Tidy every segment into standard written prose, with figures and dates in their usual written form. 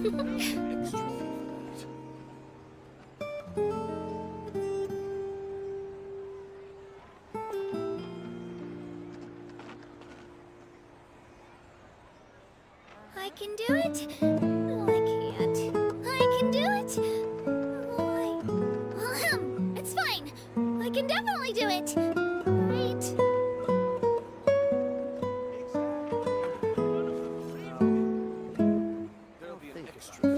I can do it. No, I can't. I can do it. It's fine. I can definitely do it. Right? There'll be an extra.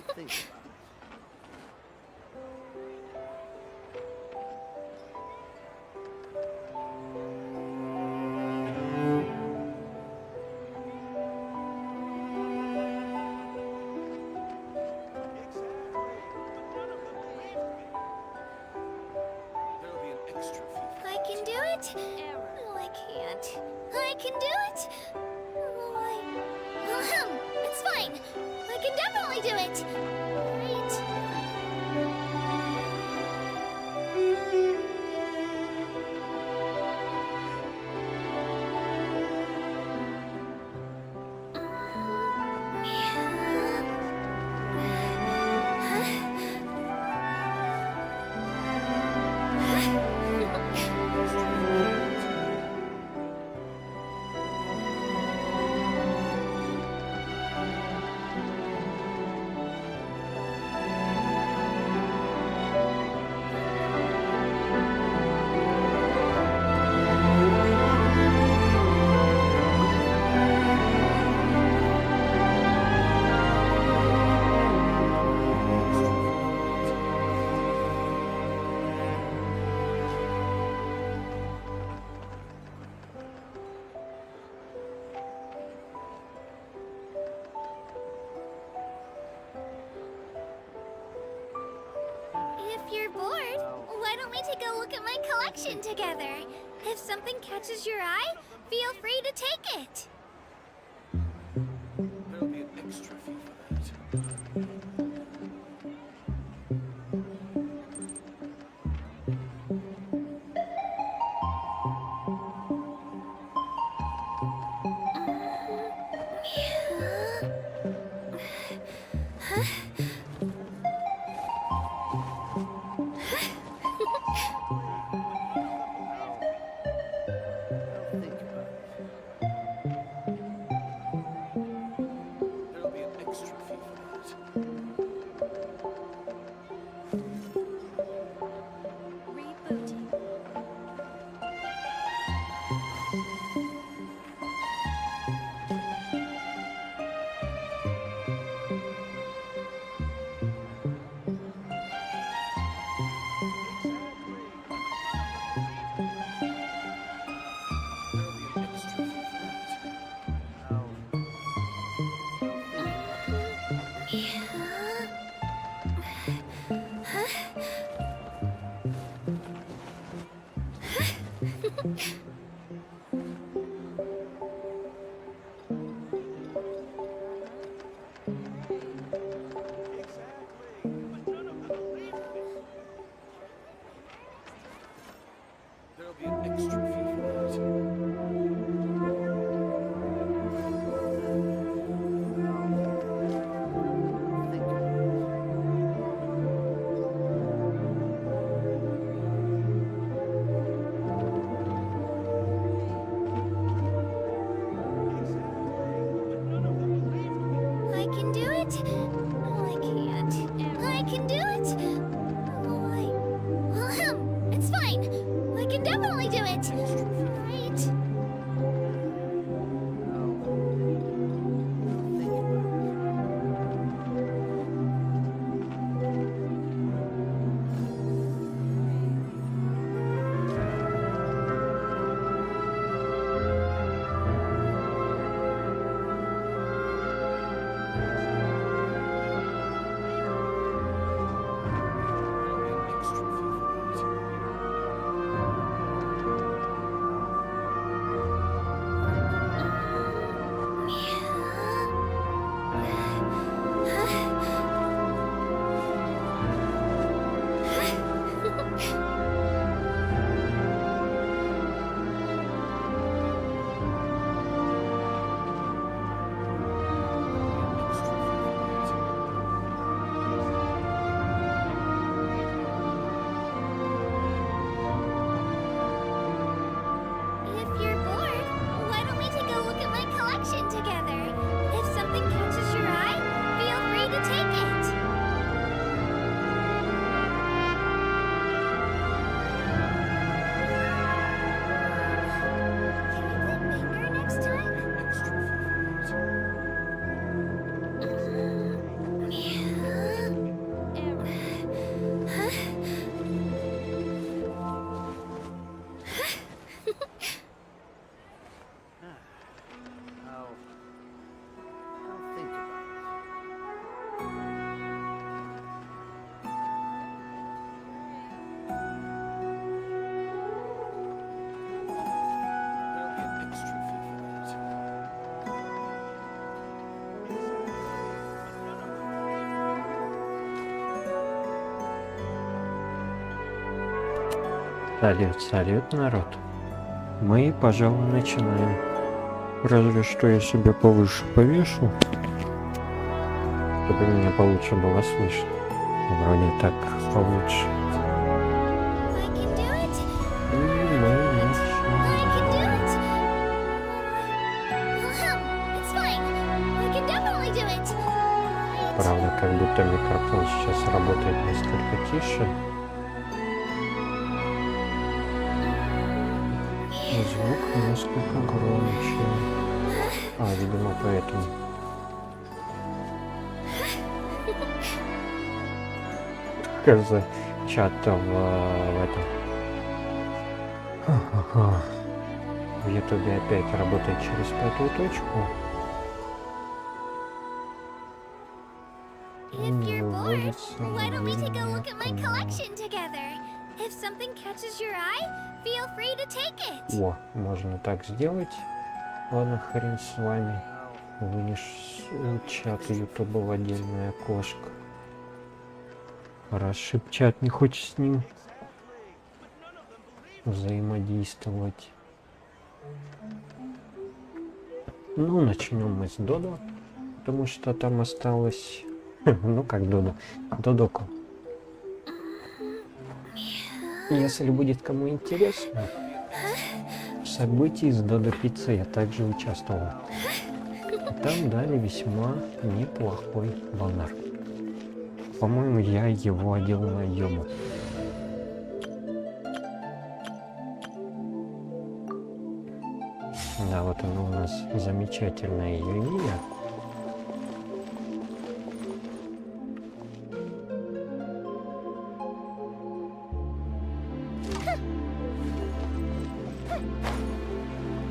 think about it. I can do it. No, I can't. I can do it. Oh, it's fine. I can definitely do it. If you're bored, why don't we take a look at my collection together? If something catches your eye, feel free to take it. There'll be an extra fee for that. Think about it. There'll be an extra fee for that. Rebooting. There'll be an extra fee for that. Think about it. I can do it. No, I can't. I can do it. It's fine. I can definitely do it. Right. Think about it. Салют, народ. Мы, пожалуй, начинаем. Разве что я себя повыше повешу, чтобы меня получше было слышно. Вроде так получше. I can do it. И мы начинаем. It's fine. I can definitely do it. Правда, как будто микрофон сейчас работает несколько тише. Звук несколько громче. Видимо, поэтому. Кажется, чат в этом. В ютубе опять работает через 5-ю точку. If you're bored, why don't we take a look at my collection together? If something catches your eye, feel free to take it. О, можно так сделать. Ладно, хрен с вами. Вынешь чат ютуба в отдельное окошко. Раз шипчат не хочет с ним взаимодействовать. Ну, начнем мы с Додо, потому что там осталось, ну как Додоко. Если будет кому интересно, в событии с Додо Пиццей я также участвовал. Там дали весьма неплохой баннер. По-моему, я его одел на Йому. Да, вот она у нас замечательная Юния.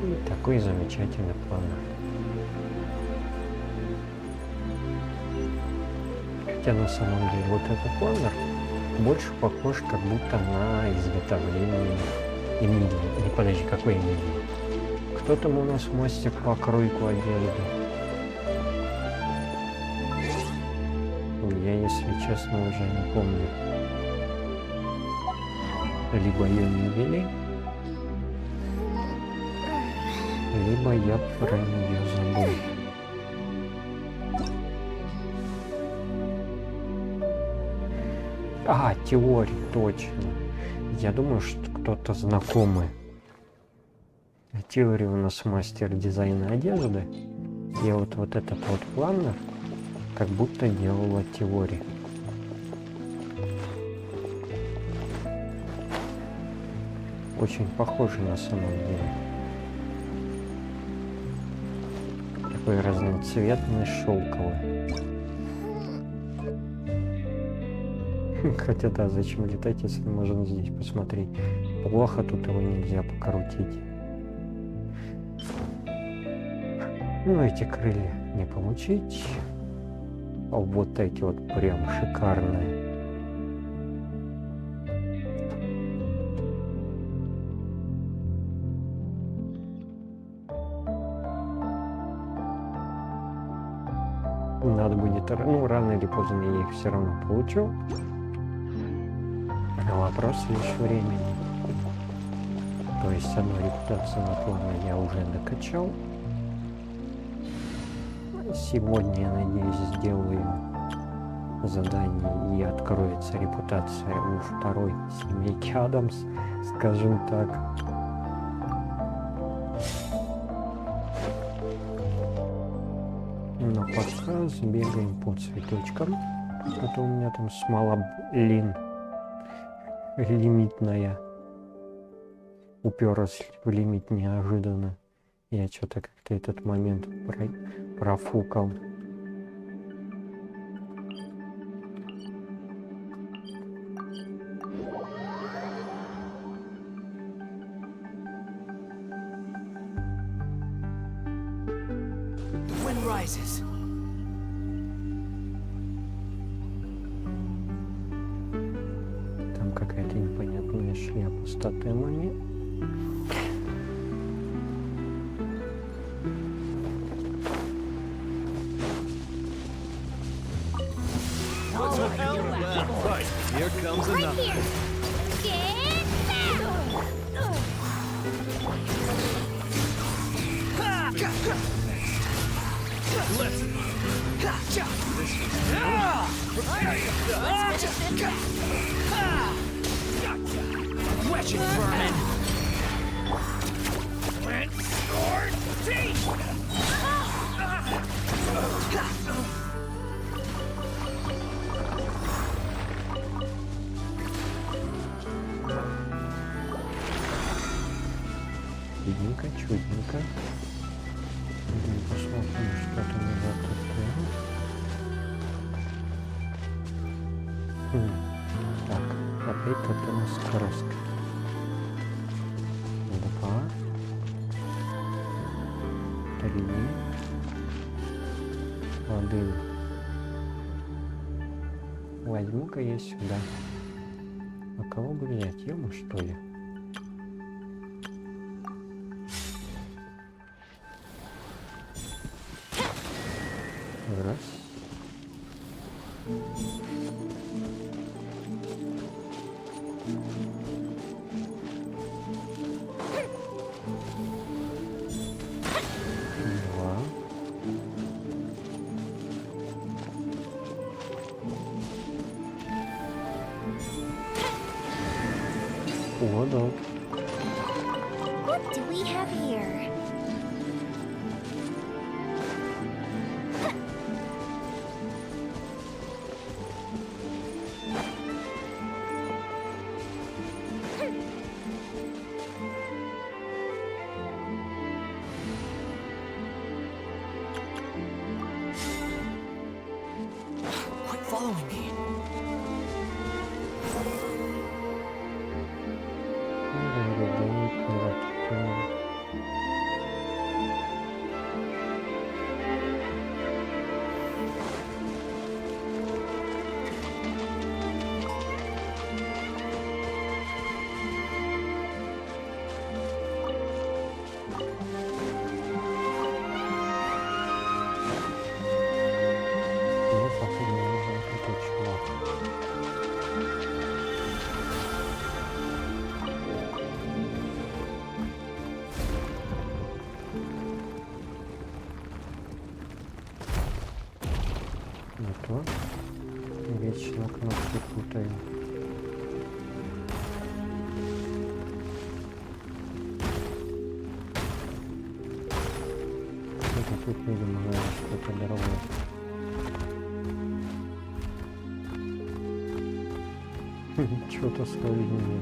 И такой замечательный планер. Хотя на самом деле вот этот планер больше похож как будто на изготовление Эмилии. Не, подожди, какой Эмилии? Кто там у нас мастер по кройку одежды? Я, если честно, уже не помню. Либо ее не вели, либо я про нее забыл. Теория, точно. Я думаю, что кто-то знакомый. Теория у нас мастер дизайна одежды. И вот этот вот планер как будто делала теория. Очень похоже на самом деле. Такой разноцветный, шелковый. Хотя да, зачем летать, если можно здесь посмотреть? Плохо тут его нельзя покрутить. Ну, эти крылья не получить. А вот эти вот прям шикарные. Надо будет, ну, рано или поздно я их все равно получу. Вопрос лишь времени. То есть одну репутацию на плане я уже накачал. Сегодня, я надеюсь, сделаю задание и откроется репутация у второй семейки Адамс, скажем так. Но пока сбегаем по цветочкам. Это у меня там смола лимитная. Уперлась в лимит неожиданно. Я что-то как-то этот момент профукал. The wind rises. Там какая-то непонятная шляпа с тотемами. Right, here comes Right another. here. Get back. Wretched vermin! Flint, sword, teeth! Чудненько, чудненько. Посмотрим, что там у нас тут. Так, опять это у нас краска. 2, 3, 1. Возьму-ка я сюда. А кого бы взять? Ему, что ли? Раз. Два. О, да. What do we have here? Quit following me. Мне походу нужен этот чувак. Не то. Вечно кнопки путаю. Это тут, видимо, наверное, что-то дорогое. Что-то сложнее.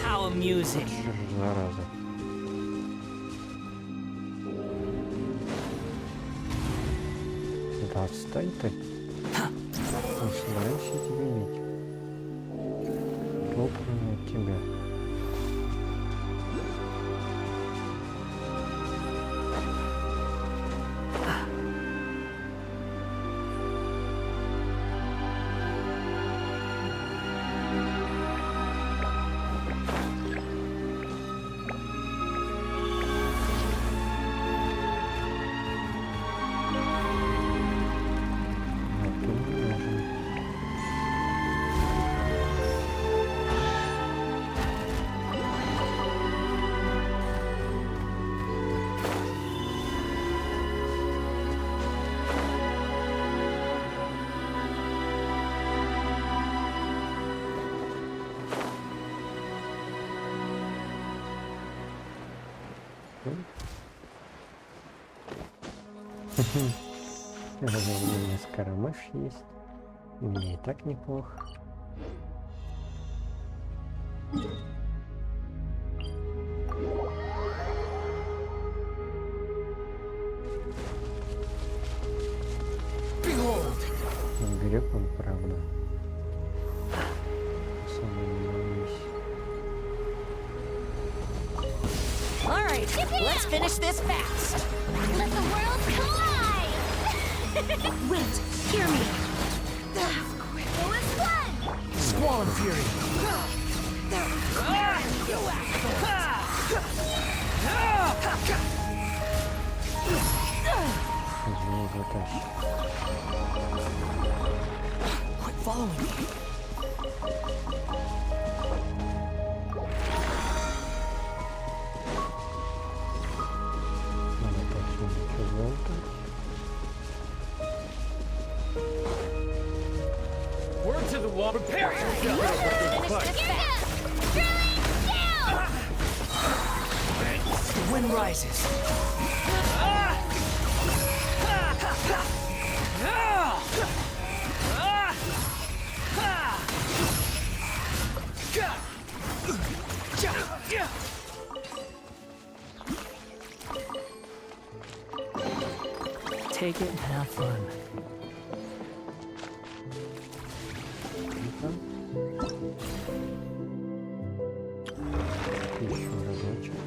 How amusing. Зараза. Да отстань ты. Не собираешься тебя бить. Топну от тебя. А ты не нужен. У меня несколько мышь есть. Мне и так неплохо. Behold! Греб он, правда. Самый нравится. All right, let's finish this fast. Let the worlds collide! Wait, hear me. It was fun! Squall and fury! Извини, затащит. Quit following me. Надо почему-то золото. Word to the wall. Prepare yourself. Here goes! Drawing down! The wind rises. Take it and have fun. Тихо. Еще разочек.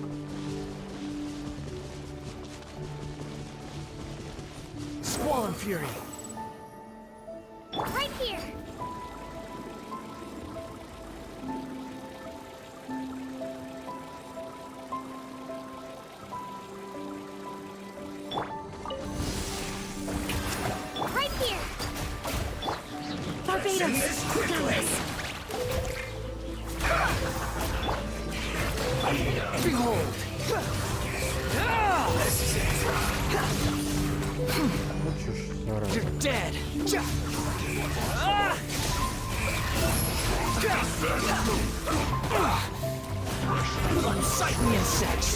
Squall and fury. Right here! Right here! Barbados! Quickly! Behold. Хочешь зараза? You're dead. Unsight me insects.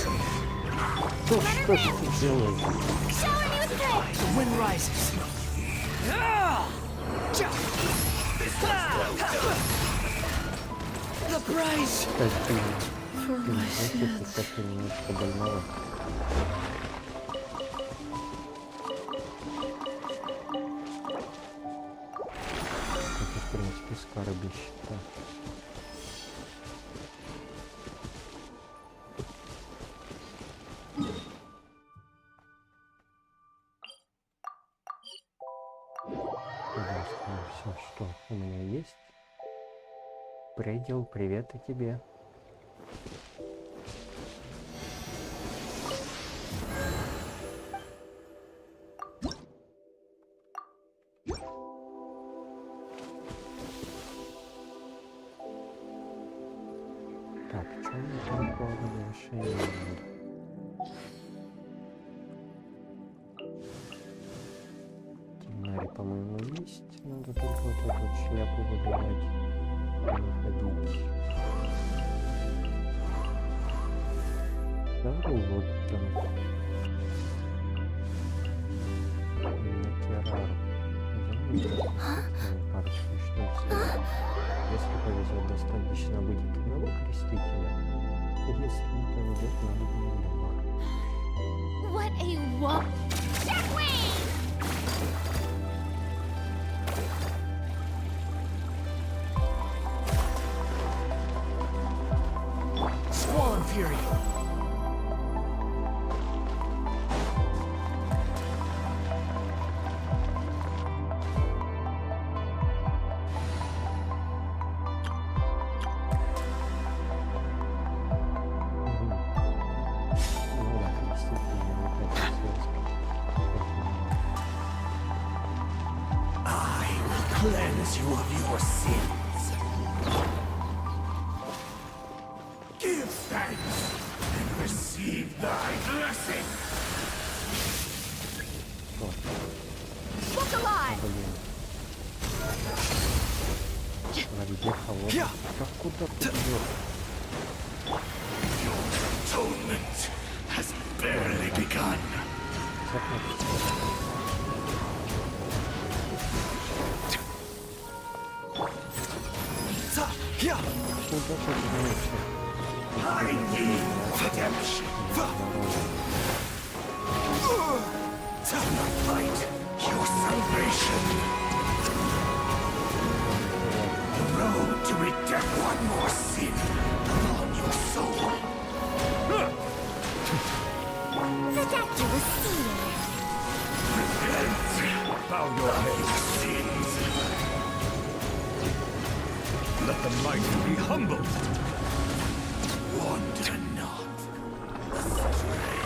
Что ж ты делаешь? Shower me with good! The wind rises. The price. Кстати, как немножко больного. Это, в принципе, скоробище-то. Все, что у меня есть. Предел, привет и тебе. Так, что мне там по оглашению? Темнари, по-моему, есть. Надо только вот эту вот шляпу выбирать. Выходить. Вторую вот там. Натирару. Карточку, что это? Если повезет, достаточно будет одного крестителя. Если не повезет, надо будет два. What a wall! Shockwave! Squall and fury. Ну да, креститель не выходит I will cleanse you of your sins. Give thanks and receive thy blessing. Look alive! Блин. На где холодно? Как куда ты идешь? Your atonement has barely begun. Куда ты двигаешься? I need redemption. Tonight light, your salvation. The road to redempt one more sin upon your soul. The doctor was seeing. Repent, bow your head to sins. Let the mighty be humbled. Wander not astray.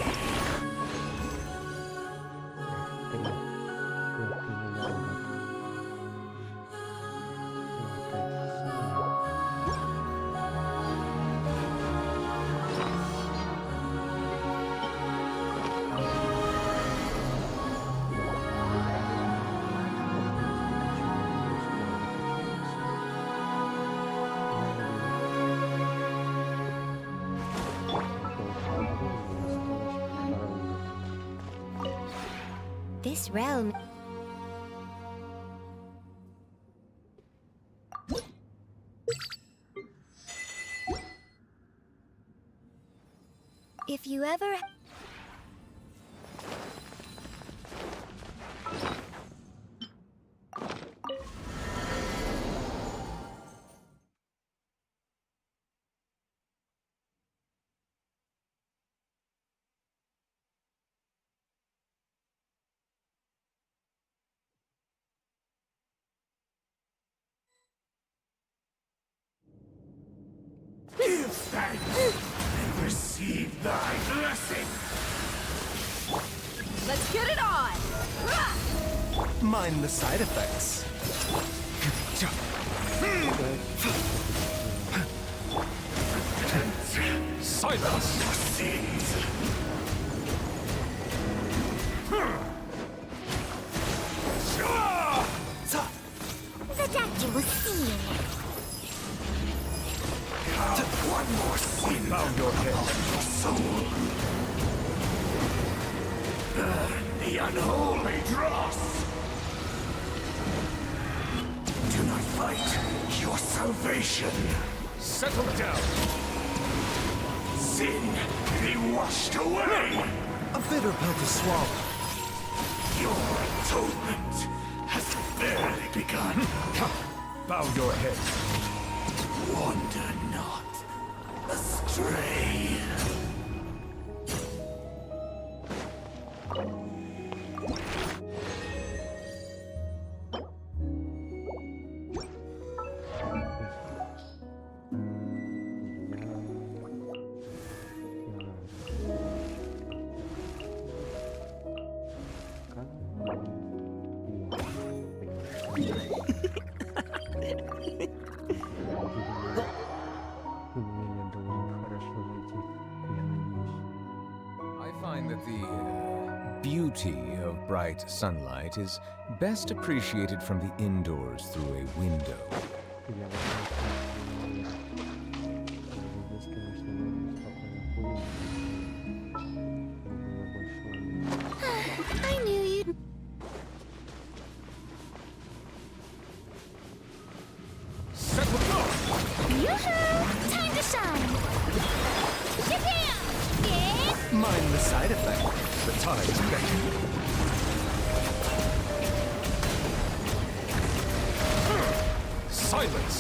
This realm. If you ever... Give thanks and receive thy blessing. Let's get it on! Mind the side effects. Silence your sins. The doctor will see you. One more sin Bow your head. upon your soul. Burn the unholy dross. Do not fight your salvation. Settle down. Sin be washed away. A bitter pill to swallow. Your atonement has barely begun. Bow your head. Wander not astray. I find that the beauty of bright sunlight is best appreciated from the indoors through a window. I knew you'd... Settle down. Yoo-hoo! Time to shine! Japan! Yeah! Mind the side effect. The tide's beckoning. Silence.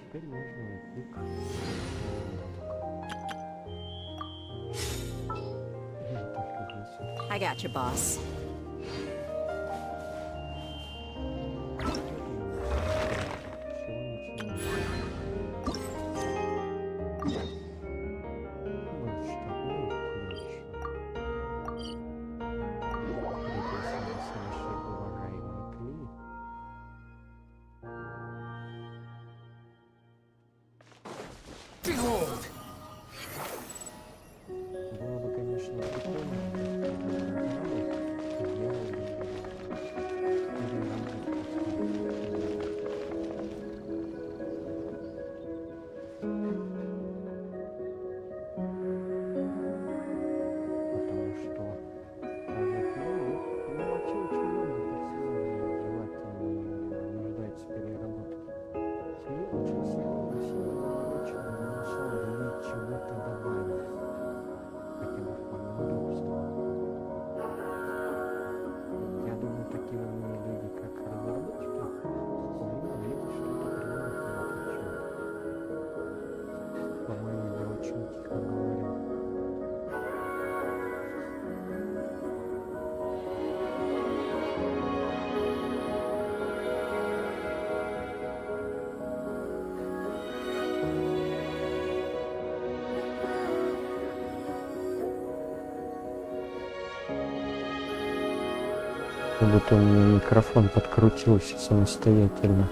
Теперь можно идти к I got you, boss. Behold. Было бы, конечно, прикольно. Потому что вообще очень много персонажей желательно нуждается в переработке. И очень сильно очень нашел для чего-то добавить. Хотя бы в плане удобства. Я думаю, такие умные люди, как разработчики, вполне могли бы что-то придумать на этот счет. По-моему, я очень тихо говорю. Как будто у меня микрофон подкрутился самостоятельно.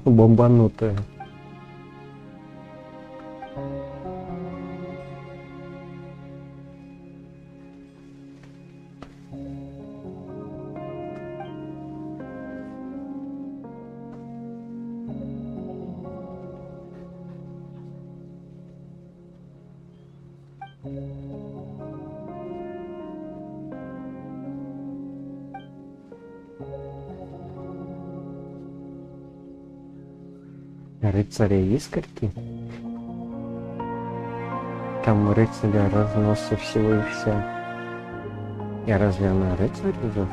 Бомбанутая. Рыцаря искорки? Там рыцаря разноса всего и вся. Я разве она рыцарь уже?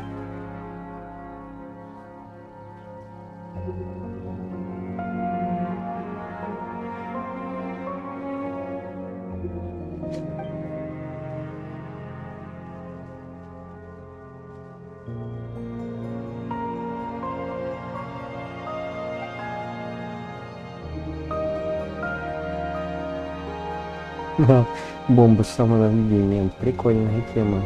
Да, бомба с самонаведением. Прикольная тема.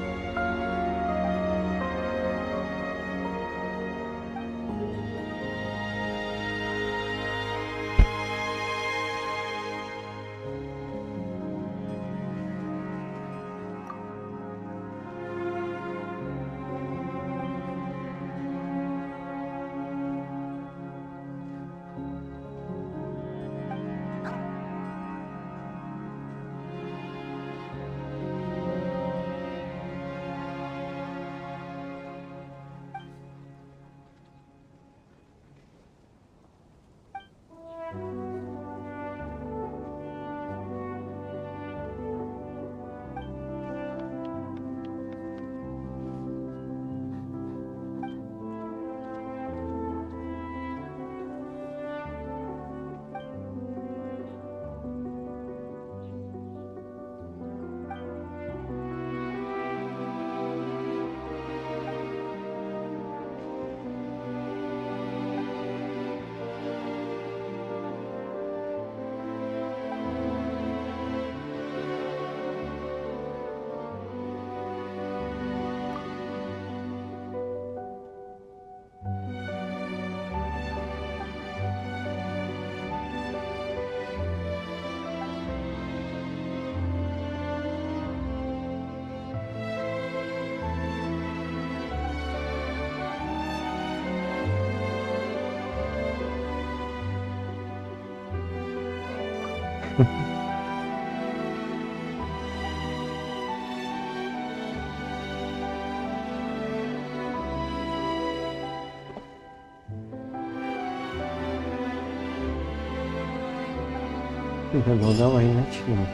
Ну давай начнем.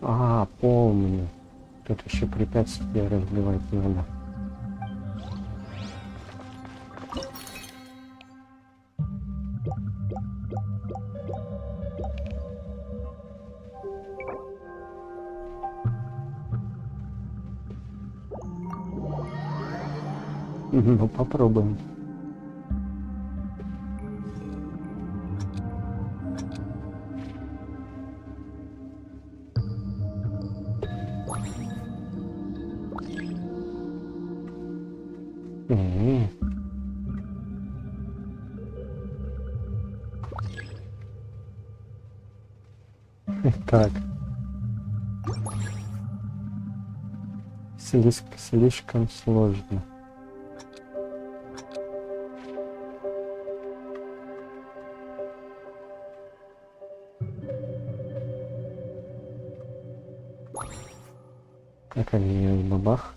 А, помню. Тут еще препятствия разбивать надо. Ну, попробуем. Так. Слишком сложно. Так, они бабах.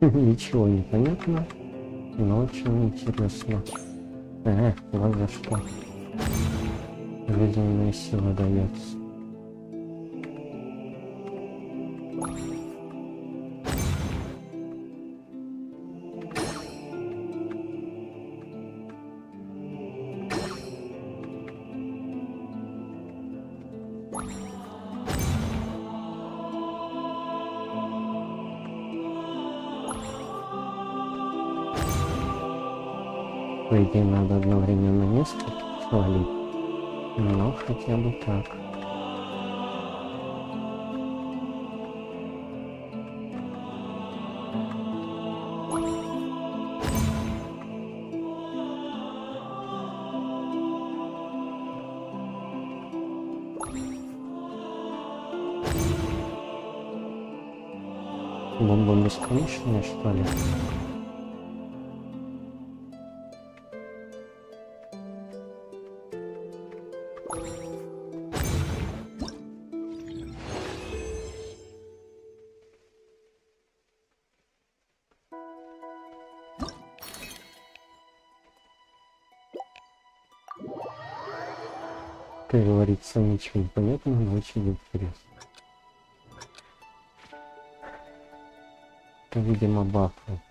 Ничего не понятно, но очень интересно. Вот за что. Жизненная сила дается. По идее, надо одновременно несколько свалить, но хотя бы так. Бомба бесконечная, что ли? Как говорится, ничего не понятно, но очень интересно. Это, видимо, бафы.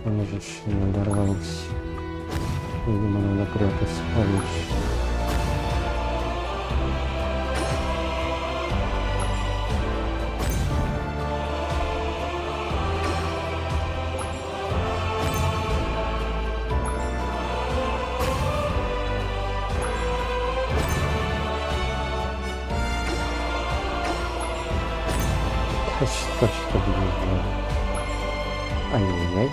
Сам же надорвался. Видимо, надо прятаться получше. Что будет? Ай-яй-яй.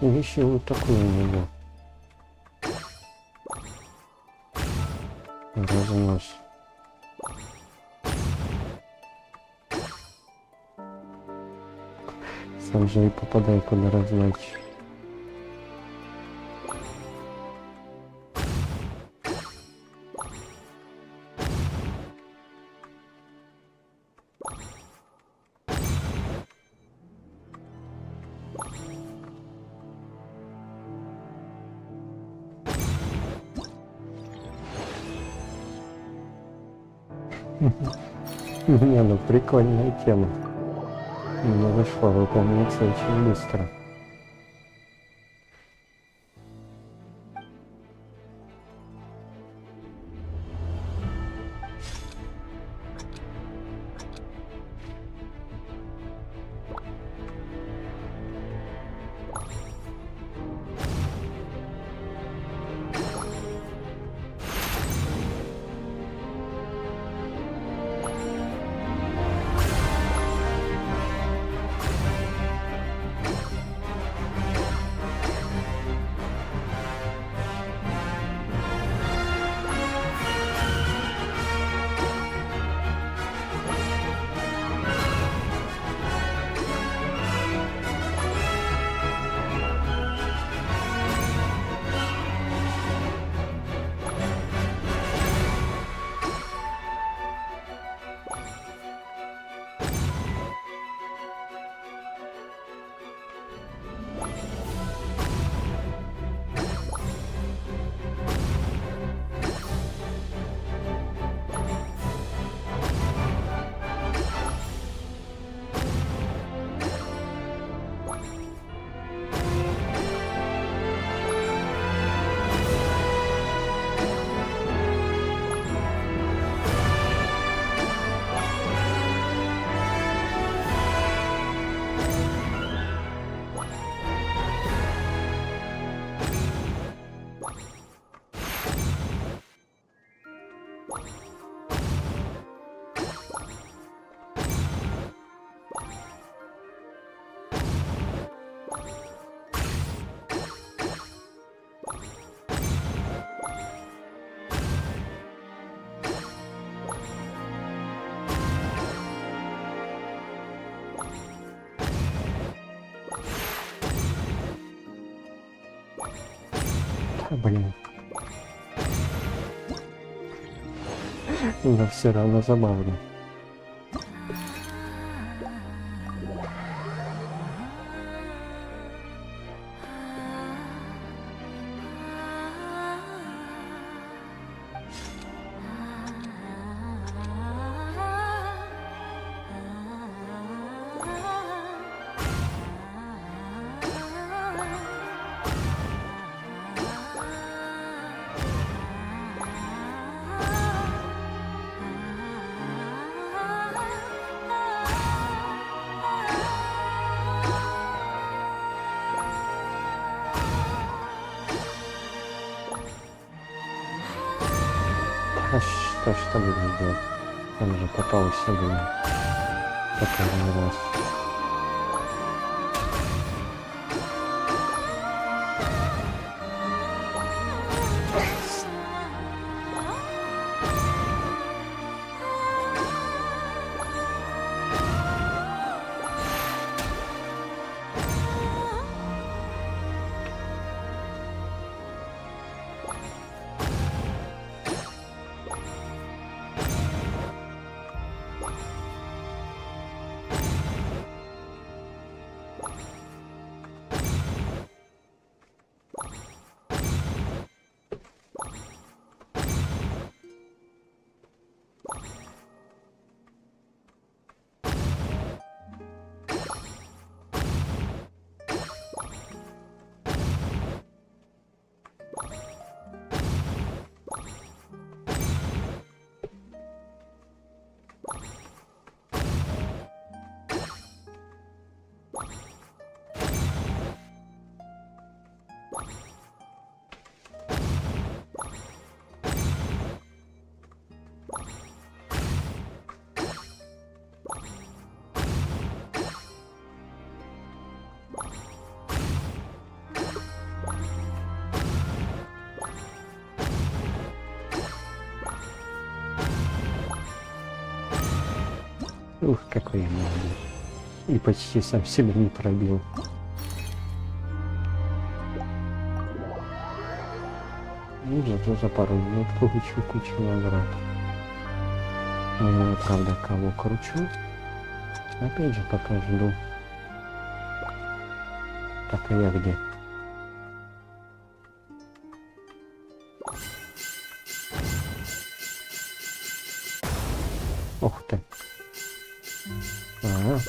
Вещи вот такую у него. Разнос. Сам же и попадаю куда раздачи. Не, ну прикольная тема. Мне вышло выполняться очень быстро. Блин. Но все равно забавно. А что будем делать? Он же попался в который раз. Ух, какой я молодец. И почти сам себя не пробил. Ну, зато за пару минут получу кучу наград. Не знаю, правда, кого кручу. Опять же, пока жду. Так, а я где? Ух ты. Ага.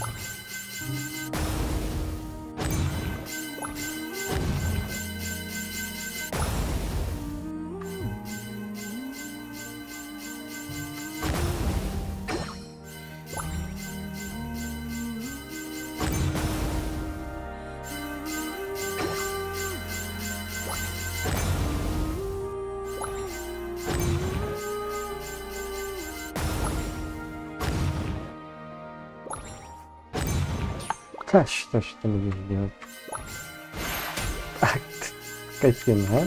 А что ты будешь делать? Скотина, а?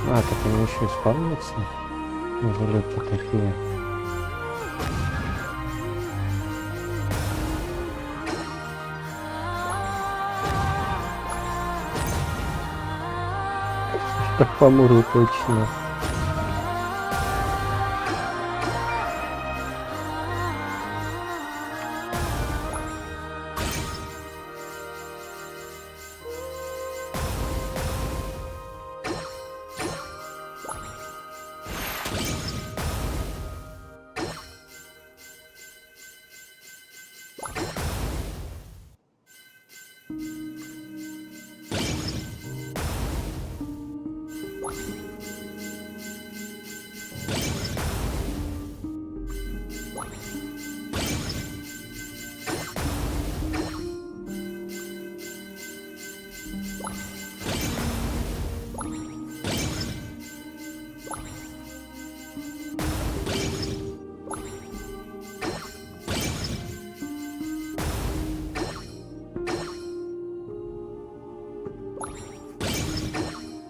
А, так они еще и спавнятся? Залеты такие. Так помру точно.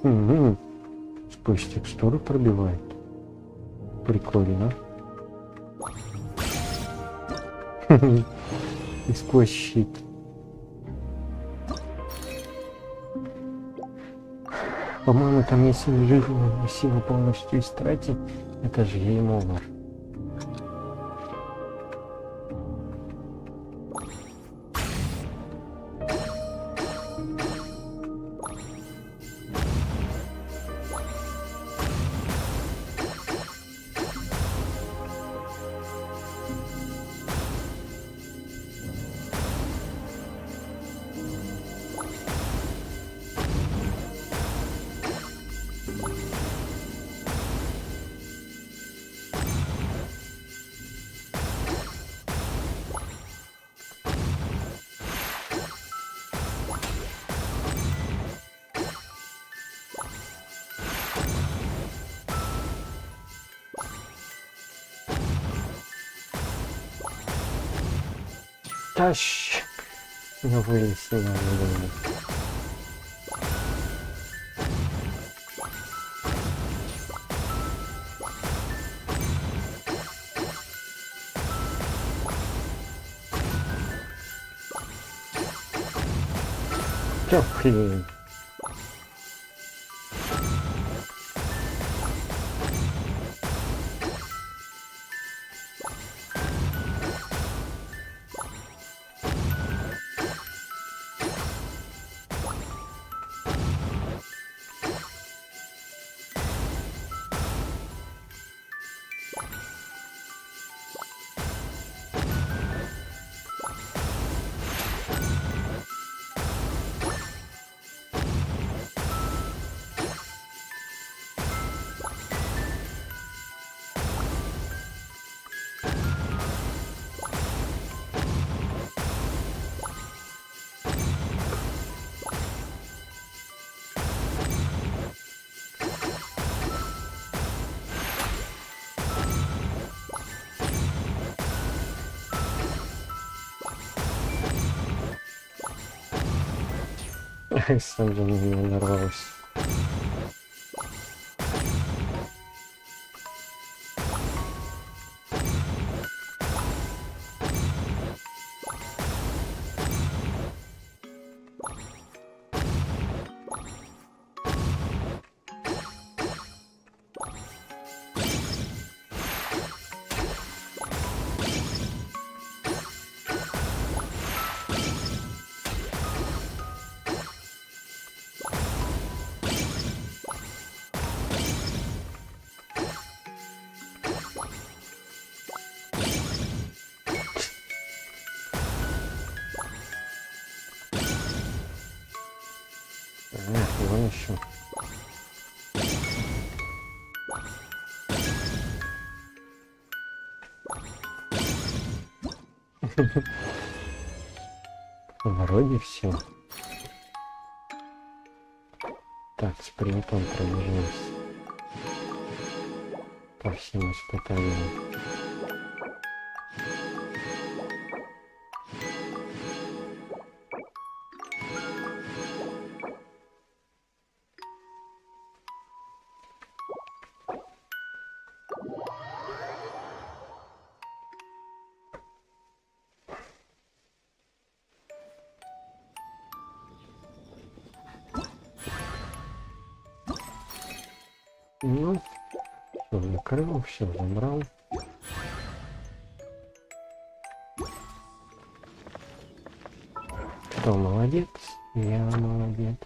Угу. Сквозь текстуру пробивает. Прикольно. И сквозь щит. По-моему, там если жизненную силу полностью истратить, это же game over. Тащ! Я вылез неожиданно. Да, блин. Сам же на меня нарвался. Вон еще. Вроде все. Так, спринтом пробежимся по всем испытаниям. Ну, все закрыл, все забрал. Кто молодец? Я молодец.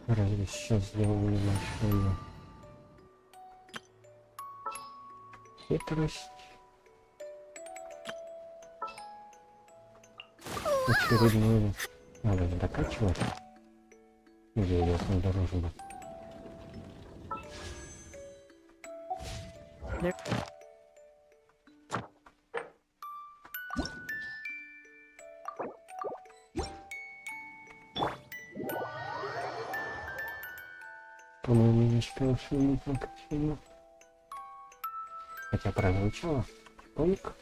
Разве сейчас сделаю небольшую хитрость. Очередную надо докачивать. Где идет на дорожку? По-моему, не успел снимать на картину. Хотя прозвучало. Помник.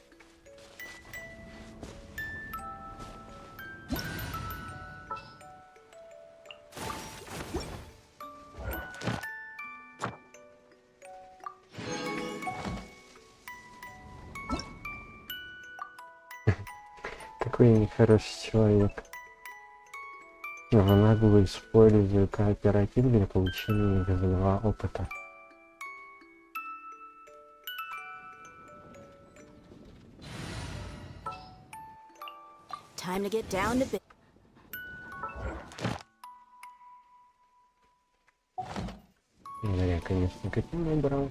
Какой нехороший человек. В наглую использую кооператив для получения визуального опыта. Time to get down to business. Я, конечно, Катерину убрал.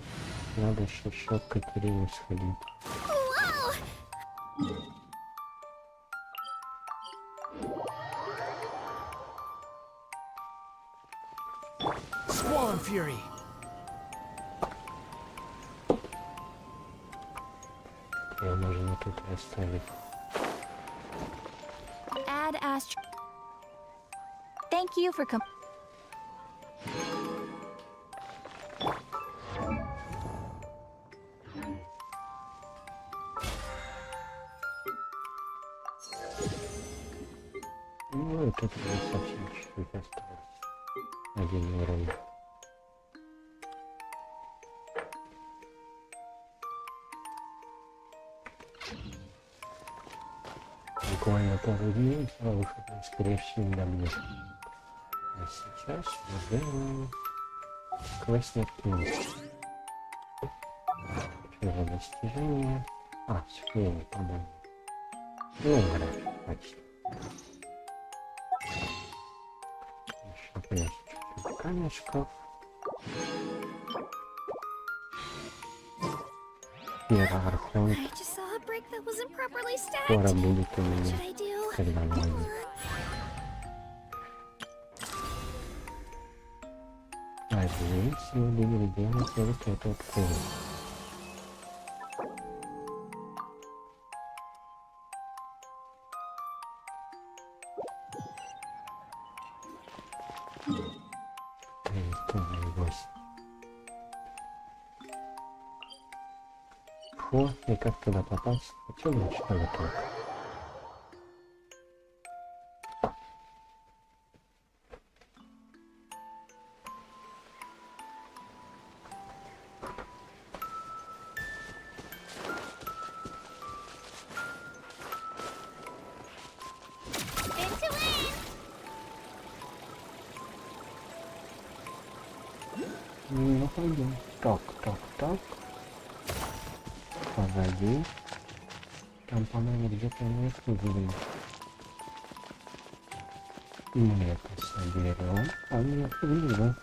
Надо еще к Катерине сходить. Whoa! Swarm Fury! Ее можно тут оставить. Add Astro. Thank you for Ну и тут совсем чуть-чуть осталось. Один урон. Буквально пару дней, а выход скорее всего не добьет. А сейчас мы делаем квест активности. Первое достижение. Склеение, по-моему. Ну, хорошо, почти. Еще принесу чуть-чуть камешков. Первый архонт. I just saw a brick that wasn't properly Скоро stacked. будет у What меня, should I do? когда можно. А здесь мы будем делать вот этот квест. Фу, и как туда попасть? Почему мы читали только? Into it! Ну, пойдем. Так. Позади. Там, по-моему, где-то наверху будет. Мы это соберем, а наверху внизу.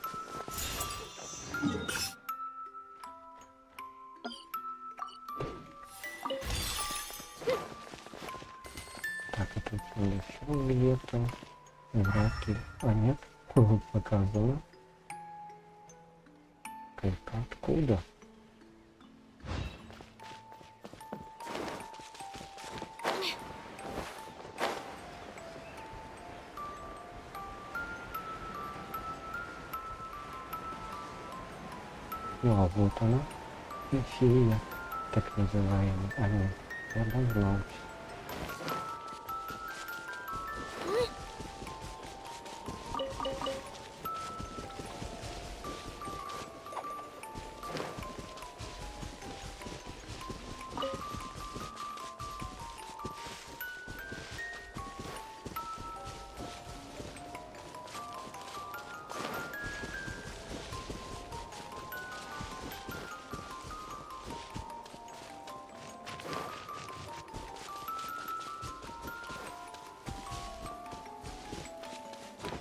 Так, и тут еще где-то враки. А нет, вот показывала. Только откуда? Ну, а вот она, фея, так называемая. А нет, я обознался.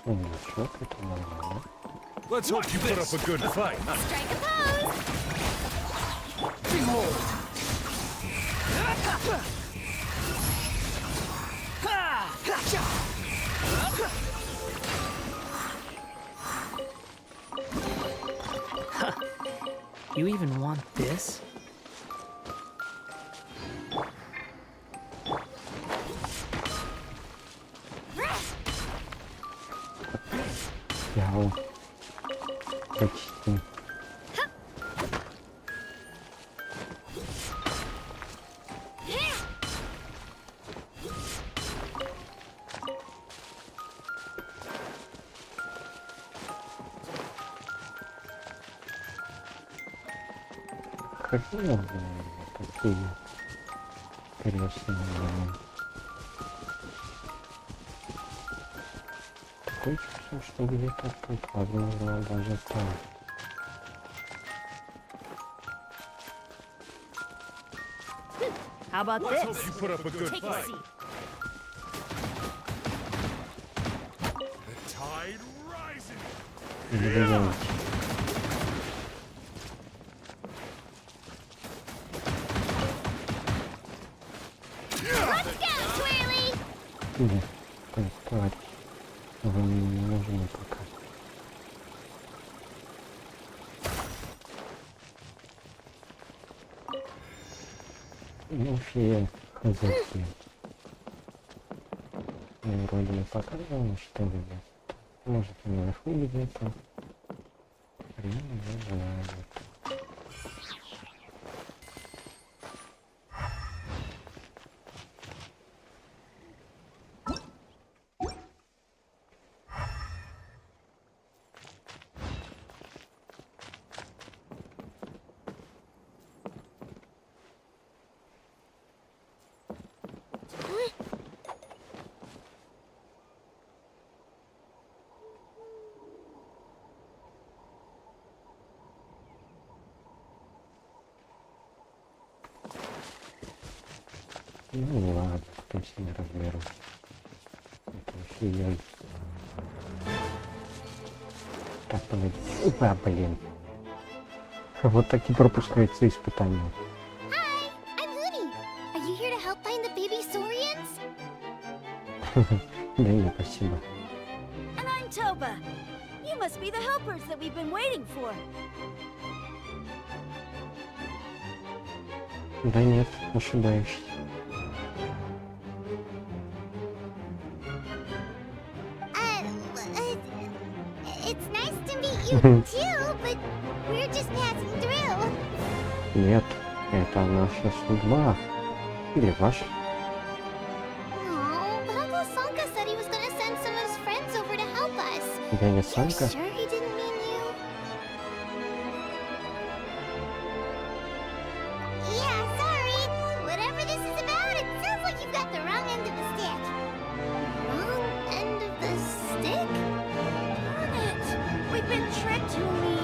Ничего, это нормально. Let's hope you put up a good fight. Strike a pose! Behold! You even want this? Яу. Почти. Какие такие интересные моменты. такое чувство, что где-то тут, возможно, даже там. How about Let's hope this? you put up a good Take a fight. seat. The tide rises. Не доверить. Let's go, Twirly! Нет, тварь. Вы мне не нужны пока. Ну, фея, хозяйки. Я вроде не показывал, что где-то. Может, наверху где-то. Я не знаю. Ну ладно, потом с ними разберусь. Это вообще я... Так, погоди. Опа, блин. Вот так и пропускается испытание. Hi, I'm Hooney. Are you here to help find the baby Saurians? Да не, спасибо. And I'm Toba. You must be the helpers that we've been waiting for. Да нет, ошибаешься. It's nice to meet you too, but we're just passing through. Нет, это наша судьба. Или ваша. Oh, but Uncle Sanka said he was gonna send some of his friends over to help us. Дядя You Санка. sure he didn't mean you? Yeah, sorry. Whatever this is about, it sounds like you've got the wrong end of the stick. Wrong end of the stick? Darn it! We've been tricked, Hooney.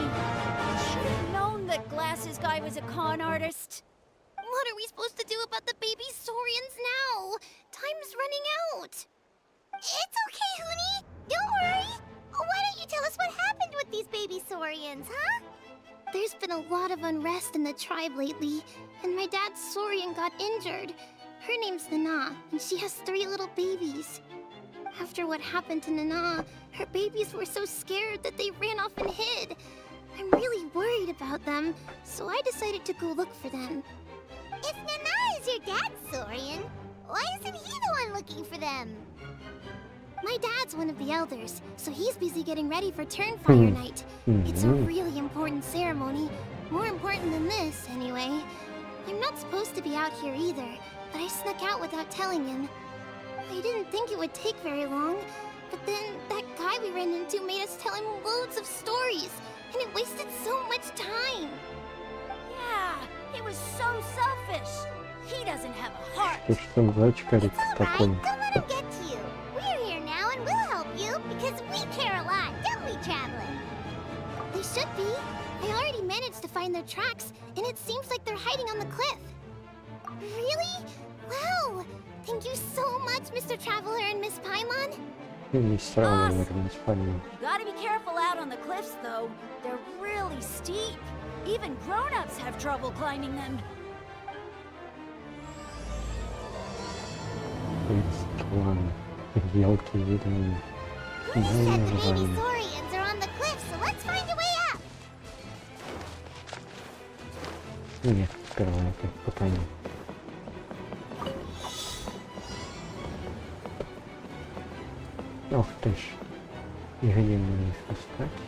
Should have known that Glasses guy was a con artist. What are we supposed to do about the baby Saurians now? Time's running out. It's okay, Hooney. Don't worry. Why don't you tell us what happened with these baby Saurians, huh? There's been a lot of unrest in the tribe lately, and my dad's Saurian got injured. Her name's Nana, and she has 3 little babies. After what happened to Nana, her babies were so scared that they ran off and hid. I'm really worried about them, so I decided to go look for them. If Nana is your dad's Saurian, why isn't he the one looking for them? My dad's one of the elders, so he's busy getting ready for Turnfire Night. It's a really important ceremony, more important than this, anyway. I'm not supposed to be out here either, but I snuck out without telling him. I didn't think it would take very long, but then that guy we ran into made us tell him loads of stories, and it wasted so much time. Yeah, he was so selfish. He doesn't have a heart. Ты что, дочка, It's alright, такой? don't let him get to you. We're here now and we'll help you, because we care a lot, don't we, Traveler? They should be. I already managed to find their tracks, and it seems like they're hiding on the cliff. Really? Wow! Thank you so much, Mr. Traveler and Miss Paimon. Не сразу, наверное, спалил. Gotta be careful out on the cliffs, though. They're really steep. Even grown-ups have trouble climbing them. Ладно, елки видно. You said the baby Saurians are on the cliff, so let's find a way up. Нет, первое это испытание. Ох ты ж. И где мне их искать?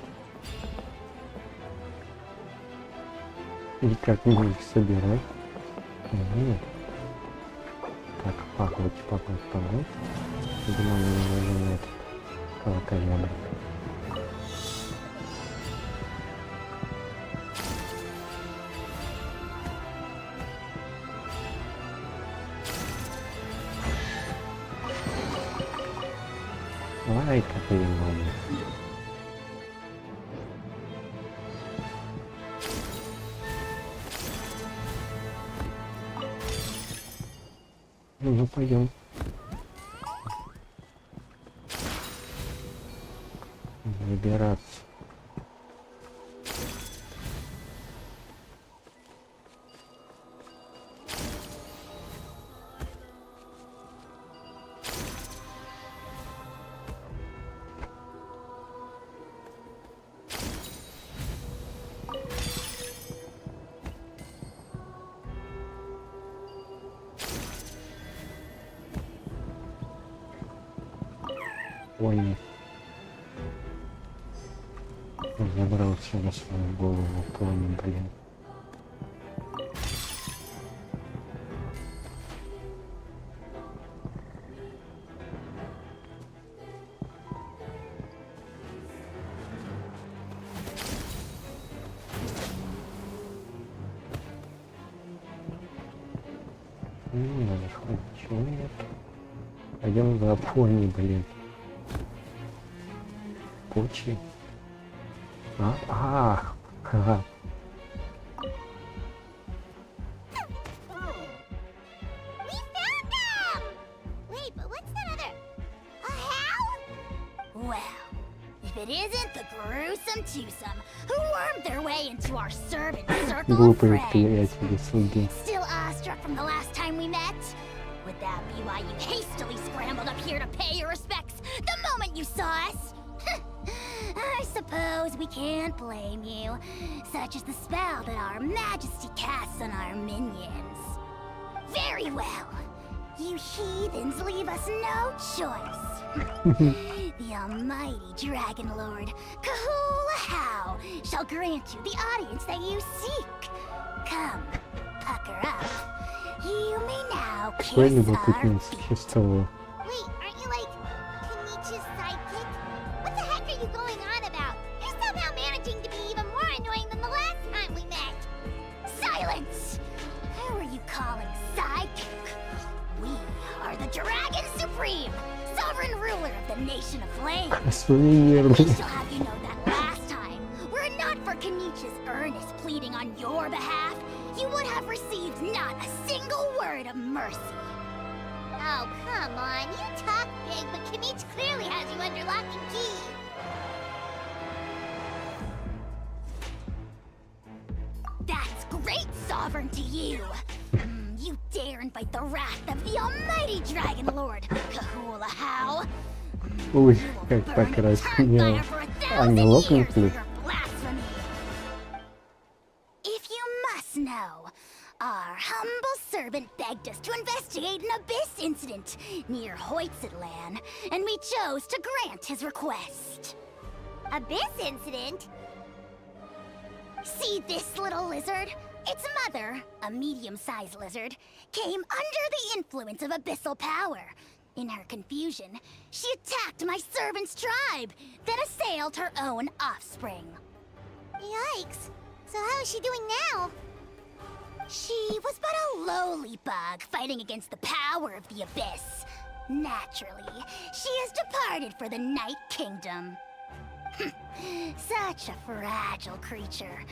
И как мне их собирать? Нет. Так, пахнуть. Думаю, мне нужен этот колокольный. Ай-ка ты, мама. Ну, пойдем. Выбираться. Ой, забрался на свою голову, плане, блин. Наверху ничего нет. Пойдем за пони, блин. Почи. Ах, ха. We found them! Wait, but what's that other... A hound? Well, if it isn't the gruesome twosome who wormed their way into our servant circle of Глупые friends. приятели, судьи. Still awestruck from the last time we met? Would that be why you hastily scrambled up here to pay your respects the moment you saw us? I suppose we can't blame you. Such is the spell that our majesty casts on our minions. Very well. You heathens leave us no choice. The almighty Dragon Lord, Kahula shall grant you the audience that you seek. Come, pucker up. You may now Какое kiss our любопытное feet. существо. Wait, aren't you like Kenichi's sidekick? What the heck are you going on about? You're somehow managing to be even more annoying than the last time we met. Silence! Who are you calling sidekick? We are the Dragon Supreme, sovereign ruler of the nation of flame. We Суеверный. shall have you know that last time, were it not for Kenichi's earnest pleading on your behalf, you would have received not a single word of mercy. Oh, come on. You talk big, but Kenichi clearly has you under lock and key. That's great sovereign to you. You dare invite the wrath of the almighty Dragon Lord, Kahula How. Ой, You will как burn in покраснел. hellfire for 1,000 Они years for лопнут. your blasphemy. If you must know, our humble servant begged us to investigate an abyss incident near Hoytsidland, and we chose to grant his request. Abyss incident? See this little lizard? Its mother, a medium-sized lizard, came under the influence of abyssal power. In her confusion, she attacked my servant's tribe, then assailed her own offspring. Yikes. So how is she doing now? She was but a lowly bug fighting against the power of the abyss. Naturally, she has departed for the Night Kingdom. Such a fragile creature.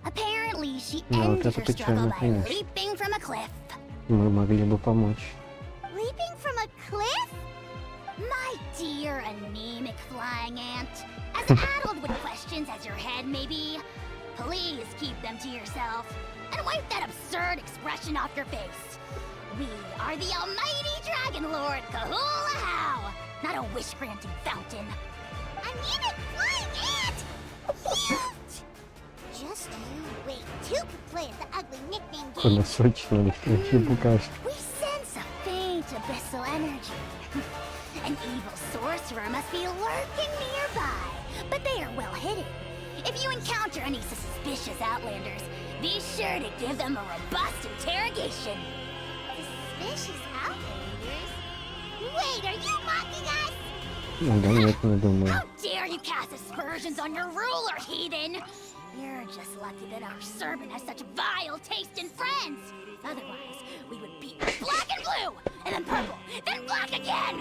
Apparently, she Ну, вот ended это her печально, struggle by конечно. leaping from a cliff. Мы могли бы помочь. Leaping from a cliff? My dear anemic flying ant, as addled with questions as your head may be, please keep them to yourself and wipe that absurd expression off your face. We are the almighty Dragon Lord Kahula How, not a wish-granting fountain. Anemic flying ant! Cute! Just you wait. Two can play at the ugly nickname game. Поносочно, эти букашки. We sense a faint abyssal energy. An evil sorcerer must be lurking nearby, but they are well hidden. If you encounter any suspicious outlanders, be sure to give them a robust interrogation. Suspicious outlanders? Wait, are you mocking us? Ну да нет, не думаю. How dare you cast aspersions on your ruler, heathen! You're just lucky that our servant has such vile taste in friends. Otherwise, we would be black and blue, and then purple, then black again!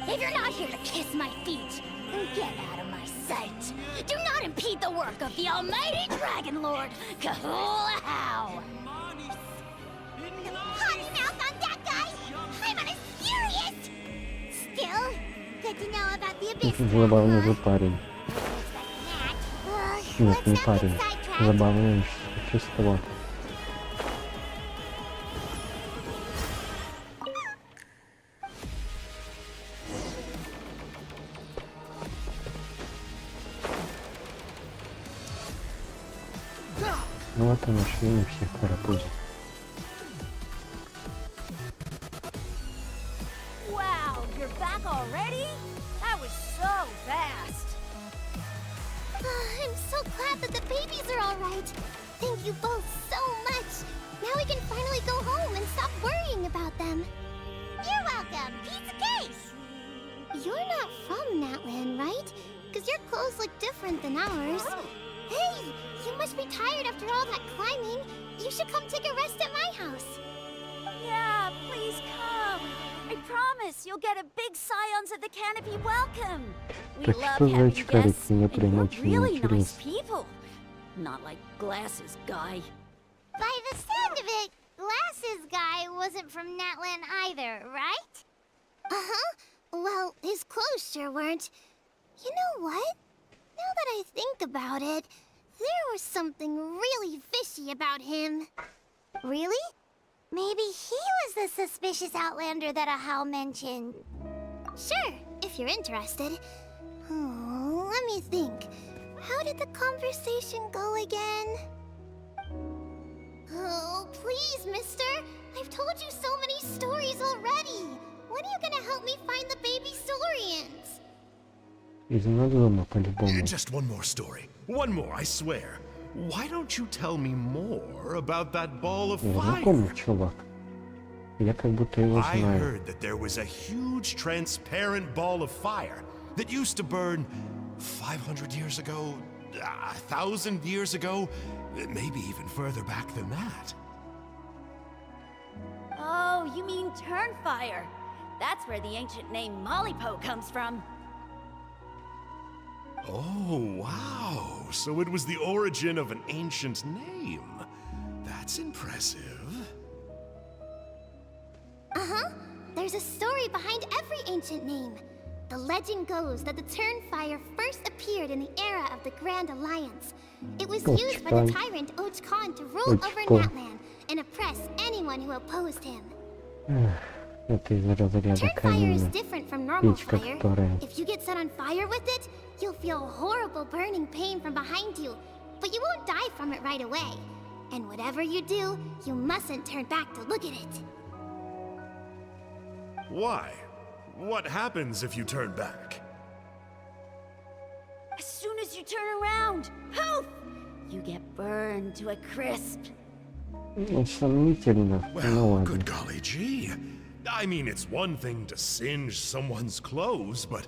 If you're not here to kiss my feet, then get out of my sight. Do not impede the work of the almighty Dragon Lord, Kahula-How. Potty mouth on that guy! I'm on his furious! Still, good to know about the abyss. Забавный же парень. Нет, не парень. Забавное существо. Ну вот и нашли мы всех карапузов. Wow, you're back already? That was so fast. I'm so glad that the babies are all right. Thank you both so much. Now we can finally go home and stop worrying about them. You're welcome. Pizza case. You're not from Natland, right? Because your clothes look different than ours. Hey, you must be tired after all that climbing. You should come take a rest at my house. Yeah, please come. I promise you'll get a big Scions of the Canopy welcome. We Так love что за having очкарик guests, мне and прям you're очень really nice интересно. people. Not like Glasses guy. By the sound of it, Glasses guy wasn't from Natland either, right? Uh-huh. Well, his clothes sure weren't. You know what? Now that I think about it, there was something really fishy about him. Really? Maybe he was the suspicious outlander that Ahau mentioned. Sure, if you're interested. Oh, let me think. How did the conversation go again? Oh, please, mister. I've told you so many stories already. When are you gonna help me find the baby Saurians? Из надзома по-любому. Just one more story. One more, I swear. Why don't you tell me more about that ball of fire? Знакомый чувак. Я как будто его I знаю. heard that there was a huge transparent ball of fire that used to burn 500 years ago, 1,000 years ago, maybe even further back than that. Oh, you mean Turnfire. That's where the ancient name Mollypo comes from. Oh, wow. So it was the origin of an ancient name. That's impressive. Uh-huh. There's a story behind every ancient name. The legend goes that the Turnfire first appeared in the era of the Grand Alliance. It was used by the tyrant Och Khan to rule over Natland and oppress anyone who opposed him. Это из разряда Turnfire is камина. different from normal Печка, fire. которая... If you get set on fire with it, you'll feel horrible burning pain from behind you, but you won't die from it right away. And whatever you do, you mustn't turn back to look at it. Why? What happens if you turn back? As soon as you turn around, poof! You get burned to a crisp. Ну, сомнительно. Ну Well, ладно. good golly gee. I mean, it's one thing to singe someone's clothes, but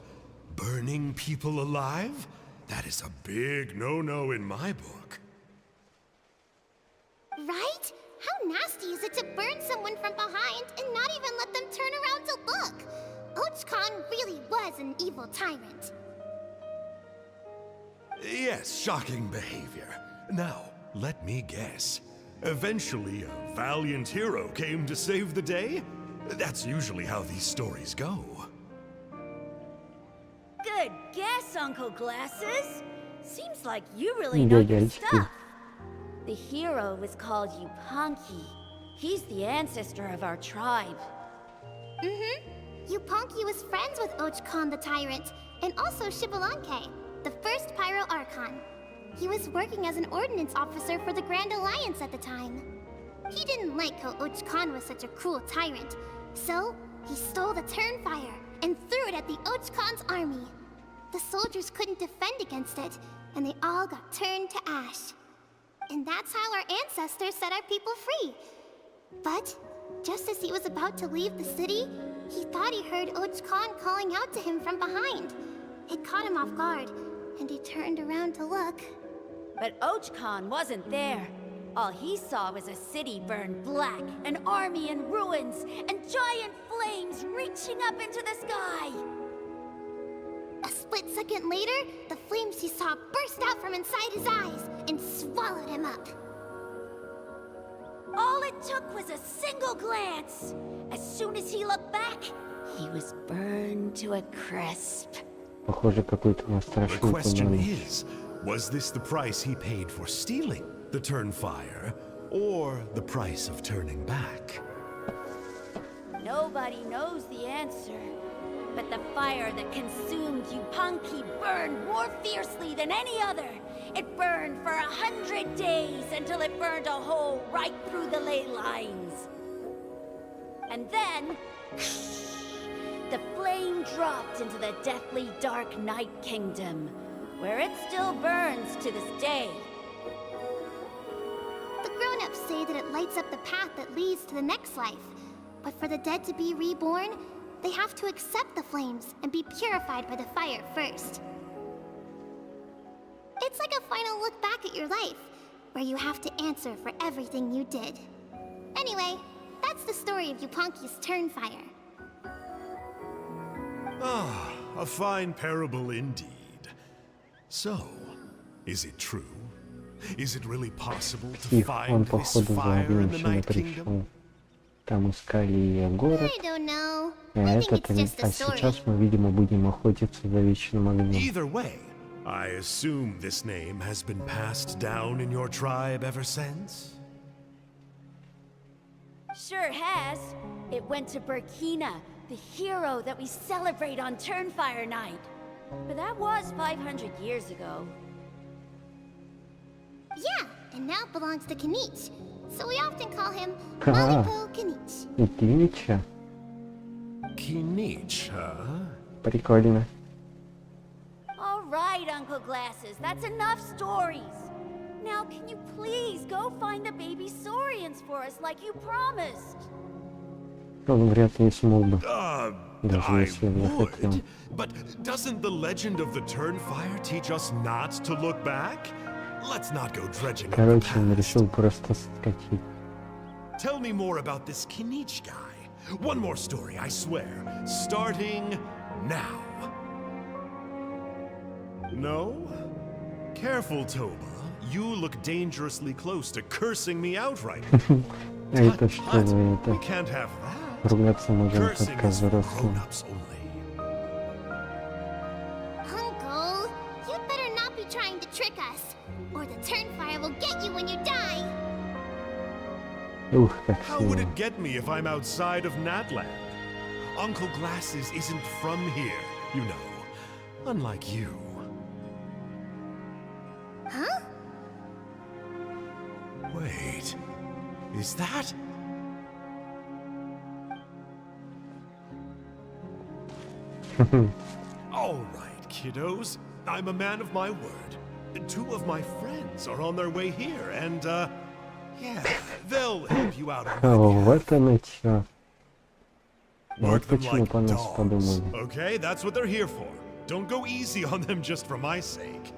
burning people alive? That is a big no-no in my book. Right? How nasty is it to burn someone from behind and not even let them turn around to look? Och Khan really was an evil tyrant. Yes, shocking behavior. Now, let me guess. Eventually, a valiant hero came to save the day? That's usually how these stories go. Good guess, Uncle Glasses. Seems like you really know your stuff. The hero was called Yupanqui. He's the ancestor of our tribe. Mm-hmm. Yupanqui was friends with Och Khan the Tyrant, and also Shibalanke, the first Pyro Archon. He was working as an ordnance officer for the Grand Alliance at the time. He didn't like how Och Khan was such a cruel tyrant, so he stole the Turnfire and threw it at the Och Khan's army. The soldiers couldn't defend against it, and they all got turned to ash. And that's how our ancestors set our people free. But just as he was about to leave the city, he thought he heard Och Khan calling out to him from behind. It caught him off guard, and he turned around to look. But Och Khan wasn't there. All he saw was a city burned black, an army in ruins, and giant flames reaching up into the sky. split second later, the flames he saw burst out from inside his eyes and swallowed him up. All it took was a single glance. As soon as he looked back, he was burned to a crisp. Похоже, какой-то The страшный question туман. is, was this the price he paid for stealing the Turnfire, or the price of turning back? Nobody knows the answer. But the fire that consumed Yupanqui burned more fiercely than any other. It burned for 100 days until it burned a hole right through the ley lines. And then, the flame dropped into the deathly dark Night Kingdom, where it still burns to this day. The grown-ups say that it lights up the path that leads to the next life. But for the dead to be reborn, they have to accept the flames and be purified by the fire first. It's like a final look back at your life, where you have to answer for everything you did. Anyway, that's the story of Yupanqui's Turnfire. Ah, a fine parable indeed. So, is it true? Is it really possible to Их он, find this походу, fire in the главнейший Night пришел. Kingdom? Там искали город, I don't know. а I think этот, it's just a а story. сейчас мы, видимо, будем охотиться за вечным огнем. Either way, I assume this name has been passed down in your tribe ever since? Sure has. It went to Burkina, the hero that we celebrate on Turnfire Night. But that was 500 years ago. Yeah, and now it belongs to Kanich. So we often call him Ага. Malipo Kanich. И Кинича? Kinich, huh? Прикольно. All right, Uncle Glasses, that's enough stories. Now, can you please go find the baby saurians for us like you promised? Он вряд ли смог бы. Даже I если бы захотел. would, but doesn't the legend of the Turnfire teach us not to look back? Let's not go dredging up the Короче, он past. решил просто скачать. Tell me more about this Kinich guy. One more story, I swear. Starting now. No? Careful, Toba. You look dangerously close to cursing me outright. А это что Tut, за we это? can't have that. Ругаться можем Cursing только is for взрослым. grown-ups only. Uncle, you'd better not be trying to trick us, or the Turnfire will get you when you die. Ух, как How would сильно. it get me if I'm outside of Natland? Uncle Glasses isn't from here, you know. Unlike you. Huh? Wait. Is that? All right, kiddos. I'm a man of my word. Two of my friends are on their way here, and, yeah, they'll help you out on my О, behalf. вот оно чё. Вот Work them почему like по нас dogs. подумали. Okay, that's what they're here for. Don't go easy on them just for my sake.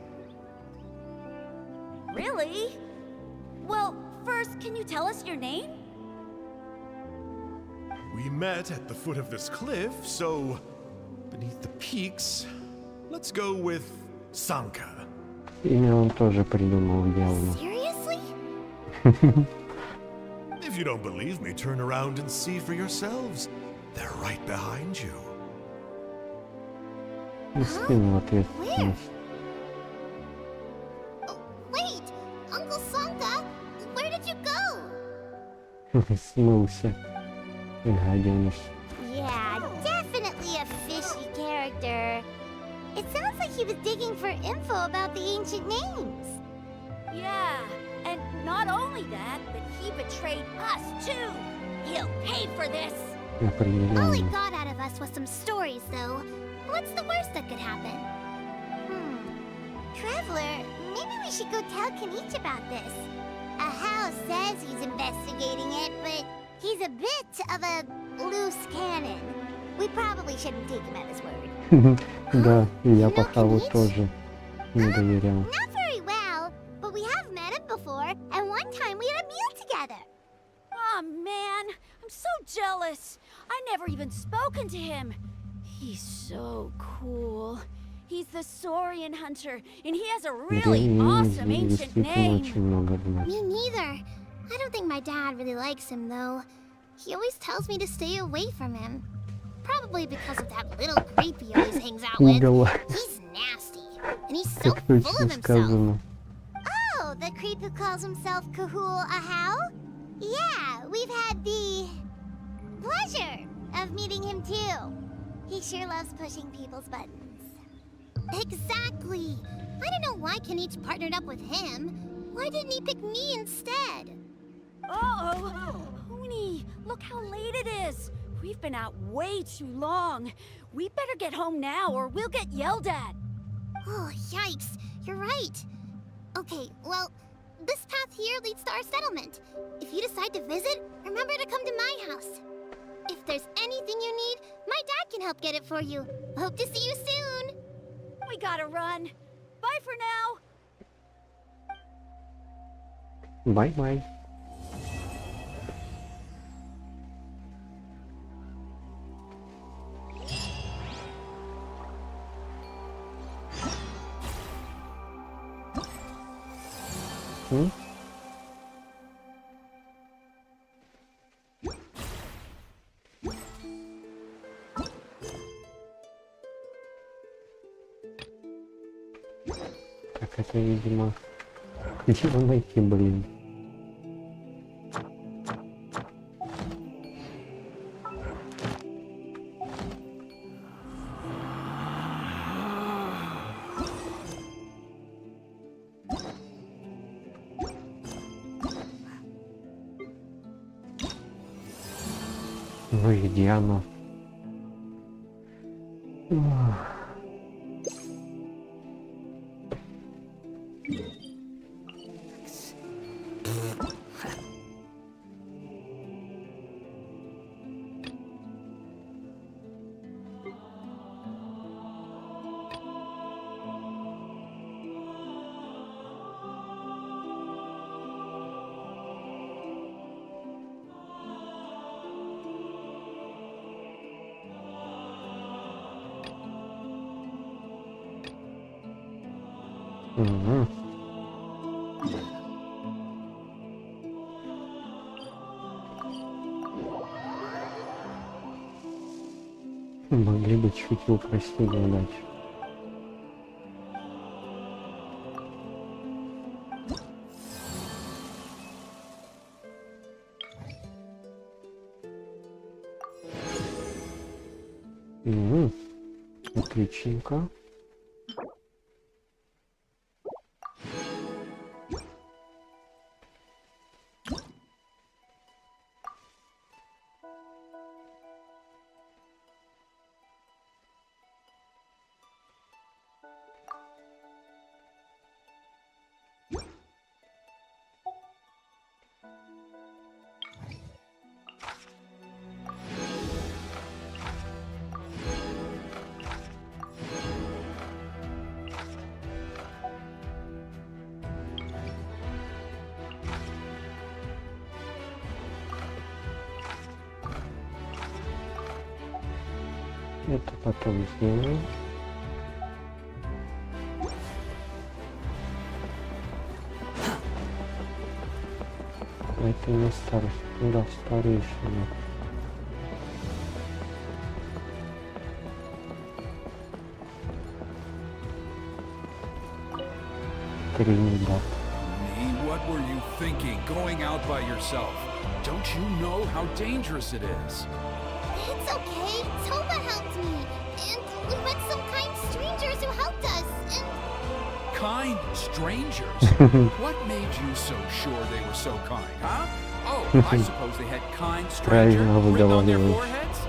Really? Well, first, can you tell us your name? We met at the foot of this cliff, so beneath the peaks, let's go with Sanka. Имя он тоже придумал явно. Seriously? If you don't believe me, turn around and see for yourselves. They're right behind you. И скинул ответственность. Oh, wait! Uncle Sanka, where did you go? Смылся. Гаденыш. Yeah, definitely a fishy character. It sounds like he was digging for info about the ancient names. Yeah, and not only that, but he betrayed us too. He'll pay for this. All he Определенно. got out of us was some stories, though. What's the worst that could happen? Traveler, maybe we should go tell Kanich about this. Ahau says he's investigating it, but he's a bit of a loose cannon. We probably shouldn't take him at his word. Да, и я You know Пахаву Kanich? тоже не доверял. Not very well, but we have met him before, and one time we had a meal together. Oh man, I'm so jealous. I never even spoken to him. He's so cool. He's the Saurian hunter, and he has a really awesome ancient Действительно name. очень много знать. Me neither. I don't think my dad really likes him, though. He always tells me to stay away from him. Probably because of that little creep he always hangs out with. Пугало, He's nasty, and he's so как full точно of himself. сказано. Oh, the creep who calls himself Kahul Ahau? Yeah, we've had the pleasure of meeting him too. He sure loves pushing people's buttons. Exactly. I don't know why Kenichi partnered up with him. Why didn't he pick me instead? Uh-oh! Huni, look how late it is! We've been out way too long. We better get home now or we'll get yelled at. Oh, yikes. You're right. Okay, well, this path here leads to our settlement. If you decide to visit, remember to come to my house. If there's anything you need, my dad can help get it for you. Hope to see you soon. We gotta run. Bye for now. Бай-бай. М? Так, это, видимо, где его найти, блин? Ну и где оно? Ох. Угу. Могли бы чуть упростить задачу. Угу. Отличненько. Это потом сделаем. Это не старый, да, старейшина. Тринидад. What were you thinking, going out by yourself? Don't you know how dangerous it is? It's okay. Toba helped me. And we met some kind strangers who helped us. And Kind strangers? What made you so sure they were so kind, huh? Oh, I suppose they had kind stranger Правильно written on their выговариваешь. foreheads?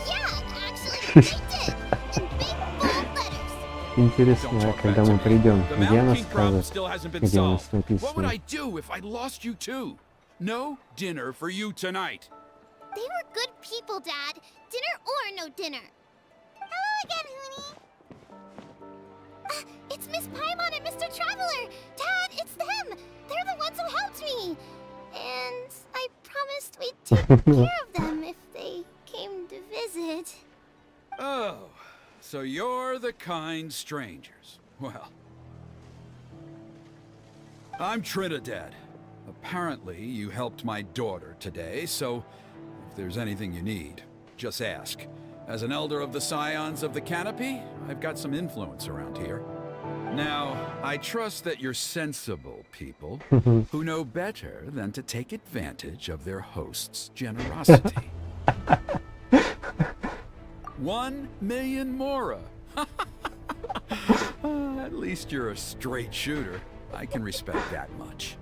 yeah, actually, they did. In big, bold letters. Интересно, Don't а talk когда back to мы me. придем, The где Mountain она King problem скажет, still hasn't been где у нас solved. What would написано? I do if I lost you too? No dinner for you tonight. They were good people, Dad. Dinner or no dinner. Hello again, Huni. It's Miss Paimon and Mr. Traveler. Dad, it's them. They're the ones who helped me. And I promised we'd take care of them if they came to visit. Oh, so you're are the kind strangers. Well, I'm Trinidad. Apparently, you helped my daughter today, so if there's anything you need, just ask. As an elder of the Scions of the Canopy, I've got some influence around here. Now, I trust that you're sensible people who know better than to take advantage of their host's generosity. 1 million mora. At least you're a straight shooter. I can respect that much.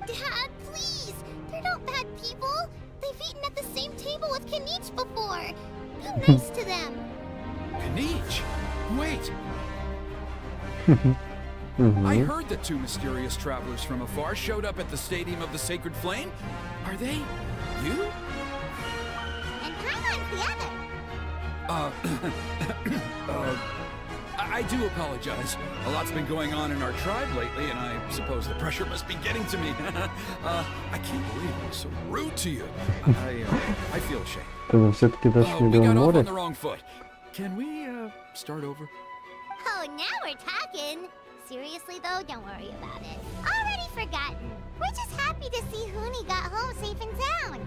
Dad, please! They're not bad people! They've eaten at the same table with Kanich before! Be nice to them! Kanich? Wait! I heard that 2 mysterious travelers from afar showed up at the Stadium of the Sacred Flame. Are they you? And Paimon's the other! I do apologize. A lot's been going on in our tribe lately, and I suppose the pressure must be getting to me. I can't believe I'm so rude to you. I feel ashamed. Вы все-таки дошли We до got off on моря? the wrong foot. Can we start over? Oh, now we're talking! Seriously though, don't worry about it. Already forgotten. We're just happy to see Huni got home safe and sound.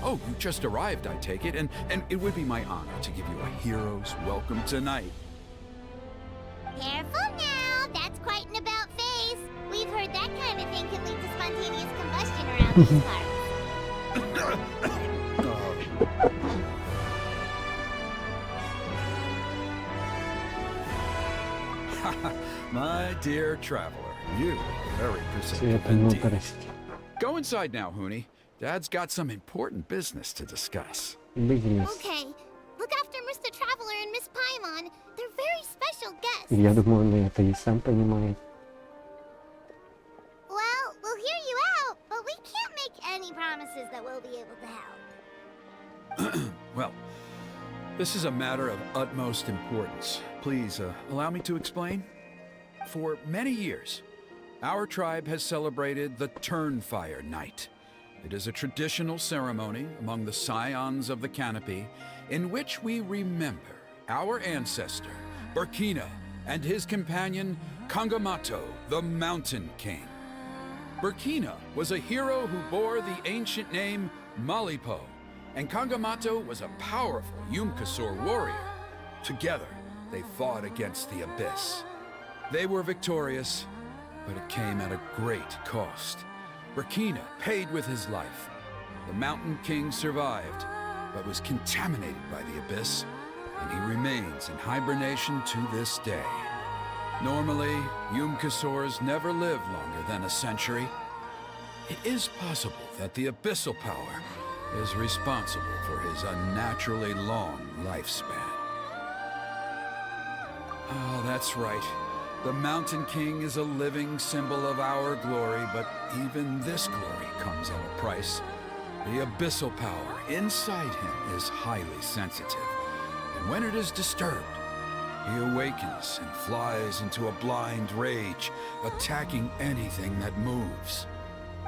Oh, you just arrived, I take it, and it would be my honor to give you a hero's welcome tonight. Careful now, that's quite an about face. We've heard that kind of thing can lead to spontaneous combustion around these parts. My dear traveler, you are very Цвет perceptive indeed. мудрости. Go inside now, Huni. Dad's got some important business to discuss. Бизнес. Okay, look after Mr. Traveler and Miss Paimon. They're very special guests. Я думаю, он это и сам понимает. Well, we'll hear you out, but we can't make any promises that we'll be able to help. Well, this is a matter of utmost importance. Please, allow me to explain. For many years, our tribe has celebrated the Turnfire Night. It is a traditional ceremony among the Scions of the Canopy in which we remember our ancestor, Burkina, and his companion, Kangamato, the Mountain King. Burkina was a hero who bore the ancient name Malipo, and Kangamato was a powerful Yumkasor warrior. Together, they fought against the Abyss. They were victorious, but it came at a great cost. Burkina paid with his life. The Mountain King survived, but was contaminated by the Abyss, and he remains in hibernation to this day. Normally, Yumkasors never live longer than a century. It is possible that the Abyssal power is responsible for his unnaturally long lifespan. Oh, that's right. The Mountain King is a living symbol of our glory, but even this glory comes at a price. The abyssal power inside him is highly sensitive, and when it is disturbed, he awakens and flies into a blind rage, attacking anything that moves.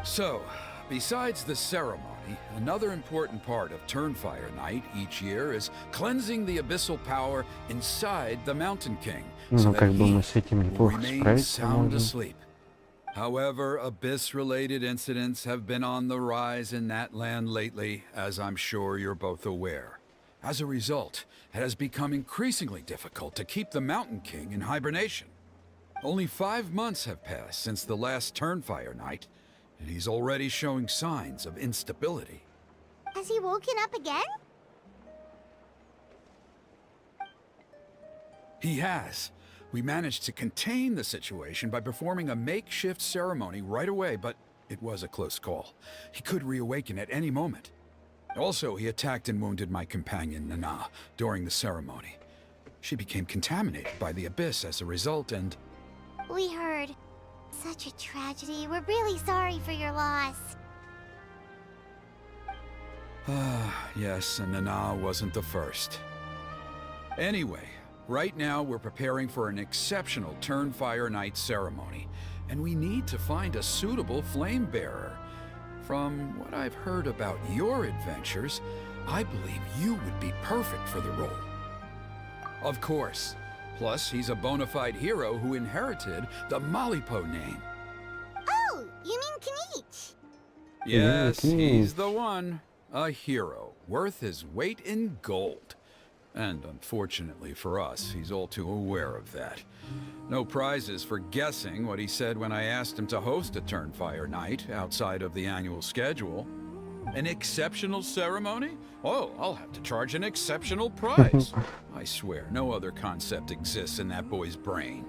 So, besides the ceremony, another important part of Turnfire Night each year is cleansing the abyssal power inside the Mountain King, so Ну, that как бы he мы с этим will неплохо remain справиться sound можем. asleep. However, Abyss-related incidents have been on the rise in that land lately, as I'm sure you're both aware. As a result, it has become increasingly difficult to keep the Mountain King in hibernation. Only 5 months have passed since the last Turnfire Night, and he's already showing signs of instability. Has he woken up again? He has. We managed to contain the situation by performing a makeshift ceremony right away, but it was a close call. He could reawaken at any moment. Also, he attacked and wounded my companion, Nana, during the ceremony. She became contaminated by the Abyss as a result, and... We heard. Such a tragedy. We're really sorry for your loss. Yes, and Nana wasn't the first. Anyway, right now we're preparing for an exceptional Turnfire Night ceremony, and we need to find a suitable flame bearer. From what I've heard about your adventures, I believe you would be perfect for the role. Of course, Plus, he's a bona fide hero who inherited the Malipo name. Oh, you mean Kanich? Yes, he's the one. A hero, worth his weight in gold. And unfortunately for us, he's all too aware of that. No prizes for guessing what he said when I asked him to host a Turnfire night outside of the annual schedule. An exceptional ceremony? Oh, I'll have to charge an exceptional price. I swear, no other concept exists in that boy's brain.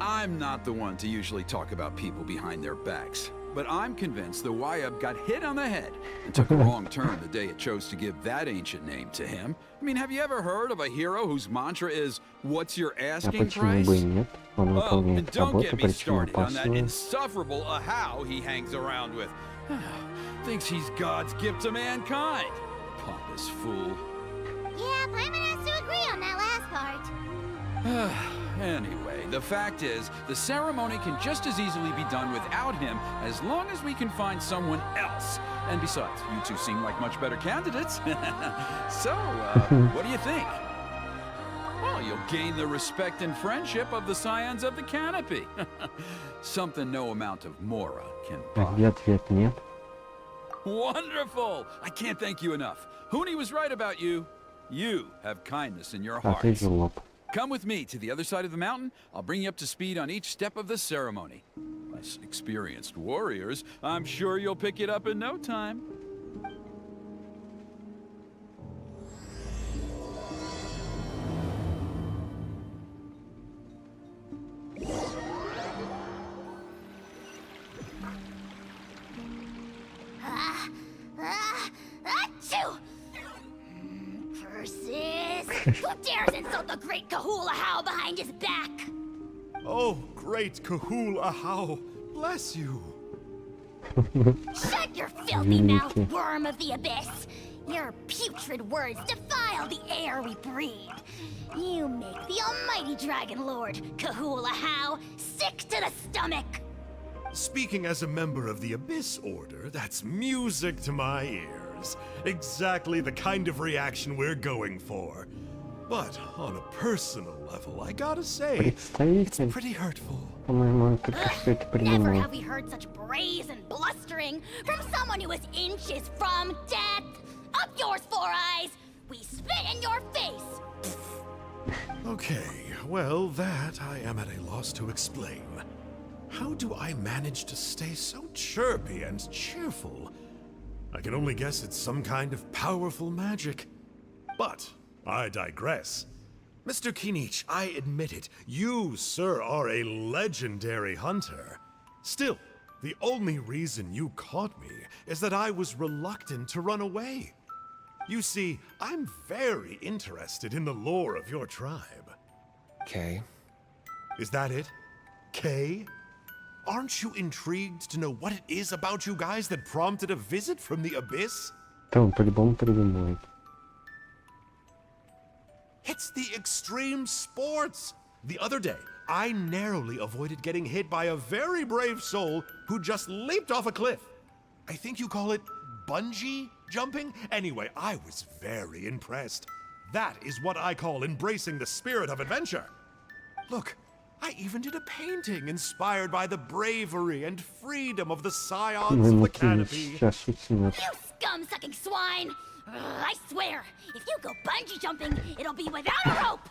I'm not the one to usually talk about people behind their backs, but I'm convinced the Wyab got hit on the head and took a wrong turn the day it chose to give that ancient name to him. I mean, have you ever heard of a hero whose mantra is, "What's your А asking почему price?" бы и нет? Он Oh, and выполняет don't работу, get me причем started on that опасную. insufferable Ahau he hangs around with. Thinks he's God's gift to mankind. Pompous fool. Yeah, Paimon has to agree on that last part. Anyway, the fact is, the ceremony can just as easily be done without him as long as we can find someone else. And besides, you two seem like much better candidates. So, what do you think? Well, you'll gain the respect and friendship of the Scions of the Canopy. Something no amount of Mora can А где buy. ответ нет? Wonderful! I can't thank you enough. Huni was right about you. You have kindness in your А ты hearts. же лоб. Come with me to the other side of the mountain. I'll bring you up to speed on each step of the ceremony. As experienced warriors, I'm sure you'll pick it up in no time. Achoo! Curses! Who dares insult the great Kahula How behind his back? Oh, great Kahul Ahau, bless you. Shut your filthy mouth, Великий. worm of the abyss! Your putrid words defile the air we breathe. You make the almighty Dragon Lord, Kahula How, sick to the stomach! Speaking as a member of the Abyss Order, that's music to my ears. Exactly the kind of reaction we're going for. But on a personal level, I gotta say, it's Представитель, pretty hurtful. по-моему, он только что это Never придумал. have we heard such brazen blustering from someone who is inches from death! Up yours, Four Eyes! We spit in your face! Okay, well, that I am at a loss to explain. How do I manage to stay so chirpy and cheerful? I can only guess it's some kind of powerful magic. But I digress. Mr. Kinich, I admit it, you, sir, are a legendary hunter. Still, the only reason you caught me is that I was reluctant to run away. You see, I'm very interested in the lore of your tribe. Okay. Is that it? Kay? Aren't you intrigued to know what it is about you guys that prompted a visit from the Abyss? Да он по-любому придумывает. It's the extreme sports! The other day, I narrowly avoided getting hit by a very brave soul who just leaped off a cliff. I think you call it bungee jumping? Anyway, I was very impressed. That is what I call embracing the spirit of adventure. Look, I even did a painting inspired by the bravery and freedom of the Scions of По-моему, the Кинич Canopy. сейчас уценит. You scum-sucking swine! I swear, if you go bungee jumping, it'll be without a rope!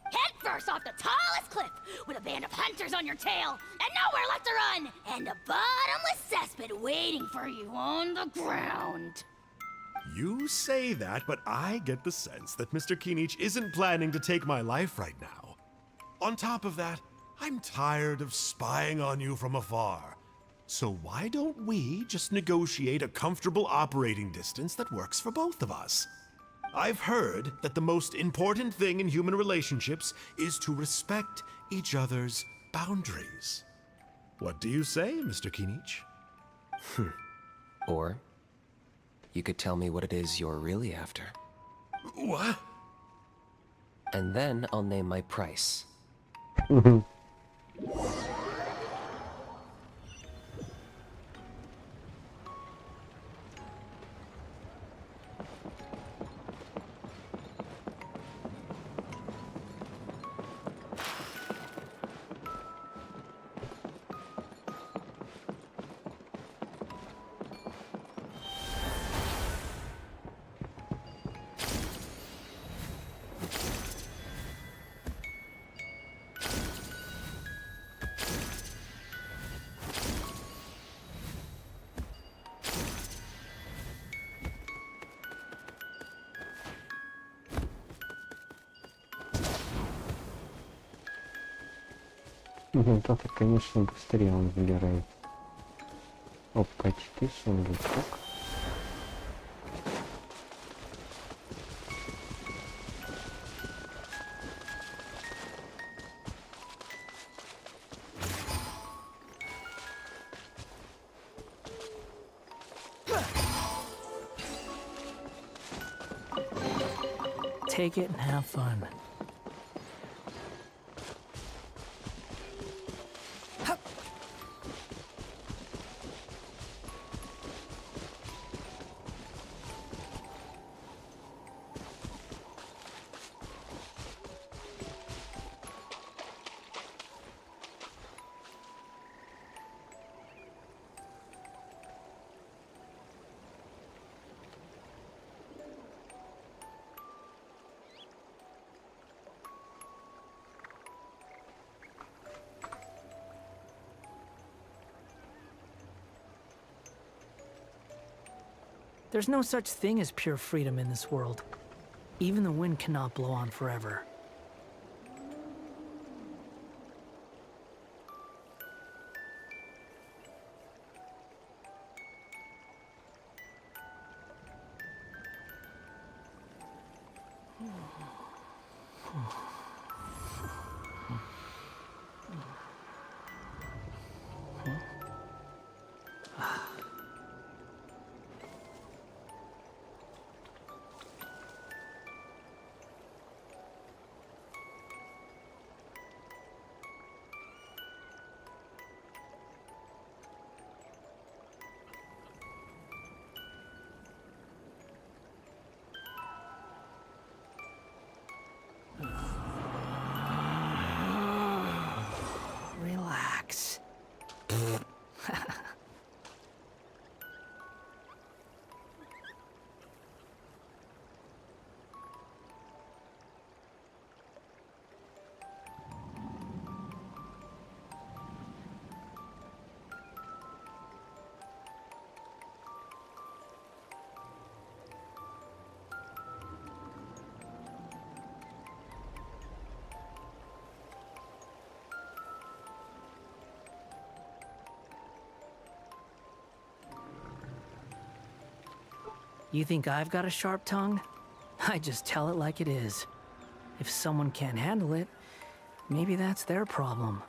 Head first off the tallest cliff, with a band of hunters on your tail, and nowhere left to run, and a bottomless cesspit waiting for you on the ground. You say that, but I get the sense that Mr. Kinich isn't planning to take my life right now. On top of that, I'm tired of spying on you from afar. So why don't we just negotiate a comfortable operating distance that works for both of us? I've heard that the most important thing in human relationships is to respect each other's boundaries. What do you say, Mr. Kinich? Or you could tell me what it is you're really after. What? And then I'll name my price. Додоко, конечно, быстрее он выбирает. Опачки, сундучок. Take it and have fun. There's no such thing as pure freedom in this world. Even the wind cannot blow on forever. Relax. You think I've got a sharp tongue? I just tell it like it is. If someone can't handle it, maybe that's their problem.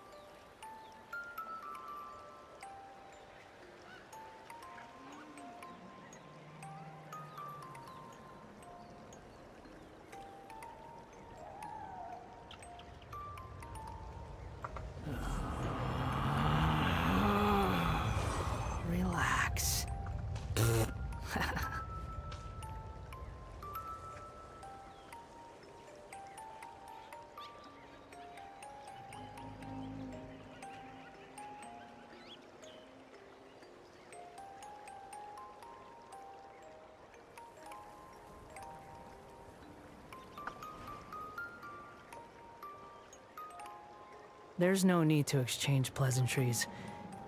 Relax. There's no need to exchange pleasantries.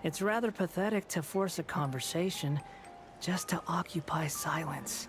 It's rather pathetic to force a conversation just to occupy silence.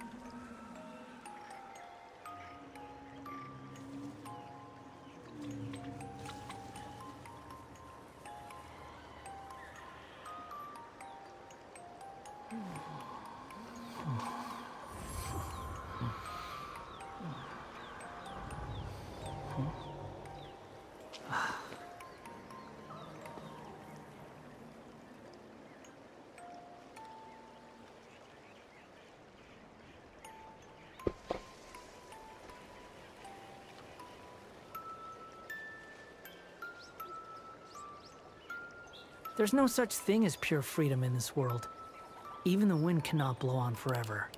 There's no such thing as pure freedom in this world. Even the wind cannot blow on forever.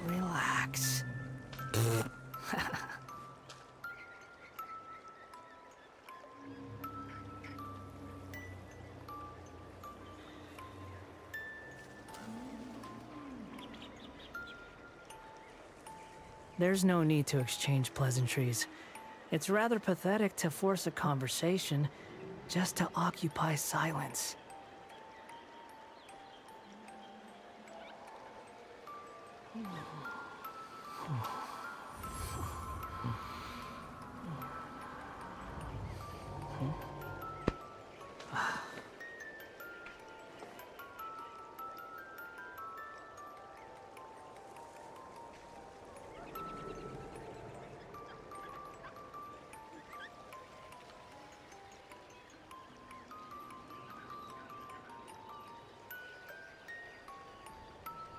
Relax. There's no need to exchange pleasantries. It's rather pathetic to force a conversation just to occupy silence.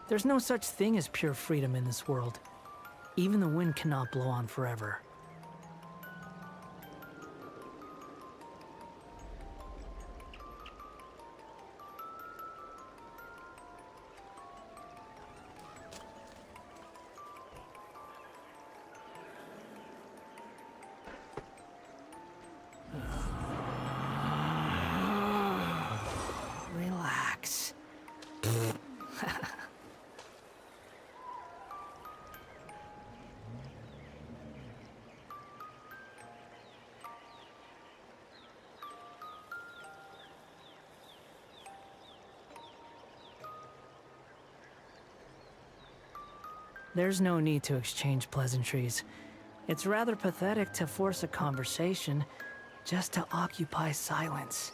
There's no such thing as pure freedom in this world. Even the wind cannot blow on forever. Relax. There's no need to exchange pleasantries. It's rather pathetic to force a conversation just to occupy silence.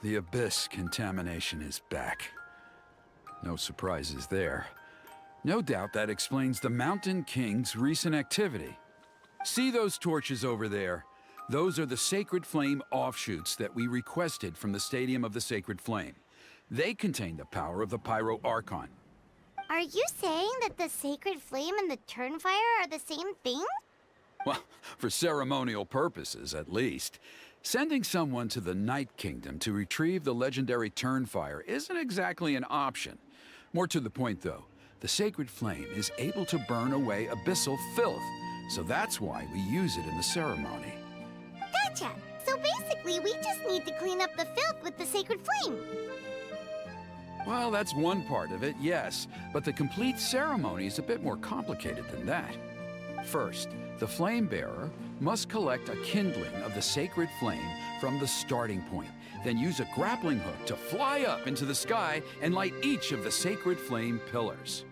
The abyss contamination is back. No surprises there. No doubt that explains the Mountain King's recent activity. See those torches over there? Those are the Sacred Flame offshoots that we requested from the Stadium of the Sacred Flame. They contain the power of the Pyro Archon. Are you saying that the Sacred Flame and the Turnfire are the same thing? Well, for ceremonial purposes, at least. Sending someone to the Night Kingdom to retrieve the legendary Turnfire isn't exactly an option. More to the point, though, the Sacred Flame is able to burn away abyssal filth, so that's why we use it in the ceremony. Gotcha! So basically, we just need to clean up the filth with the Sacred Flame. Well, that's one part of it, yes, but the complete ceremony is a bit more complicated than that. First, the flame bearer must collect a kindling of the sacred flame from the starting point, then use a grappling hook to fly up into the sky and light each of the sacred flame pillars.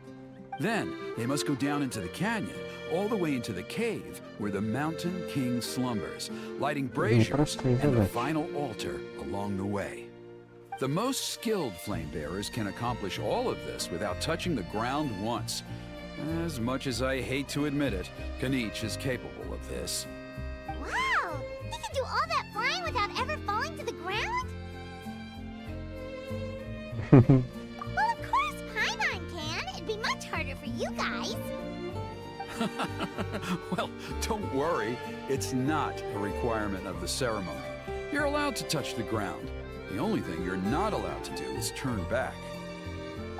Then, they must go down into the canyon, all the way into the cave where the Mountain King slumbers, lighting braziers and the final altar along the way. The most skilled flame bearers can accomplish all of this without touching the ground once. As much as I hate to admit it, Kanich is capable of this. Wow! He can do all that flying without ever falling to the ground? Well, of course Paimon can. It'd be much harder for you guys. Well, don't worry. It's not a requirement of the ceremony. You're allowed to touch the ground. The only thing you're not allowed to do is turn back.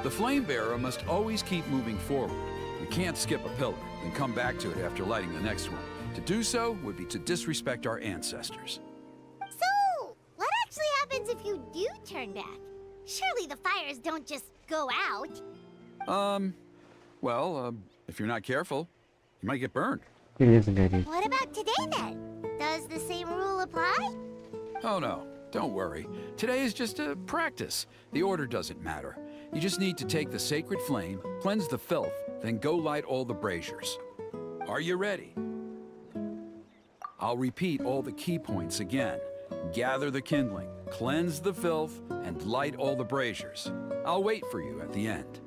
The flame bearer must always keep moving forward. You can't skip a pillar, then come back to it after lighting the next one. To do so would be to disrespect our ancestors. So, what actually happens if you do turn back? Surely the fires don't just go out. If you're not careful, you might get burned. Или сгореть. What about today then? Does the same rule apply? Oh no, don't worry. Today is just a practice. The order doesn't matter. You just need to take the sacred flame, cleanse the filth, then go light all the braziers. Are you ready? I'll repeat all the key points again. Gather the kindling, cleanse the filth, and light all the braziers. I'll wait for you at the end.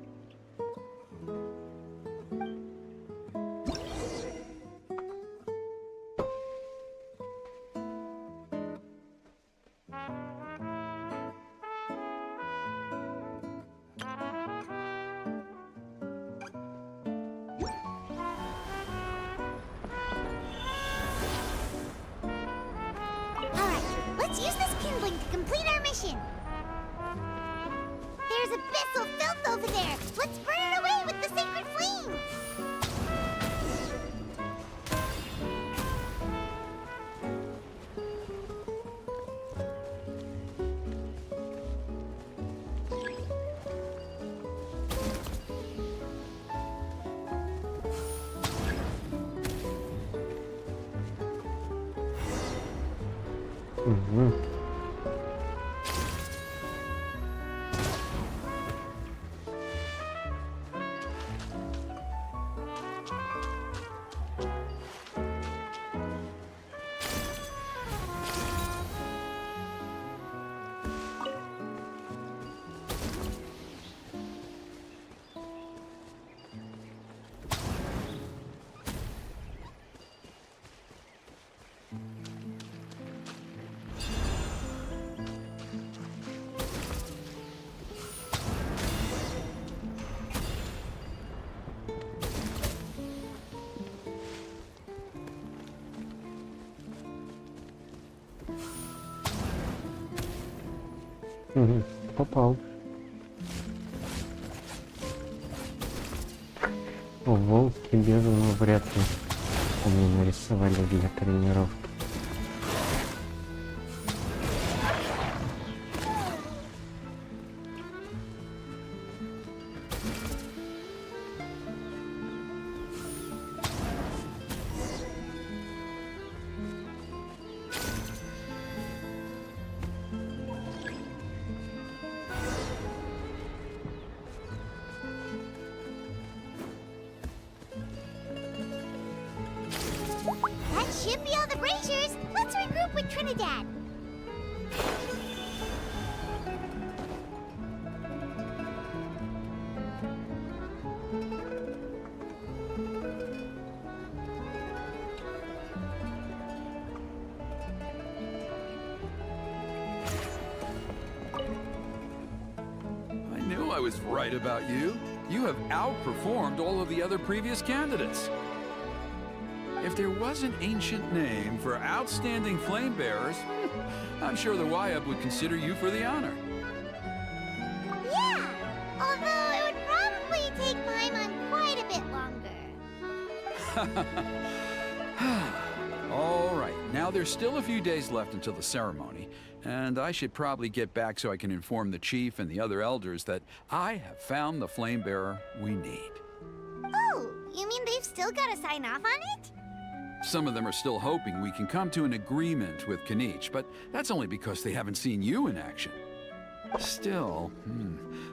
Let's use this kindling to complete our mission. There's abyssal filth over there. Let's burn it away with the sacred flame. Мгм. Мгм. Попал. Волки бездну вряд ли они нарисовали для тренировки. That should be all the braziers. Let's regroup with Trinidad. I knew I was right about you. You have outperformed all of the other previous candidates. If there was an ancient name for outstanding flame bearers, I'm sure the Wyab would consider you for the honor. Yeah, although it would probably take Paimon quite a bit longer. All right, now there's still a few days left until the ceremony, and I should probably get back so I can inform the chief and the other elders that I have found the flame bearer we need. Oh, you mean they've still got to sign off on it? Some of them are still hoping we can come to an agreement with Kanich, but that's only because they haven't seen you in action. Still,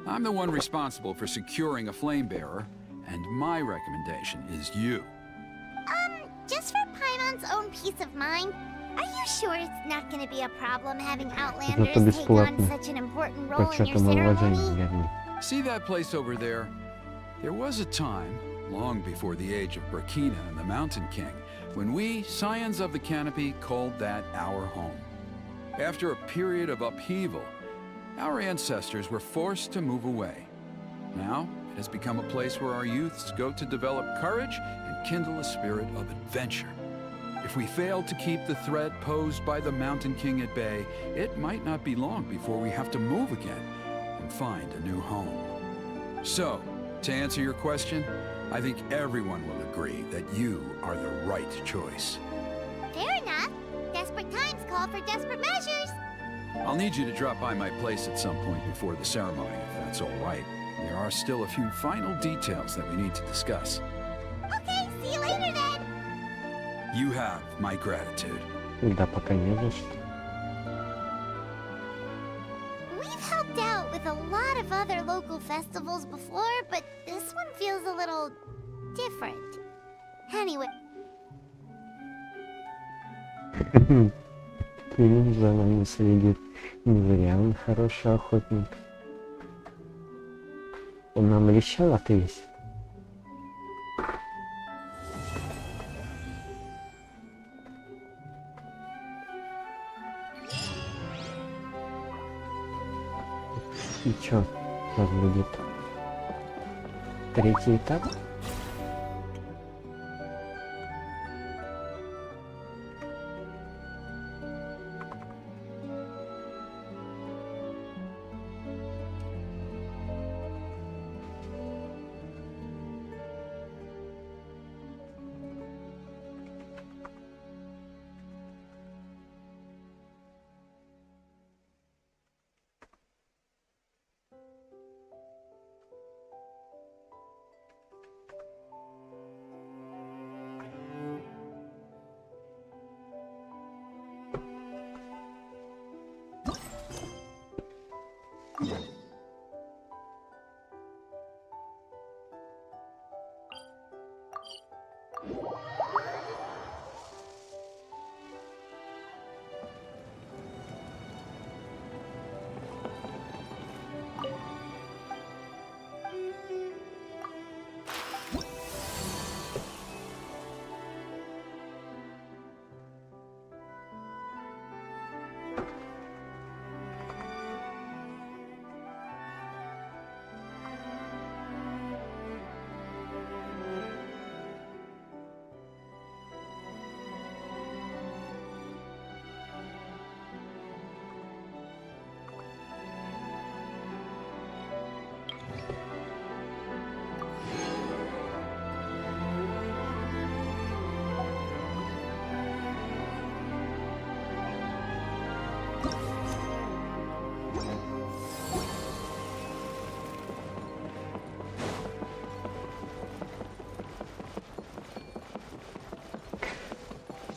I'm the one responsible for securing a flame bearer, and my recommendation is you. Just for Paimon's own peace of mind, are you sure it's not going to be a problem having Outlanders take on бесплатно. such an important role in your Почетом уважения, ceremony? вернее. See that place over there? There was a time, long before the age of Burkina and the Mountain King, when we, Scions of the Canopy, called that our home. After a period of upheaval, our ancestors were forced to move away. Now, it has become a place where our youths go to develop courage and kindle a spirit of adventure. If we fail to keep the threat posed by the Mountain King at bay, it might not be long before we have to move again and find a new home. So, to answer your question, I think everyone will agree that you are the right choice. Fair enough. Desperate times call for desperate measures. I'll need you to drop by my place at some point before the ceremony, if that's all right. There are still a few final details that we need to discuss. Okay, see you later then. You have my gratitude. Да, пока не за что. We've helped out with a lot of other local festivals before, but this one feels a little different. Anyway, Фильм за нами следит. Не зря он хороший охотник. Он нам обещал ответить. И чё, у нас будет третий этап?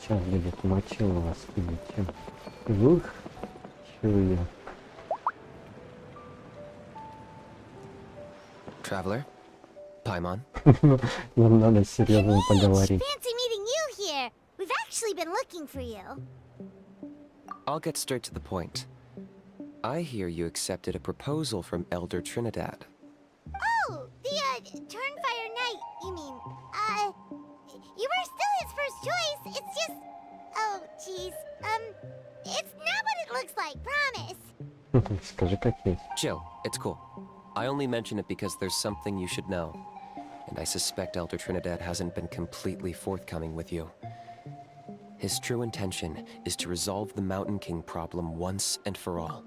Сейчас будет мочил вас, видите. Ух, чую. Traveler? Paimon? Нам надо серьезно поговорить. Fancy meeting you here. We've actually been looking for you. I'll get straight to the point. I hear you accepted a proposal from Elder Trinidad. Oh, the, Turnfire Knight, you mean. You were still his first choice. It's just... Oh, jeez. It's not what it looks like, promise. Скажи, как есть. Chill, it's cool. I only mention it because there's something you should know. And I suspect Elder Trinidad hasn't been completely forthcoming with you. His true intention is to resolve the Mountain King problem once and for all.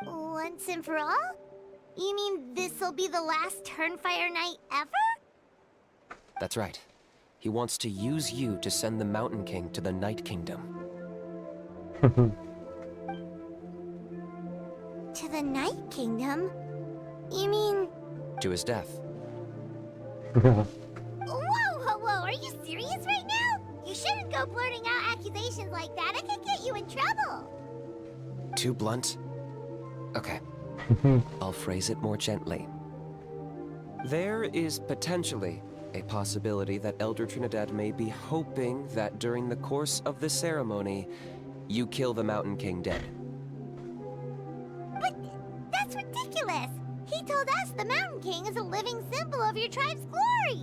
Once and for all? You mean this'll be the last Turnfire Knight ever? That's right. He wants to use you to send the Mountain King to the Night Kingdom. To the Night Kingdom? You mean... To his death. Whoa, whoa, whoa, are you serious right now? You shouldn't go blurting out accusations like that. It could get you in trouble. Too blunt? Okay. I'll phrase it more gently. There is potentially a possibility that Elder Trinidad may be hoping that during the course of the ceremony, you kill the Mountain King dead. But that's ridiculous. He told us the Mountain King is a living symbol of your tribe's glory.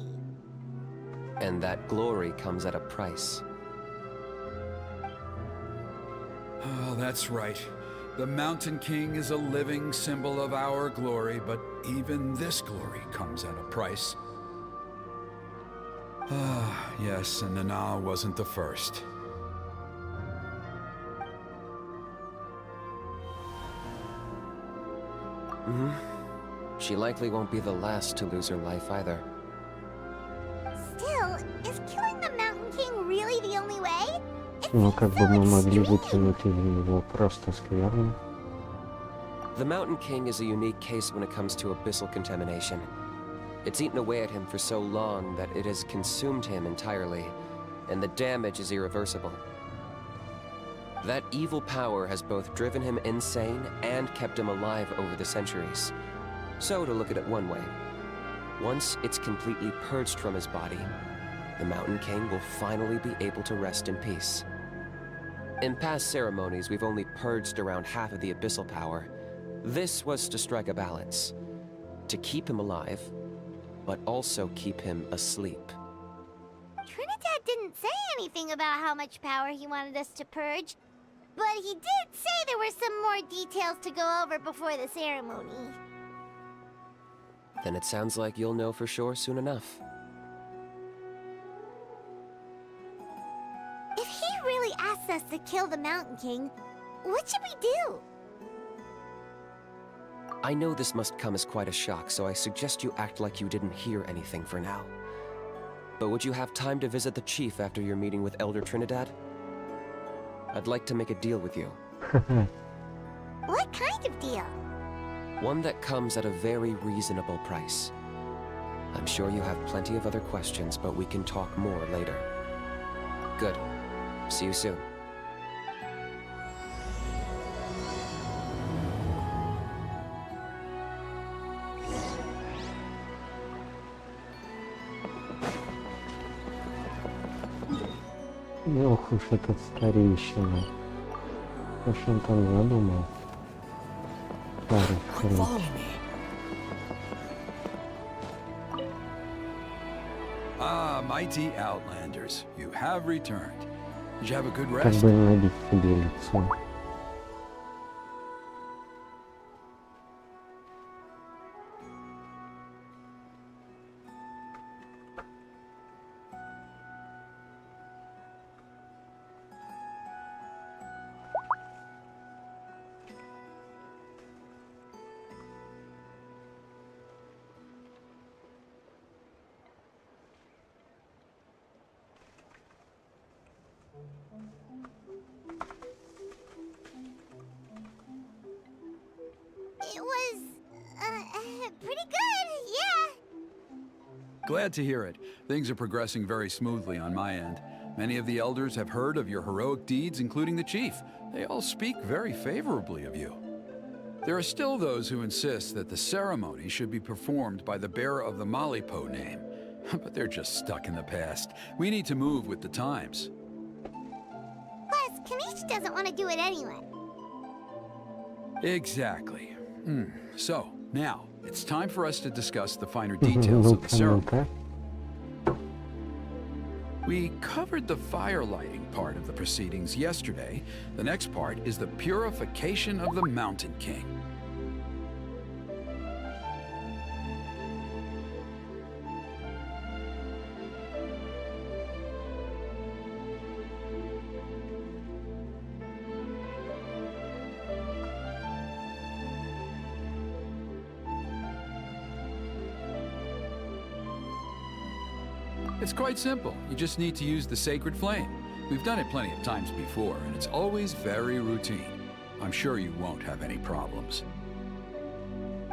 And that glory comes at a price. Oh, that's right. The Mountain King is a living symbol of our glory, but even this glory comes at a price. Ah, yes, and Nana wasn't the first. She likely won't be the last to lose her life either. Still, is killing the Mountain King really the only way? Ну, как бы мы могли вытянуть из него просто скверно. The Mountain King is a unique case when it comes to abyssal contamination. It's eaten away at him for so long that it has consumed him entirely, and the damage is irreversible. That evil power has both driven him insane and kept him alive over the centuries. So, to look at it one way, once it's completely purged from his body, the Mountain King will finally be able to rest in peace. In past ceremonies, we've only purged around half of the abyssal power. This was to strike a balance, to keep him alive, but also keep him asleep. Trinidad didn't say anything about how much power he wanted us to purge, but he did say there were some more details to go over before the ceremony. Then it sounds like you'll know for sure soon enough. If he really asks us to kill the Mountain King, what should we do? I know this must come as quite a shock, so I suggest you act like you didn't hear anything for now. But would you have time to visit the chief after your meeting with Elder Trinidad? I'd like to make a deal with you. What kind of deal? One that comes at a very reasonable price. I'm sure you have plenty of other questions, but we can talk more later. Good. See you soon. Ох уж этот старейшина. Что ж он там задумал? Старый хрен. Follow me. Ah, mighty Outlanders, you have returned. Did you have a good Как rest? бы набить себе лицо. It was, pretty good, yeah. Glad to hear it. Things are progressing very smoothly on my end. Many of the elders have heard of your heroic deeds, including the chief. They all speak very favorably of you. There are still those who insist that the ceremony should be performed by the bearer of the Malipo name. But they're just stuck in the past. We need to move with the times. Plus, Kanish doesn't want to do it anyway. Exactly. So, now, it's time for us to discuss the finer details of the ceremony. We covered the fire lighting part of the proceedings yesterday. The next part is the purification of the Mountain King. It's quite simple. You just need to use the sacred flame. We've done it plenty of times before, and it's always very routine. I'm sure you won't have any problems.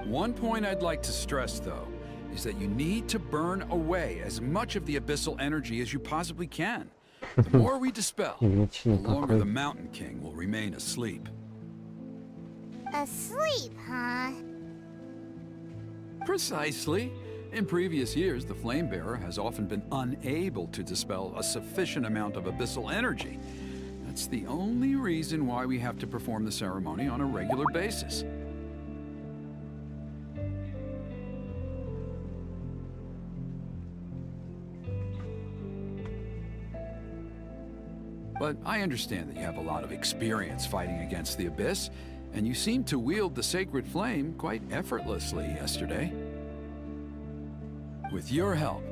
One point I'd like to stress, though, is that you need to burn away as much of the abyssal energy as you possibly can. The more we dispel, the longer the Mountain King will remain asleep. Asleep, huh? Precisely. In previous years, the Flame Bearer has often been unable to dispel a sufficient amount of abyssal energy. That's the only reason why we have to perform the ceremony on a regular basis. But I understand that you have a lot of experience fighting against the Abyss, and you seemed to wield the sacred flame quite effortlessly yesterday. With your help,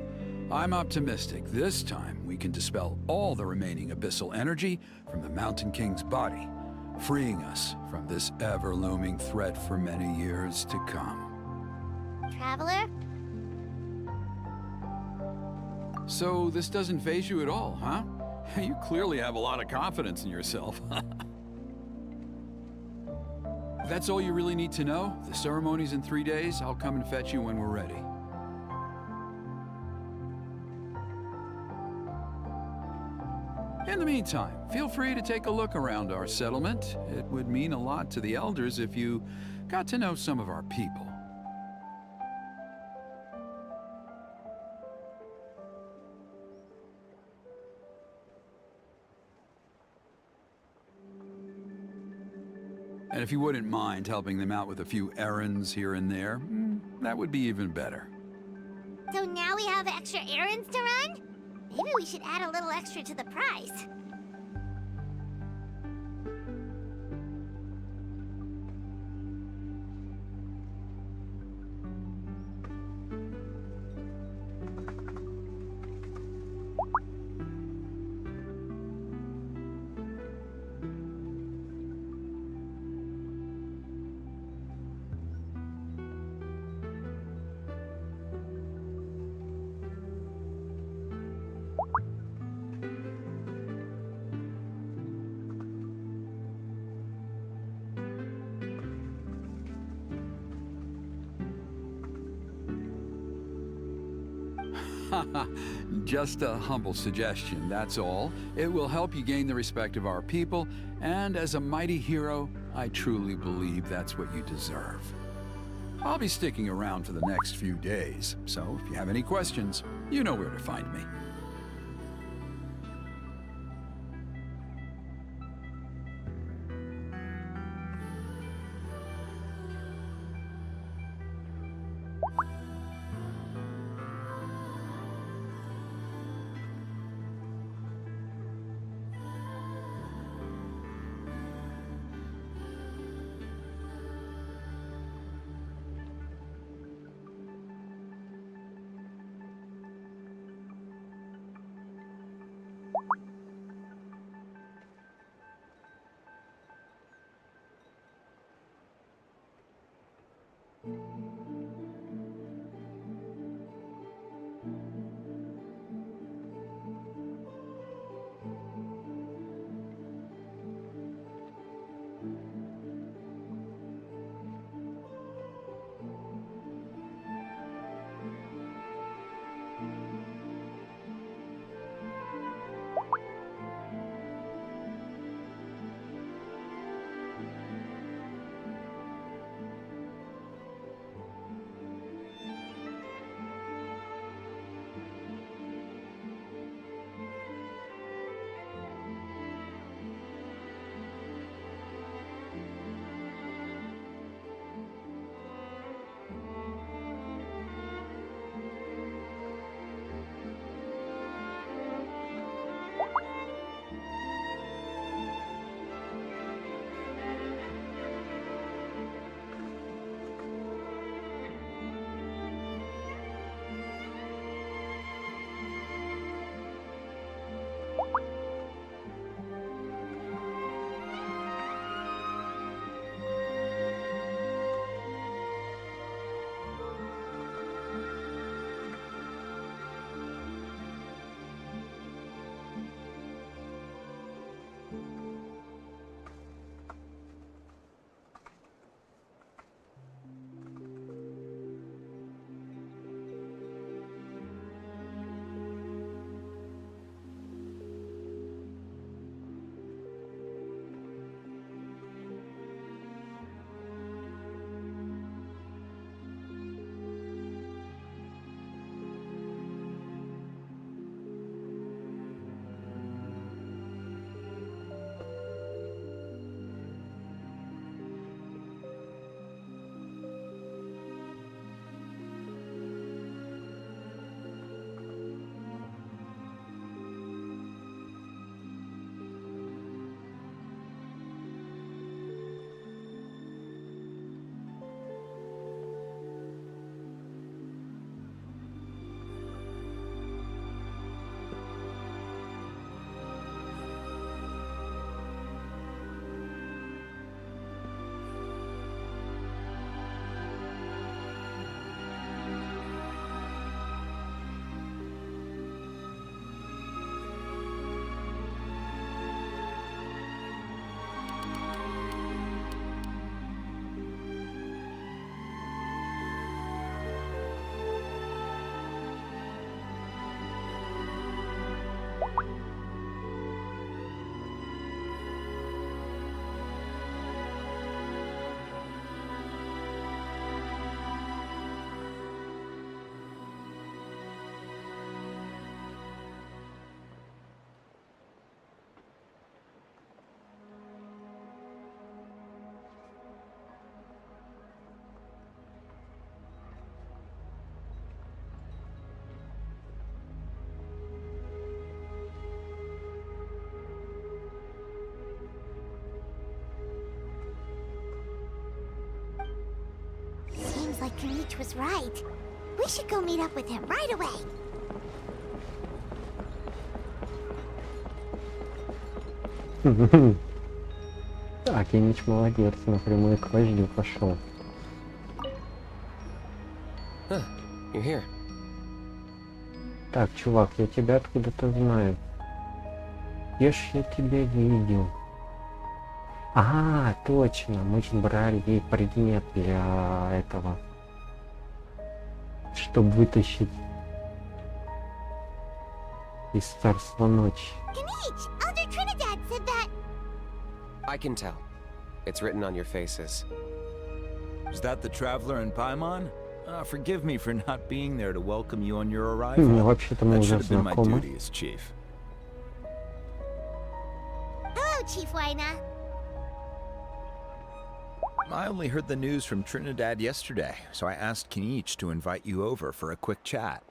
I'm optimistic this time we can dispel all the remaining abyssal energy from the Mountain King's body, freeing us from this ever-looming threat for many years to come. Traveler? So this doesn't faze you at all, huh? You clearly have a lot of confidence in yourself. If that's all you really need to know, the ceremony's in 3 days. I'll come and fetch you when we're ready. In the meantime, feel free to take a look around our settlement. It would mean a lot to the elders if you got to know some of our people. And if you wouldn't mind helping them out with a few errands here and there, that would be even better. So now we have extra errands to run? Maybe we should add a little extra to the price. Just a humble suggestion, that's all. It will help you gain the respect of our people, and as a mighty hero, I truly believe that's what you deserve. I'll be sticking around for the next few days, so if you have any questions, you know where to find me. like Kunichi was right. We should go meet up with him right away. Так, Кинич молодец, напрямую к вождю пошел. You're here. Так, чувак, я тебя откуда-то знаю. Где ж я тебя видел? А, точно, мы же брали ей предмет для этого, чтобы вытащить из Царства Ночи. Kinich, Elder Trinidad said that. I can tell. It's written on your faces. Is that the traveler in Paimon? Forgive me for not being there to welcome you on your arrival. Вообще-то мы That уже should have been my знакомы. duty as chief. Hello, Chief Waina. I only heard the news from Trinidad yesterday, so I asked Kinich to invite you over for a quick chat.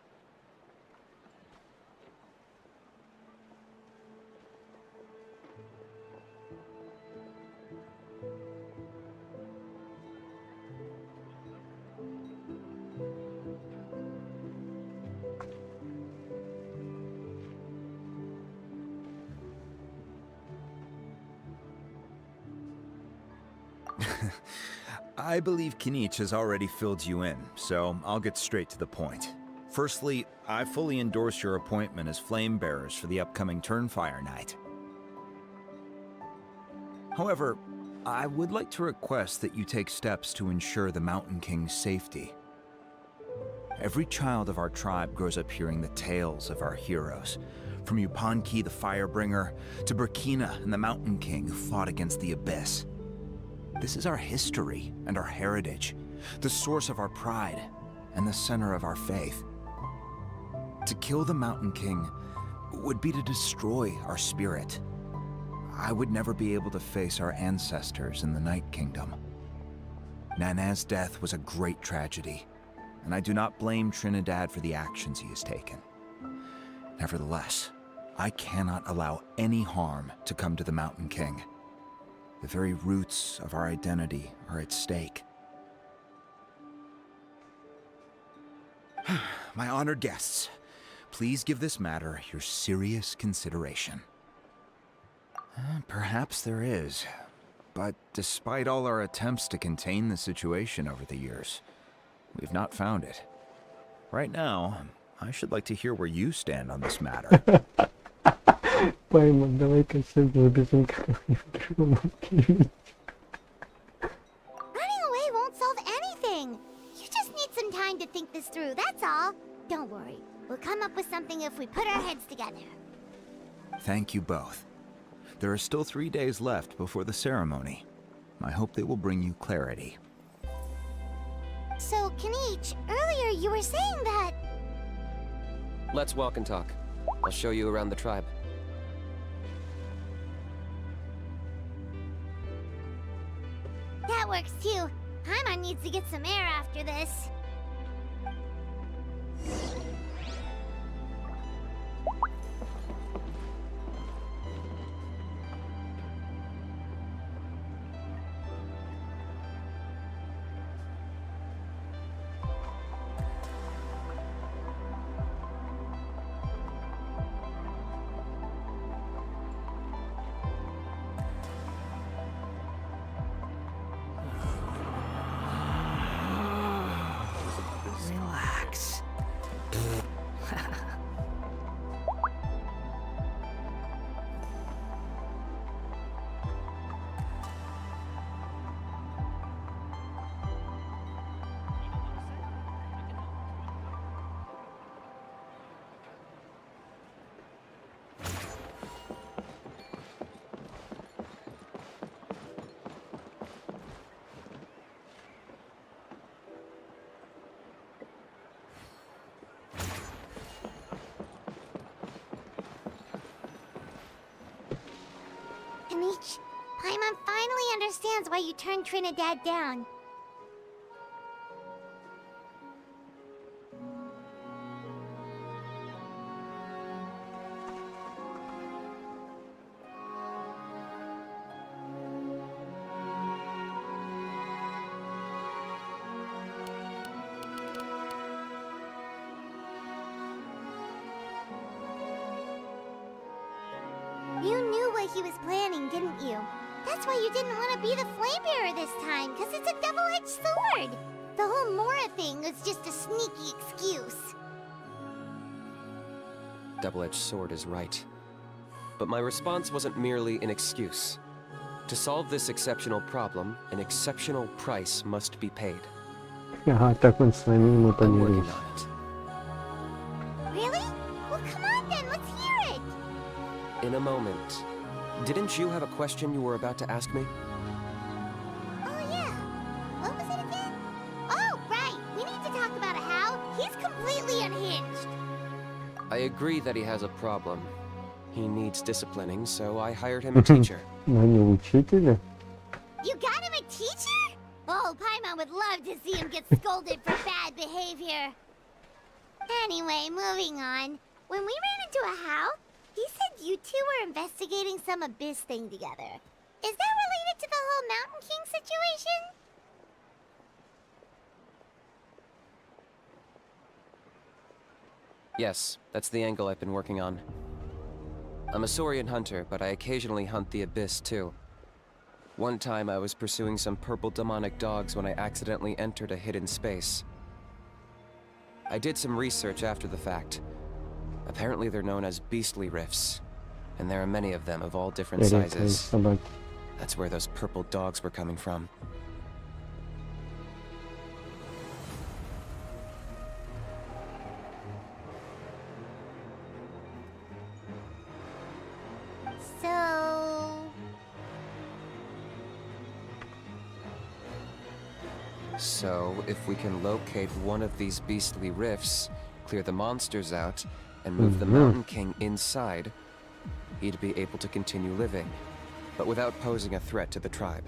I believe Kinich has already filled you in, so I'll get straight to the point. Firstly, I fully endorse your appointment as flame bearers for the upcoming Turnfire Night. However, I would like to request that you take steps to ensure the Mountain King's safety. Every child of our tribe grows up hearing the tales of our heroes, from Yupanqui the Firebringer to Burkina and the Mountain King who fought against the Abyss. This is our history and our heritage, the source of our pride and the center of our faith. To kill the Mountain King would be to destroy our spirit. I would never be able to face our ancestors in the Night Kingdom. Nana's death was a great tragedy, and I do not blame Trinidad for the actions he has taken. Nevertheless, I cannot allow any harm to come to the Mountain King. The very roots of our identity are at stake. My honored guests, please give this matter your serious consideration. Perhaps there is, but despite all our attempts to contain the situation over the years, we've not found it. Right now, I should like to hear where you stand on this matter. Паймон, давай-ка сегодня забежим к Running away won't solve anything. You just need some time to think this through, that's all. Don't worry. We'll come up with something if we put our heads together. Thank you both. There are still 3 days left before the ceremony. I hope they will bring you clarity. So, Kinich, earlier you were saying that... Let's walk and talk. I'll show you around the tribe. That works too. Paimon needs to get some air after this. Relax. Kinich, Paimon finally understands why you turned Trinidad down. You knew what he was planning, didn't you? That's why you didn't want to be the flame bearer this time, because it's a double-edged sword. The whole Mora thing was just a sneaky excuse. Double-edged sword is right. But my response wasn't merely an excuse. To solve this exceptional problem, an exceptional price must be paid. Ага, так он с вами ему I'm working помирился. on it. Really? Well, come on then, let's hear in a moment. Didn't you have a question you were about to ask me? Oh, yeah. What was it again? Oh, right. We need to talk about how he's completely unhinged. I agree that he has a problem. He needs disciplining, so I hired him a teacher. Но не учителя. You got him a teacher? Oh, Paimon would love to see him get scolded for bad behavior. Anyway, moving on. When we ran into a how, he said you two were investigating some abyss thing together. Is that related to the whole Mountain King situation? Yes, that's the angle I've been working on. I'm a Saurian hunter, but I occasionally hunt the abyss too. One time I was pursuing some purple demonic dogs when I accidentally entered a hidden space. I did some research after the fact. Apparently they're known as beastly rifts, and there are many of them of all different sizes. That's where those purple dogs were coming from. So, if we can locate one of these beastly rifts, clear the monsters out, and move the Mountain King inside, he'd be able to continue living, but without posing a threat to the tribe.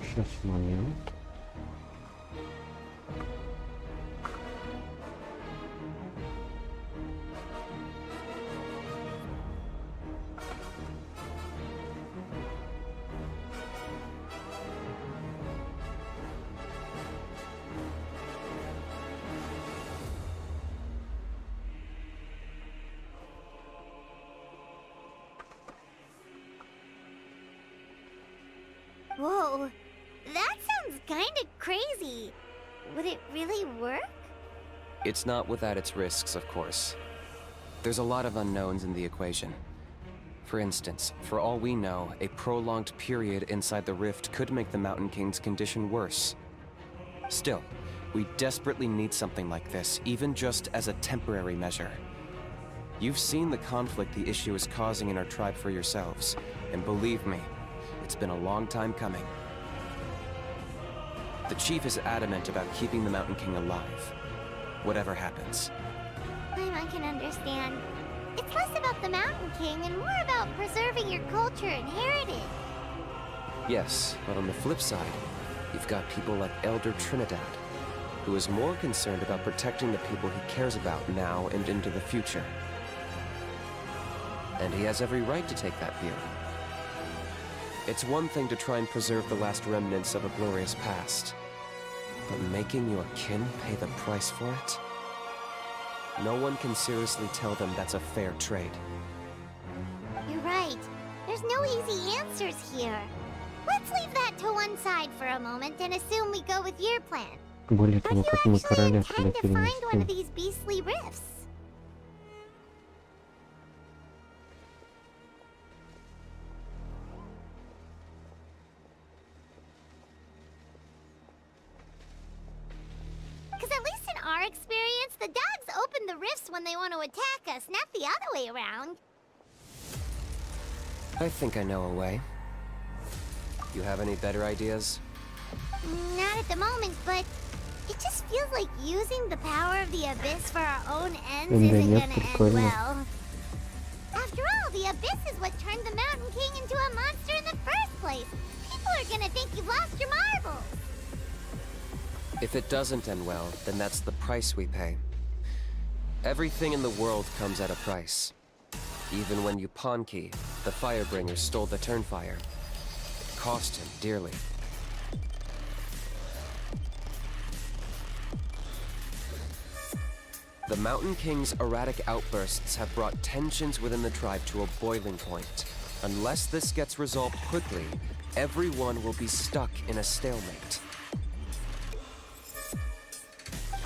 Сейчас момент. Whoa, that sounds kinda crazy. Would it really work? It's not without its risks, of course. There's a lot of unknowns in the equation. For instance, for all we know, a prolonged period inside the rift could make the Mountain King's condition worse. Still, we desperately need something like this, even just as a temporary measure. You've seen the conflict the issue is causing in our tribe for yourselves, and believe me, it's been a long time coming. The chief is adamant about keeping the Mountain King alive, whatever happens. I can understand. It's less about the Mountain King and more about preserving your culture and heritage. Yes, but on the flip side, you've got people like Elder Trinidad, who is more concerned about protecting the people he cares about now and into the future. And he has every right to take that view. It's one thing to try and preserve the last remnants of a glorious past, but making your kin pay the price for it? No one can seriously tell them that's a fair trade. You're right. There's no easy answers here. Let's leave that to one side for a moment and assume we go with your plan. Более How того, do как you мы actually короля intend сюда to find one of переместим. these beastly rifts? Because at least in our experience, the dogs open the rifts when they want to attack us, not the other way around. I think I know a way. You have any better ideas? Not at the moment, but it just feels like using the power of the Abyss for our own ends Да isn't нет, gonna end прикольно. well. After all, the Abyss is what turned the Mountain King into a monster in the first place. People are gonna think you've lost your marbles. If it doesn't end well, then that's the price we pay. Everything in the world comes at a price. Even when Yupanqui, the Firebringer, stole the Turnfire, it cost him dearly. The Mountain King's erratic outbursts have brought tensions within the tribe to a boiling point. Unless this gets resolved quickly, everyone will be stuck in a stalemate.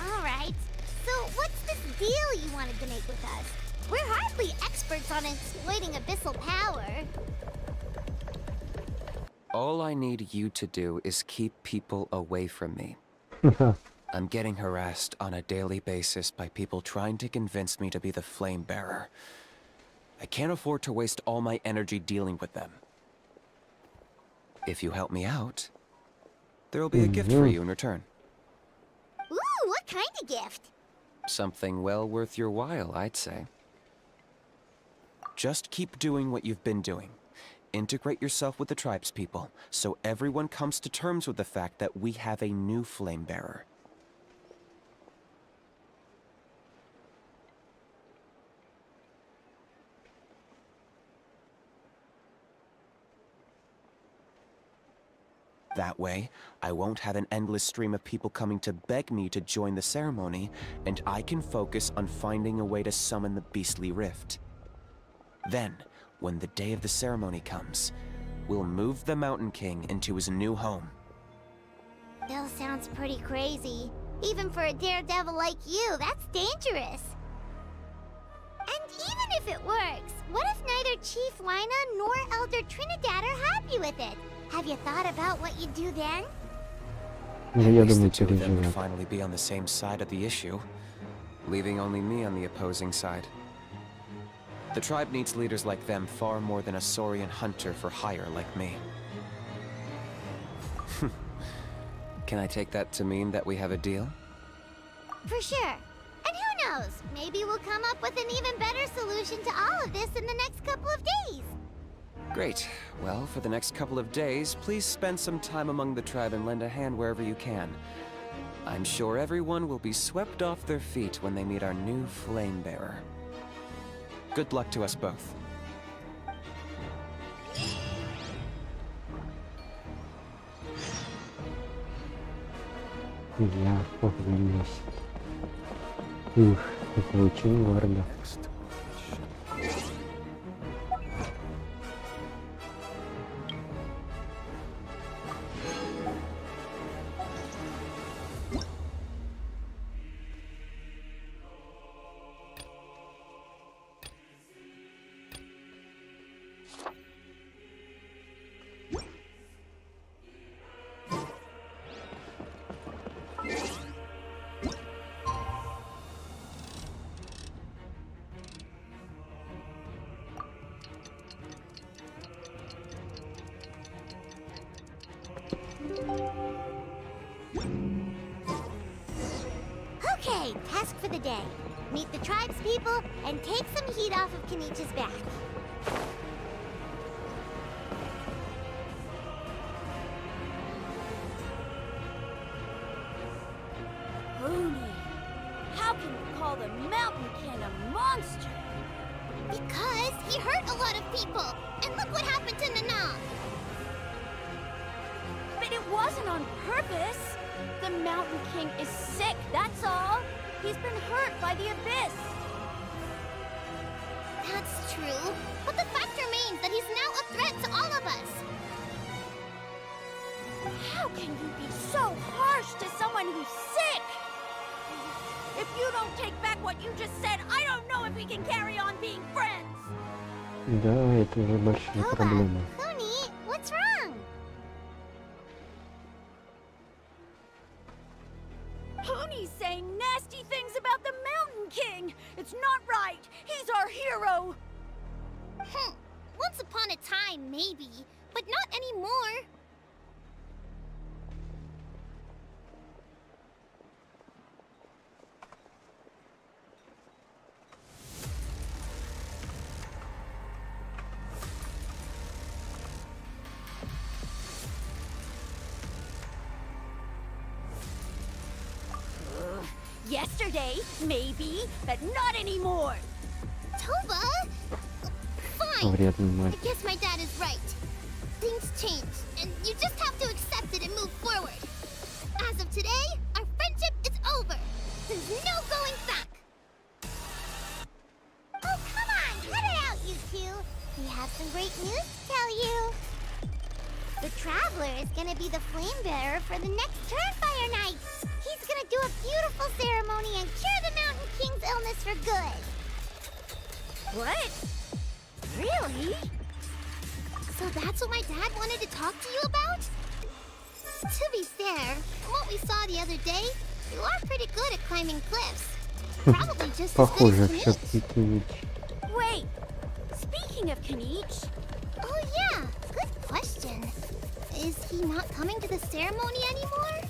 All right. So what's this deal you wanted to make with us? We're hardly experts on exploiting abyssal power. All I need you to do is keep people away from me. I'm getting harassed on a daily basis by people trying to convince me to be the flame bearer. I can't afford to waste all my energy dealing with them. If you help me out, there'll be a gift for you in return. Ooh, what kind of gift? Something well worth your while, I'd say. Just keep doing what you've been doing. Integrate yourself with the tribespeople, so everyone comes to terms with the fact that we have a new flame bearer. That way, I won't have an endless stream of people coming to beg me to join the ceremony, and I can focus on finding a way to summon the beastly rift. Then, when the day of the ceremony comes, we'll move the Mountain King into his new home. Bill sounds pretty crazy. Even for a daredevil like you, that's dangerous. And even if it works, what if neither Chief Lina nor Elder Trinidad are happy with it? Have you thought about what you'd do then? Ну, я At least думаю, the two of them will переживет. finally be on the same side of the issue, leaving only me on the opposing side. The tribe needs leaders like them far more than a Saurian hunter for hire like me. Can I take that to mean that we have a deal? For sure. And who knows? Maybe we'll come up with an even better solution to all of this in the next couple of days. Great. Well, for the next couple of days, please spend some time among the tribe and lend a hand wherever you can. I'm sure everyone will be swept off their feet when they meet our new flame bearer. Good luck to us both. Я поглянулась. Ух, это очень гордо. Okay, task for the day. Meet the tribespeople and take some heat off of Kenichi's back. Rooney, how can you call the Mountain King a monster? Because he hurt a lot of people. And look what happened to Nana. But it wasn't on purpose. The Mountain King is sick, that's all. He's been hurt by the abyss. That's true. But the fact remains that he's now a threat to all of us. How can you be so harsh to someone who's sick? If you don't take back what you just said, I don't know if we can carry on being friends. Да, это уже большая проблема. Honey, what's wrong? Pony's saying nasty things about the Mountain King. It's not right. He's our hero. Once upon a time, maybe. But not anymore. Yesterday, maybe, but not anymore. Toba? Fine. Вредный I мать. guess my dad is right. Things change, and you just have to accept it and move forward. As of today, our friendship is over. There's no going back. Oh, come on, cut it out, you two. We have some great news to tell you. The Traveler is gonna be the flame bearer for the next Turnfire night. He's gonna do a beautiful ceremony and cure the Mountain King's illness for good. What? Really? So that's what my dad wanted to talk to you about? To be fair, from what we saw the other day, you are pretty good at climbing cliffs. Probably just as good Похоже, as Kinich. все-таки Кинич. Wait, speaking of Kinich, Oh yeah, good question. Is he not coming to the ceremony anymore?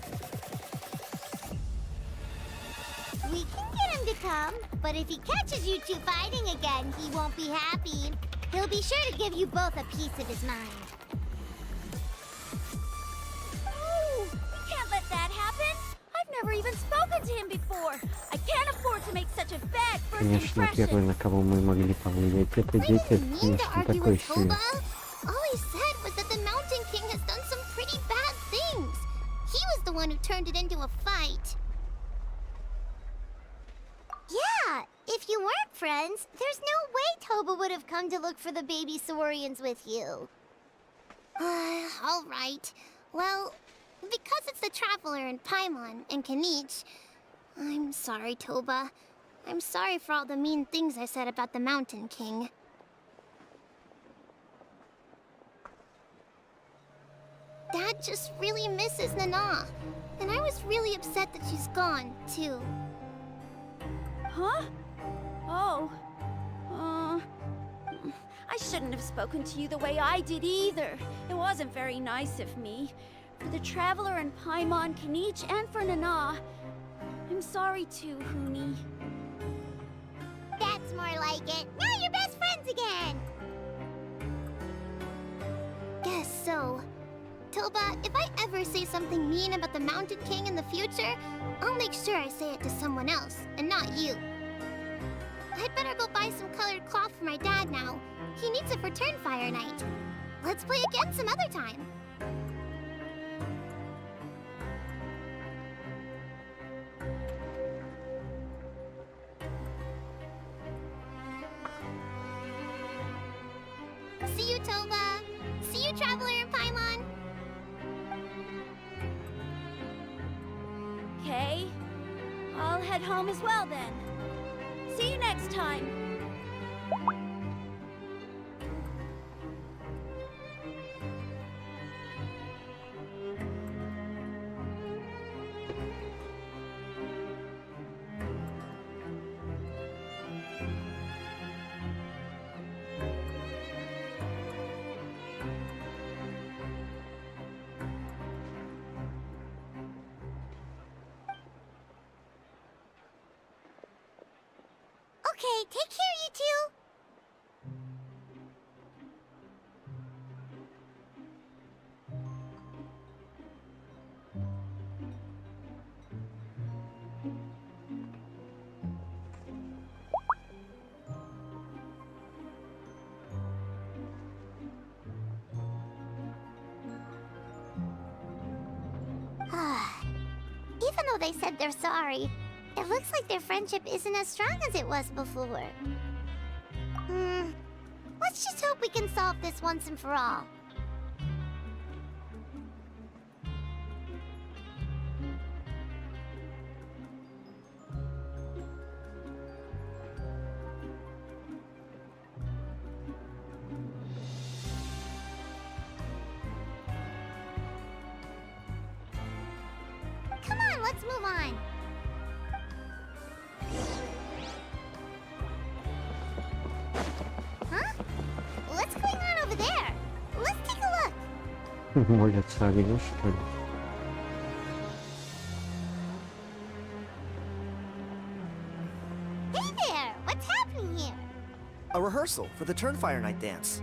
we can get him to come, but if he catches you two fighting again, he won't be happy. He'll be sure to give you both a piece of his mind. Oh, we can't let that happen. I've never even spoken to him before. I can't afford to make such a bad first Конечно, первый, impression. на кого мы могли повлиять, это I дети. didn't mean to Конечно, argue такой with себе. Toba. All he said was that the Mountain King has done some pretty bad things. He was the one who turned it into a fight. Yeah, if you weren't friends, there's no way Toba would have come to look for the baby Saurians with you. All right. Well, because it's the Traveler and Paimon and Kinich, I'm sorry, Toba. I'm sorry for all the mean things I said about the Mountain King. Dad just really misses Nana, and I was really upset that she's gone, too. Huh? Oh. I shouldn't have spoken to you the way I did either. It wasn't very nice of me. For the Traveler and Paimon, Kinich, and for Nana. I'm sorry too, Huni. That's more like it. Now you're best friends again! Guess so. Toba, if I ever say something mean about the Mountain King in the future, I'll make sure I say it to someone else, and not you. I'd better go buy some colored cloth for my dad now. He needs it for Turnfire Night. Let's play again some other time. See you, Toba. See you, Traveler and Paimon. Okay. I'll head home as well then. See you next time. Okay, take care, you two. Even though they said they're sorry, it looks like their friendship isn't as strong as it was before. Let's just hope we can solve this once and for all. Come on, let's move on. Huh? What's going on over there? Let's take a look. Молятся огню, что ли? Hey there! What's happening here? A rehearsal for the Turnfire Night dance.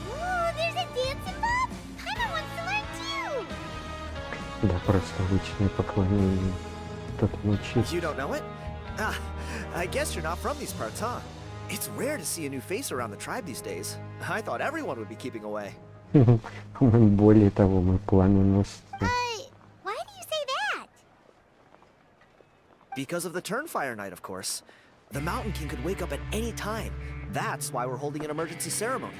Ooh, there's a dancing Bob! Paimon wants to learn too! Да, просто обычное поклонение. Кто-то учит. You don't know it? Ah, I guess you're not from these parts, huh? It's rare to see a new face around the tribe these days. I thought everyone would be keeping away. Более того, мы пламенности. Why do you say that? Because of the Turnfire night, of course. The Mountain King could wake up at any time. That's why we're holding an emergency ceremony.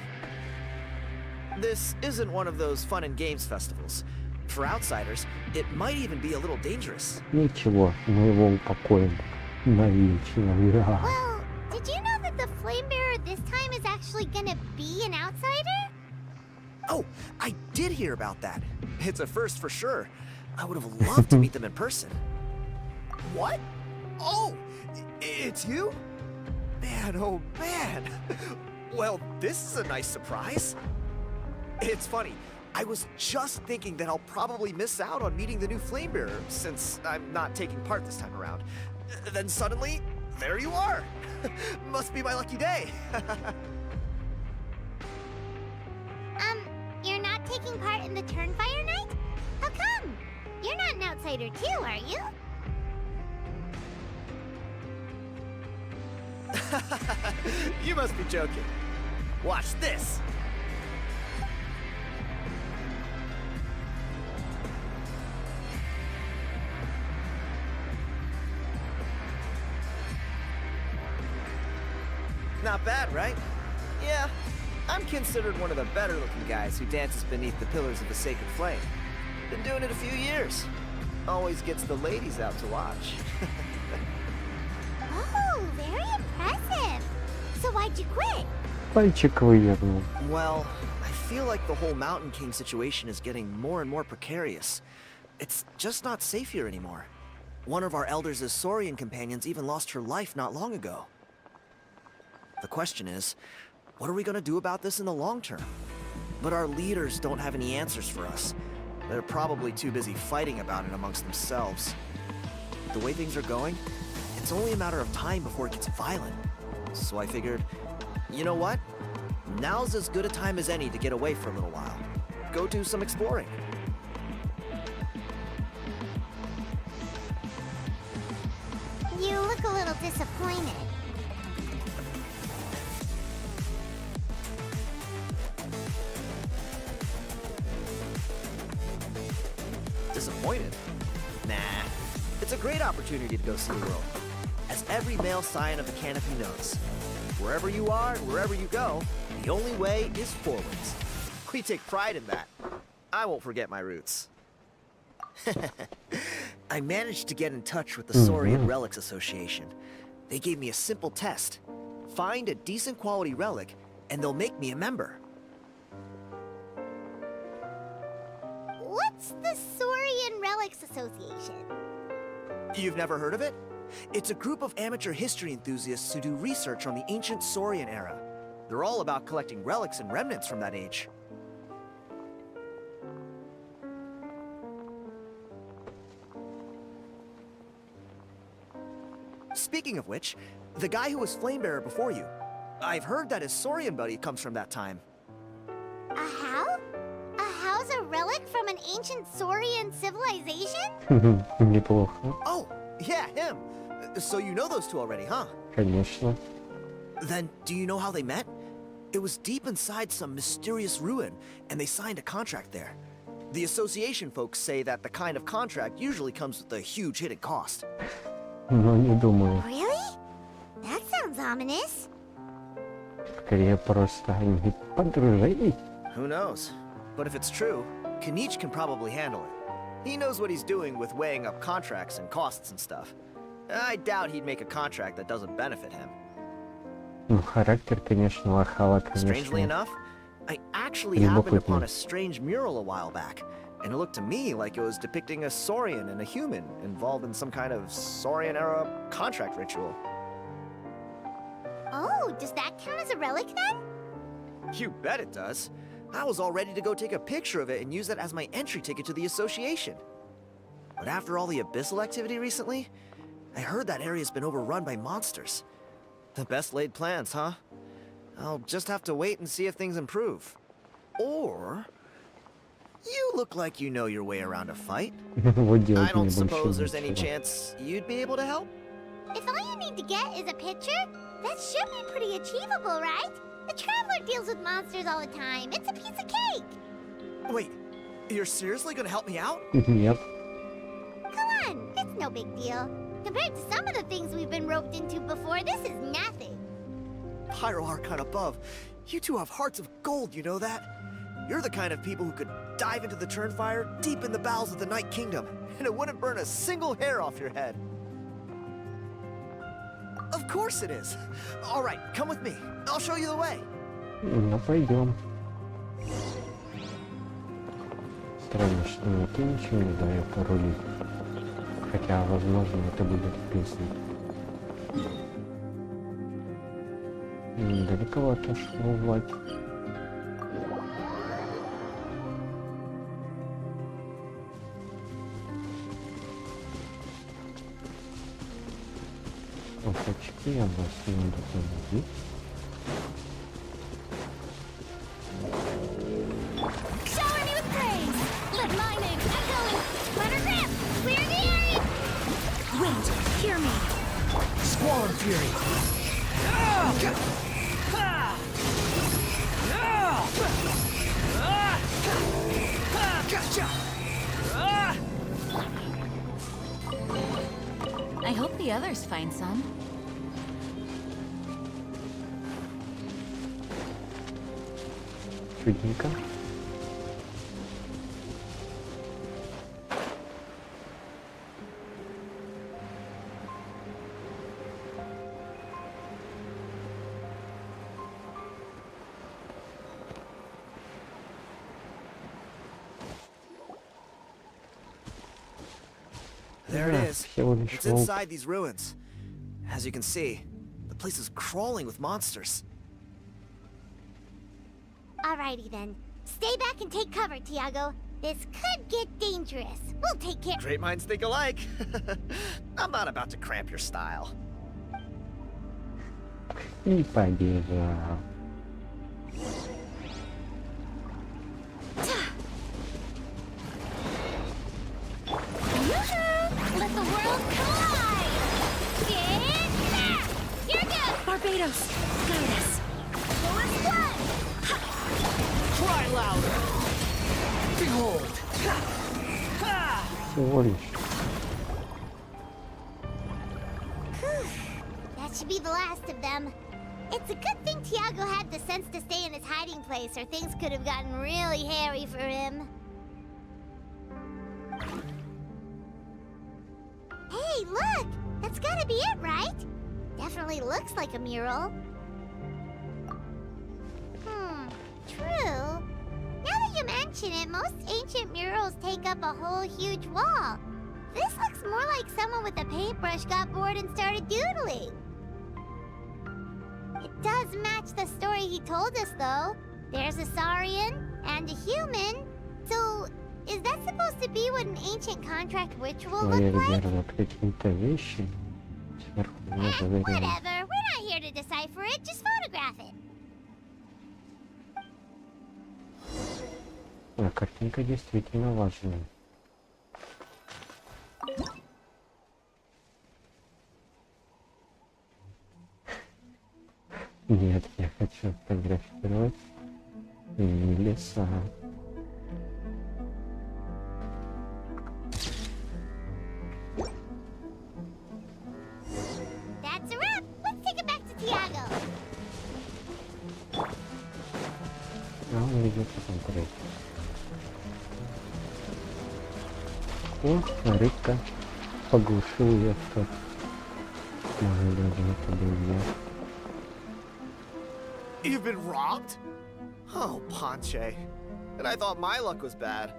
This isn't one of those fun and games festivals. For outsiders, it might even be a little dangerous. Ничего, мы его упокоим навечно. Well, did you know that the flame bearer this time is actually gonna be an outsider? Oh, I did hear about that. It's a first for sure. I would have loved to meet them in person. What? Oh, it's you? Man, oh man. Well, this is a nice surprise. It's funny. I was just thinking that I'll probably miss out on meeting the new flame bearer since I'm not taking part this time around. Then suddenly, there you are. Must be my lucky day. You're not taking part in the Turnfire night? How come? You're not an outsider too, are you? You must be joking. Watch this. Not bad, right? Yeah, I'm considered one of the better looking guys who dances beneath the pillars of the sacred flame. Been doing it a few years. Always gets the ladies out to watch. Oh, very impressive. So why'd you quit? Пальчик вывернул. Well, I feel like the whole Mountain King situation is getting more and more precarious. It's just not safe here anymore. One of our elders' Saurian companions even lost her life not long ago. The question is, what are we gonna do about this in the long term? But our leaders don't have any answers for us. They're probably too busy fighting about it amongst themselves. The way things are going, it's only a matter of time before it gets violent. So I figured, you know what? Now's as good a time as any to get away for a little while. Go do some exploring. You look a little disappointed. Disappointed? Nah. It's a great opportunity to go see the world. As every male scion of the canopy knows, wherever you are and wherever you go, the only way is forwards. We take pride in that. I won't forget my roots. I managed to get in touch with the Saurian Relics Association. They gave me a simple test. Find a decent quality relic, and they'll make me a member. What's the Saurian Relics Association? You've never heard of it? It's a group of amateur history enthusiasts who do research on the ancient Saurian era. They're all about collecting relics and remnants from that age. Speaking of which, the guy who was Flamebearer before you, I've heard that his Saurian buddy comes from that time. A how? A how's a relic from an ancient Saurian civilization? Неплохо. Oh, yeah, him. So you know those two already, huh? Конечно. Then, do you know how they met? It was deep inside some mysterious ruin, and they signed a contract there. The association folks say that the kind of contract usually comes with a huge hidden cost. Но не думаю. Really? That sounds ominous. Скорее просто они подружились. Who knows? But if it's true, Kanich can probably handle it. He knows what he's doing with weighing up contracts and costs and stuff. I doubt he'd make a contract that doesn't benefit him. Ну, характер, конечно, Лохала, Strangely конечно. enough, I actually happened upon a strange mural a while back, and it looked to me like it was depicting a Saurian and a human involved in some kind of Saurian-era contract ritual. Oh, does that count as a relic then? You bet it does. I was all ready to go take a picture of it and use that as my entry ticket to the association. But after all the abyssal activity recently, I heard that area's been overrun by monsters. The best laid plans, huh? I'll just have to wait and see if things improve. Or... you look like you know your way around a fight. Вот делать I don't мне больше suppose there's any нечего. chance you'd be able to help? If all you need to get is a picture, that should be pretty achievable, right? The Traveler deals with monsters all the time. It's a piece of cake. Wait, you're seriously gonna help me out? Нет. Come on, it's no big deal. Compared to some of the things we've been roped into before, this is nothing. Pyro Archon above, you two have hearts of gold, you know that? You're the kind of people who could dive into the Turnfire deep in the bowels of the Night Kingdom, and it wouldn't burn a single hair off your head. Of course it is. All right, come with me. I'll show you the way. Ну, пойдем. Странно, что мне ты ничего не дает порулить. Хотя, возможно, это будет в песне. Далековато шло, Влад. Опачки, я вас не буду. Shower me with praise! Let my name echo! Runner grip! Clear the area! Wait, hear me! Squalor Fury! Gotcha! I hope the others find some. Чудненько. There it is. Всего лишь It's волк. inside these ruins. As you can see, the place is crawling with monsters. Alrighty then. Stay back and take cover, Tiago. This could get dangerous. We'll take care. Great minds think alike. I'm not about to cramp your style. Не побежал. Let the world collide! You're good! Barbados, guide us. Lowest blood! Try louder! Behold! Всего лишь. That should be the last of them. It's a good thing Tiago had the sense to stay in his hiding place, or things could have gotten really hairy for him. Hey, look! That's gotta be it, right? Definitely looks like a mural. True. Now that you mention it, most ancient murals take up a whole huge wall. This looks more like someone with a paintbrush got bored and started doodling. It does match the story he told us, though. There's a Saurian and a human. So, is that supposed to be what an ancient contract ritual Твоя looked like? верно какие-то вещи. Сверху не заверяю. Whatever. We're not here to decipher it. Just photograph it. А картинка действительно важная. Нет, я хочу фотографировать леса. That's a wrap. Let's take it back to Tiago. А он идет посмотреть. О, рыбка. Поглушил ее что. Может, даже это был я. You've been robbed? Oh, Ponche. And I thought my luck was bad.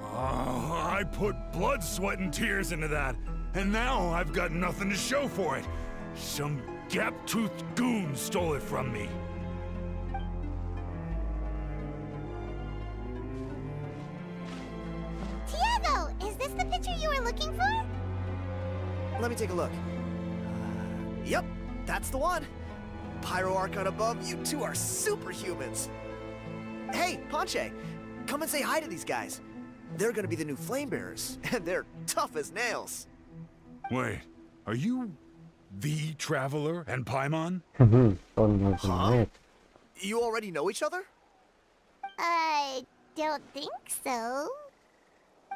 Oh, I put blood, sweat, and tears into that, and now I've got nothing to show for it. Some gap-toothed goon stole it from me. Tiago, is this the picture you were looking for? Let me take a look. Yep, that's the one. Pyro Archon above, you two are superhumans. Hey, Ponche, come and say hi to these guys. They're gonna be the new flame bearers, and they're tough as nails. Wait, are you the Traveler and Paimon? Он его знает. You already know each other? I don't think so.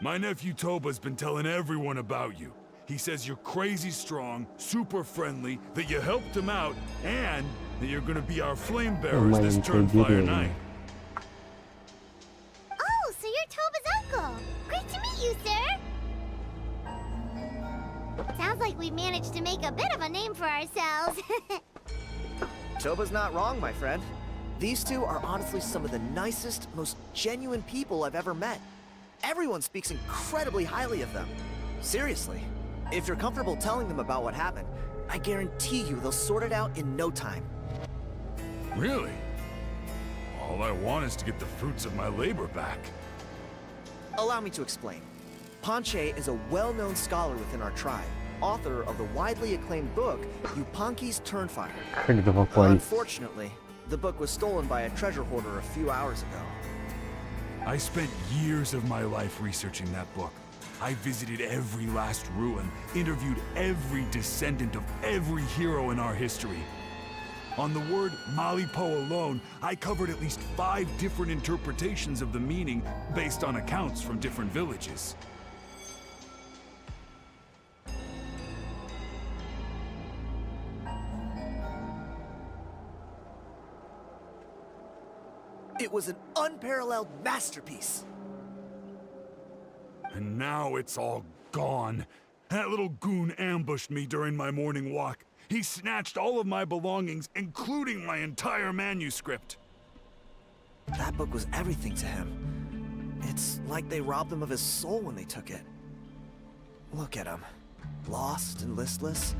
My nephew Toba's been telling everyone about you. He says you're crazy strong, super friendly, that you helped him out, and that you're gonna be our flame bearers this Turnfire night. Oh, so you're Toba's uncle. Great to meet you, sir. Sounds like we managed to make a bit of a name for ourselves. Toba's not wrong, my friend. These two are honestly some of the nicest, most genuine people I've ever met. Everyone speaks incredibly highly of them. Seriously. If you're comfortable telling them about what happened, I guarantee you they'll sort it out in no time. Really? All I want is to get the fruits of my labor back. Allow me to explain. Ponche is a well-known scholar within our tribe, author of the widely acclaimed book, Yupanqui's Turnfire. Unfortunately, the book was stolen by a treasure hoarder a few hours ago. I spent years of my life researching that book. I visited every last ruin, interviewed every descendant of every hero in our history. On the word Malipo alone, I covered at least 5 different interpretations of the meaning based on accounts from different villages. It was an unparalleled masterpiece. And now it's all gone. That little goon ambushed me during my morning walk. He snatched all of my belongings, including my entire manuscript. That book was everything to him. It's like they robbed him of his soul when they took it. Look at him. Lost and listless.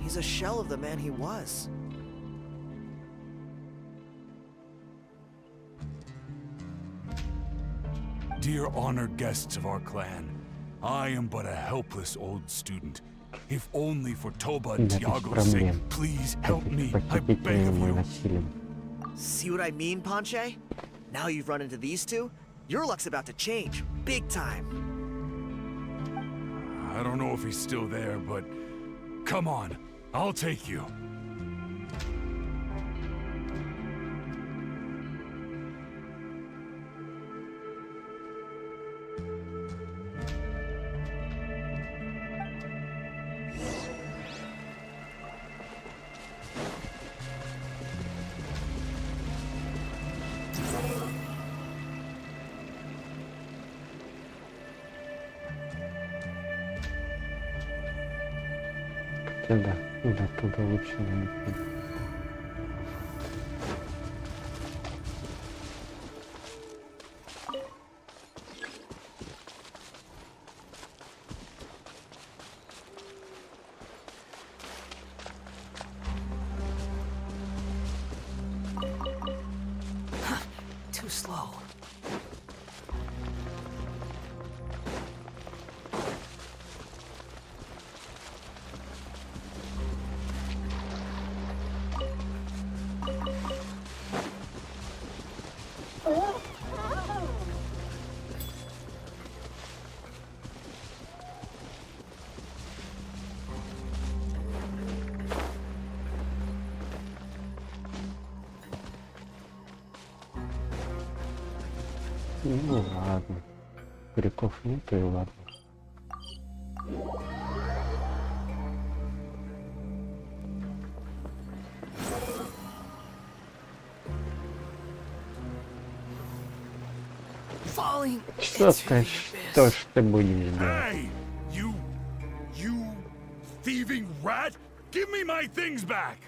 He's a shell of the man he was. Dear honored guests of our clan, I am but a helpless old student. If only for Toba and Tiago's sake, please help me, I beg of you. See what I mean, Ponche? Now you've run into these two, your luck's about to change, big time. I don't know if he's still there, but come on, I'll take you. Да, туда лучше не. Too slow. Ну ладно. Греков нет, и ладно. Что скажешь? Что ж ты будешь делать? Hey! You thieving rat! Give me my things back!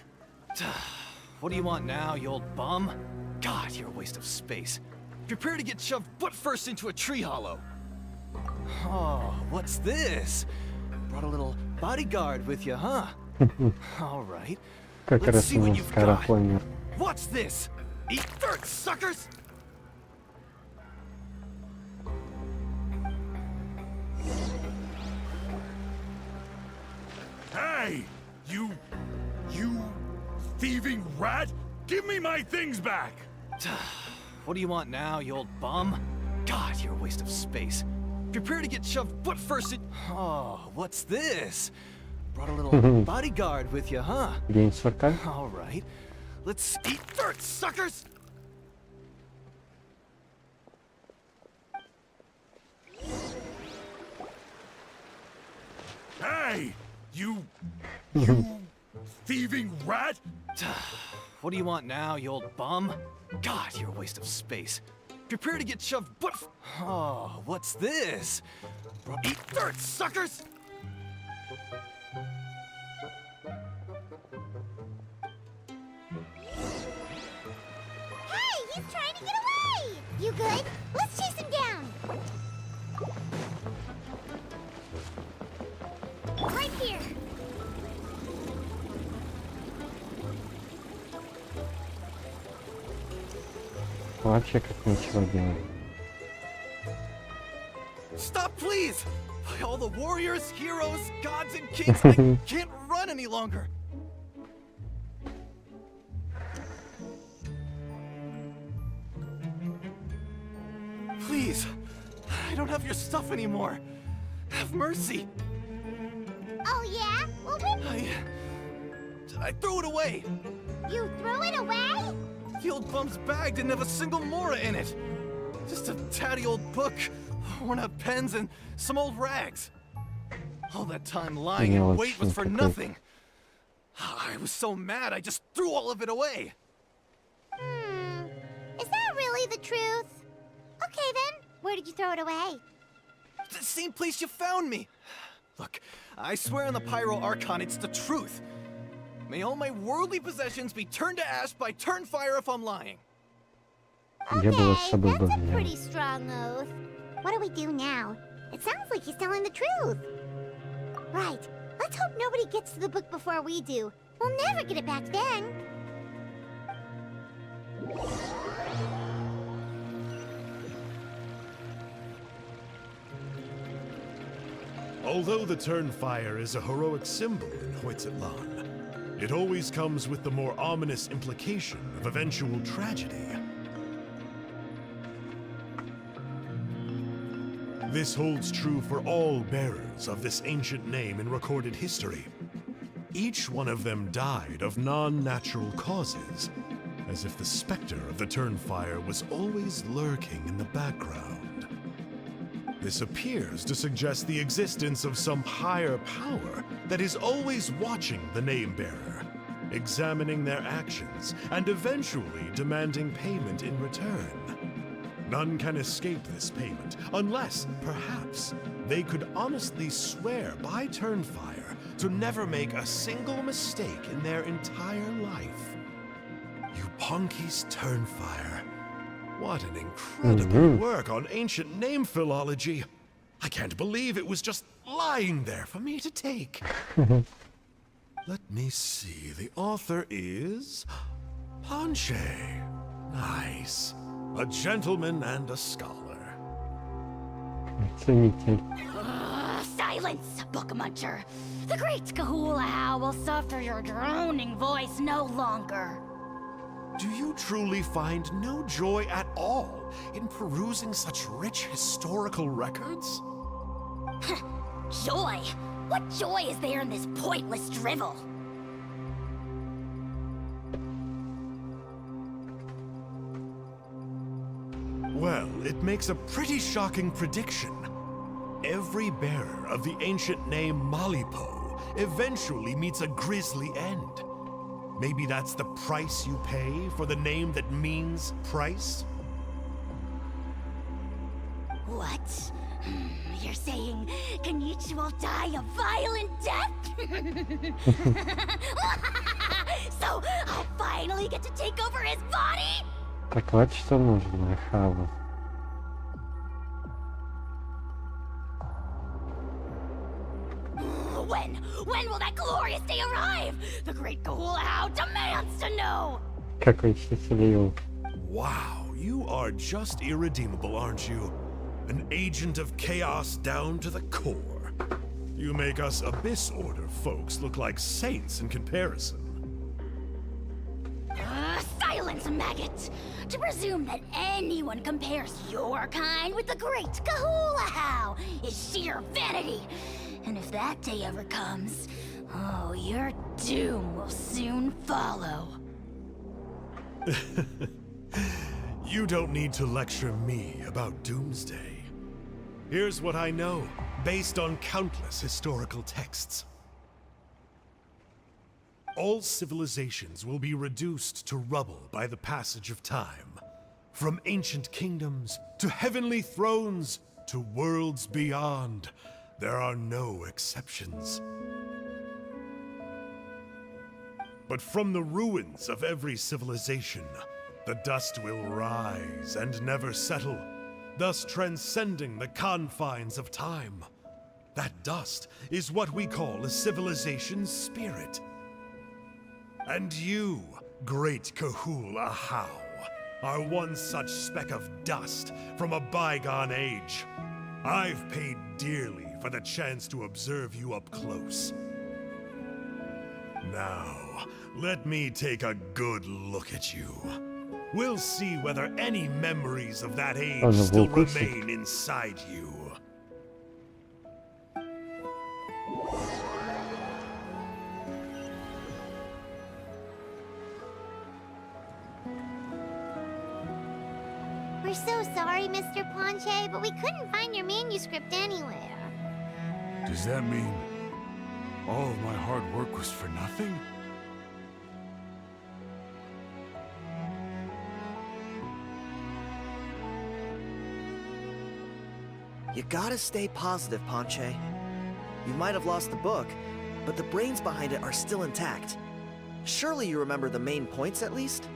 What do you want now, you old bum? God, you're a waste of space. Prepare to get shoved butt first into a tree hollow. Oh, what's this? Brought a little bodyguard with you, huh? All right. Let's see what you've got. What's this? Eat dirt, suckers! Hey! You thieving rat! Give me my things back! What do you want now, you old bum? God, you're a waste of space. Prepare to get shoved butt first in... Oh, what's this? Brought a little bodyguard with you, huh? День сурка. All right. Let's eat dirt, suckers! Hey! You thieving rat! What do you want now, you old bum? God, you're a waste of space. Prepare to get shoved butt... Oh, what's this? Eat dirt, suckers! Hey, he's trying to get away! You good? Let's chase him down! Right here! Вообще как ничего делать. Stop, please! By all the warriors, heroes, gods, and kings, I can't run any longer! Please, I don't have your stuff anymore. Have mercy. Oh yeah? Well, I threw it away. you threw it away? The old bum's bag didn't have a single mora in it. Just a tatty old book, worn out pens, and some old rags. All that time lying in wait was for nothing. I was so mad, I just threw all of it away. Is that really the truth? Okay then, where did you throw it away? The same place you found me. Look, I swear on the Pyro Archon it's the truth. May all my worldly possessions be turned to ash by Turnfire if I'm lying. Я была с собой That's a бомбля. pretty strong oath. What do we do now? It sounds like he's telling the truth. Right. Let's hope nobody gets to the book before we do. We'll never get it back then. Although the Turnfire is a heroic symbol in Huitzilan, it always comes with the more ominous implication of eventual tragedy. This holds true for all bearers of this ancient name in recorded history. Each one of them died of non-natural causes, as if the specter of the Turnfire was always lurking in the background. This appears to suggest the existence of some higher power that is always watching the name-bearer, examining their actions, and eventually demanding payment in return. None can escape this payment, unless, perhaps, they could honestly swear by Turnfire to never make a single mistake in their entire life. Euponki's Turnfire. What an incredible work on ancient name philology. I can't believe it was just lying there for me to take. Let me see. The author is... Panche. Nice. A gentleman and a scholar. Ценитель. Silence, book muncher. The great Kahula will suffer your droning voice no longer. Do you truly find no joy at all in perusing such rich historical records? Joy? What joy is there in this pointless drivel? Well, it makes a pretty shocking prediction. Every bearer of the ancient name Malipo eventually meets a grisly end. Maybe that's the price you pay for the name that means price? What? You're saying Kenichi will die a violent death? So I'll finally get to take over his body? Так вот что нужно, Хава. When will that glorious day arrive? The great Kahula demands to know! Какой счастливый. Wow, you are just irredeemable, aren't you? An agent of chaos down to the core. You make us Abyss Order folks look like saints in comparison. Silence! once maggot. To presume that anyone compares your kind with the great Kahula is sheer vanity. And if that day ever comes, oh, your doom will soon follow. You don't need to lecture me about Doomsday. Here's what I know, based on countless historical texts. All civilizations will be reduced to rubble by the passage of time. From ancient kingdoms, to heavenly thrones, to worlds beyond, there are no exceptions. But from the ruins of every civilization, the dust will rise and never settle, thus transcending the confines of time. That dust is what we call a civilization's spirit. And you, great Kahula, are one such speck of dust from a bygone age. I've paid dearly for the chance to observe you up close. Now, let me take a good look at you. We'll see whether any memories of that age still remain inside you. We're so sorry, Mr. Ponche, but we couldn't find your manuscript anywhere. Does that mean all of my hard work was for nothing? You gotta stay positive, Ponche. You might have lost the book, but the brains behind it are still intact. Surely you remember the main points at least?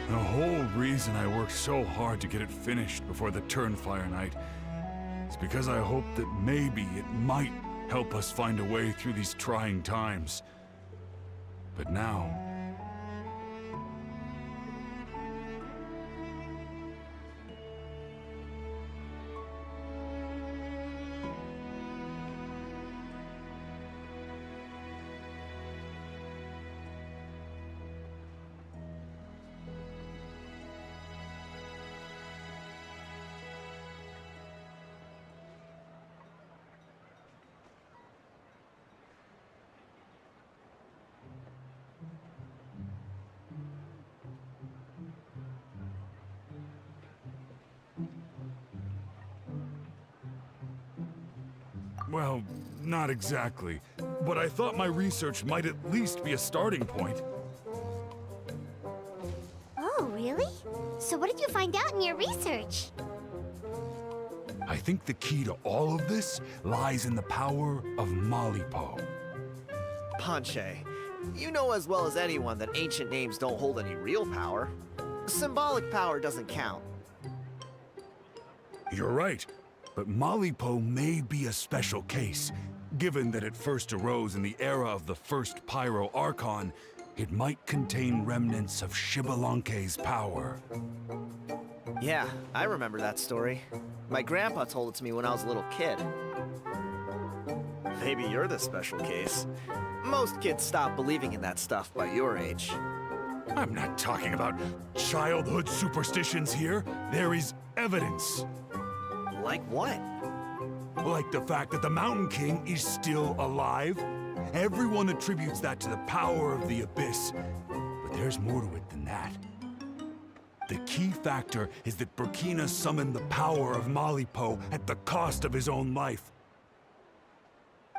The whole reason I worked so hard to get it finished before the Turnfire night is because I hoped that maybe it might help us find a way through these trying times. But now... Well, not exactly. But I thought my research might at least be a starting point. Oh, really? So what did you find out in your research? I think the key to all of this lies in the power of Malipo. Ponche, you know as well as anyone that ancient names don't hold any real power. Symbolic power doesn't count. You're right. But Malipo may be a special case. Given that it first arose in the era of the first Pyro Archon, it might contain remnants of Shibalanke's power. Yeah, I remember that story. My grandpa told it to me when I was a little kid. Maybe you're the special case. Most kids stop believing in that stuff by your age. I'm not talking about childhood superstitions here. There is evidence. Like what? Like the fact that the Mountain King is still alive. Everyone attributes that to the power of the Abyss. But there's more to it than that. The key factor is that Burkina summoned the power of Malipo at the cost of his own life.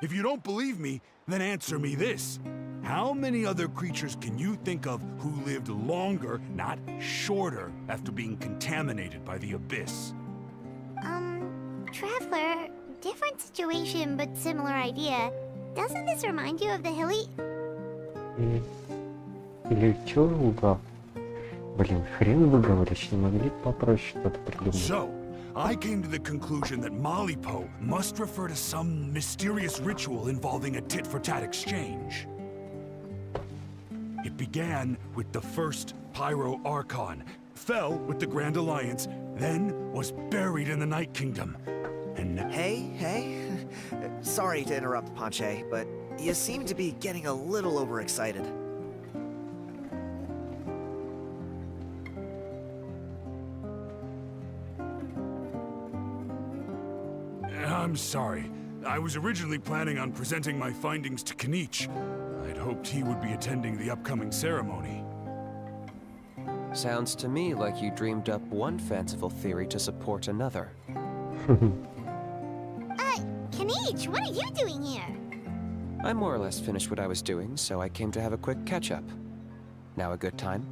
If you don't believe me, then answer me this. How many other creatures can you think of who lived longer, not shorter, after being contaminated by the Abyss? Traveler, different situation, but similar idea. Doesn't this remind you of the hilly... Или чё лгал? Блин, хрен вы говоришь, не могли попроще что-то придумать. So, I came to the conclusion that Malipo must refer to some mysterious ritual involving a tit-for-tat exchange. It began with the first Pyro Archon, fell with the Grand Alliance, then was buried in the Night Kingdom. And Hey. Sorry to interrupt, Ponche, but you seem to be getting a little overexcited. I'm sorry. I was originally planning on presenting my findings to Kanich. I'd hoped he would be attending the upcoming ceremony. Sounds to me like you dreamed up one fanciful theory to support another. Kanich, what are you doing here? I more or less finished what I was doing, so I came to have a quick catch-up. Now a good time?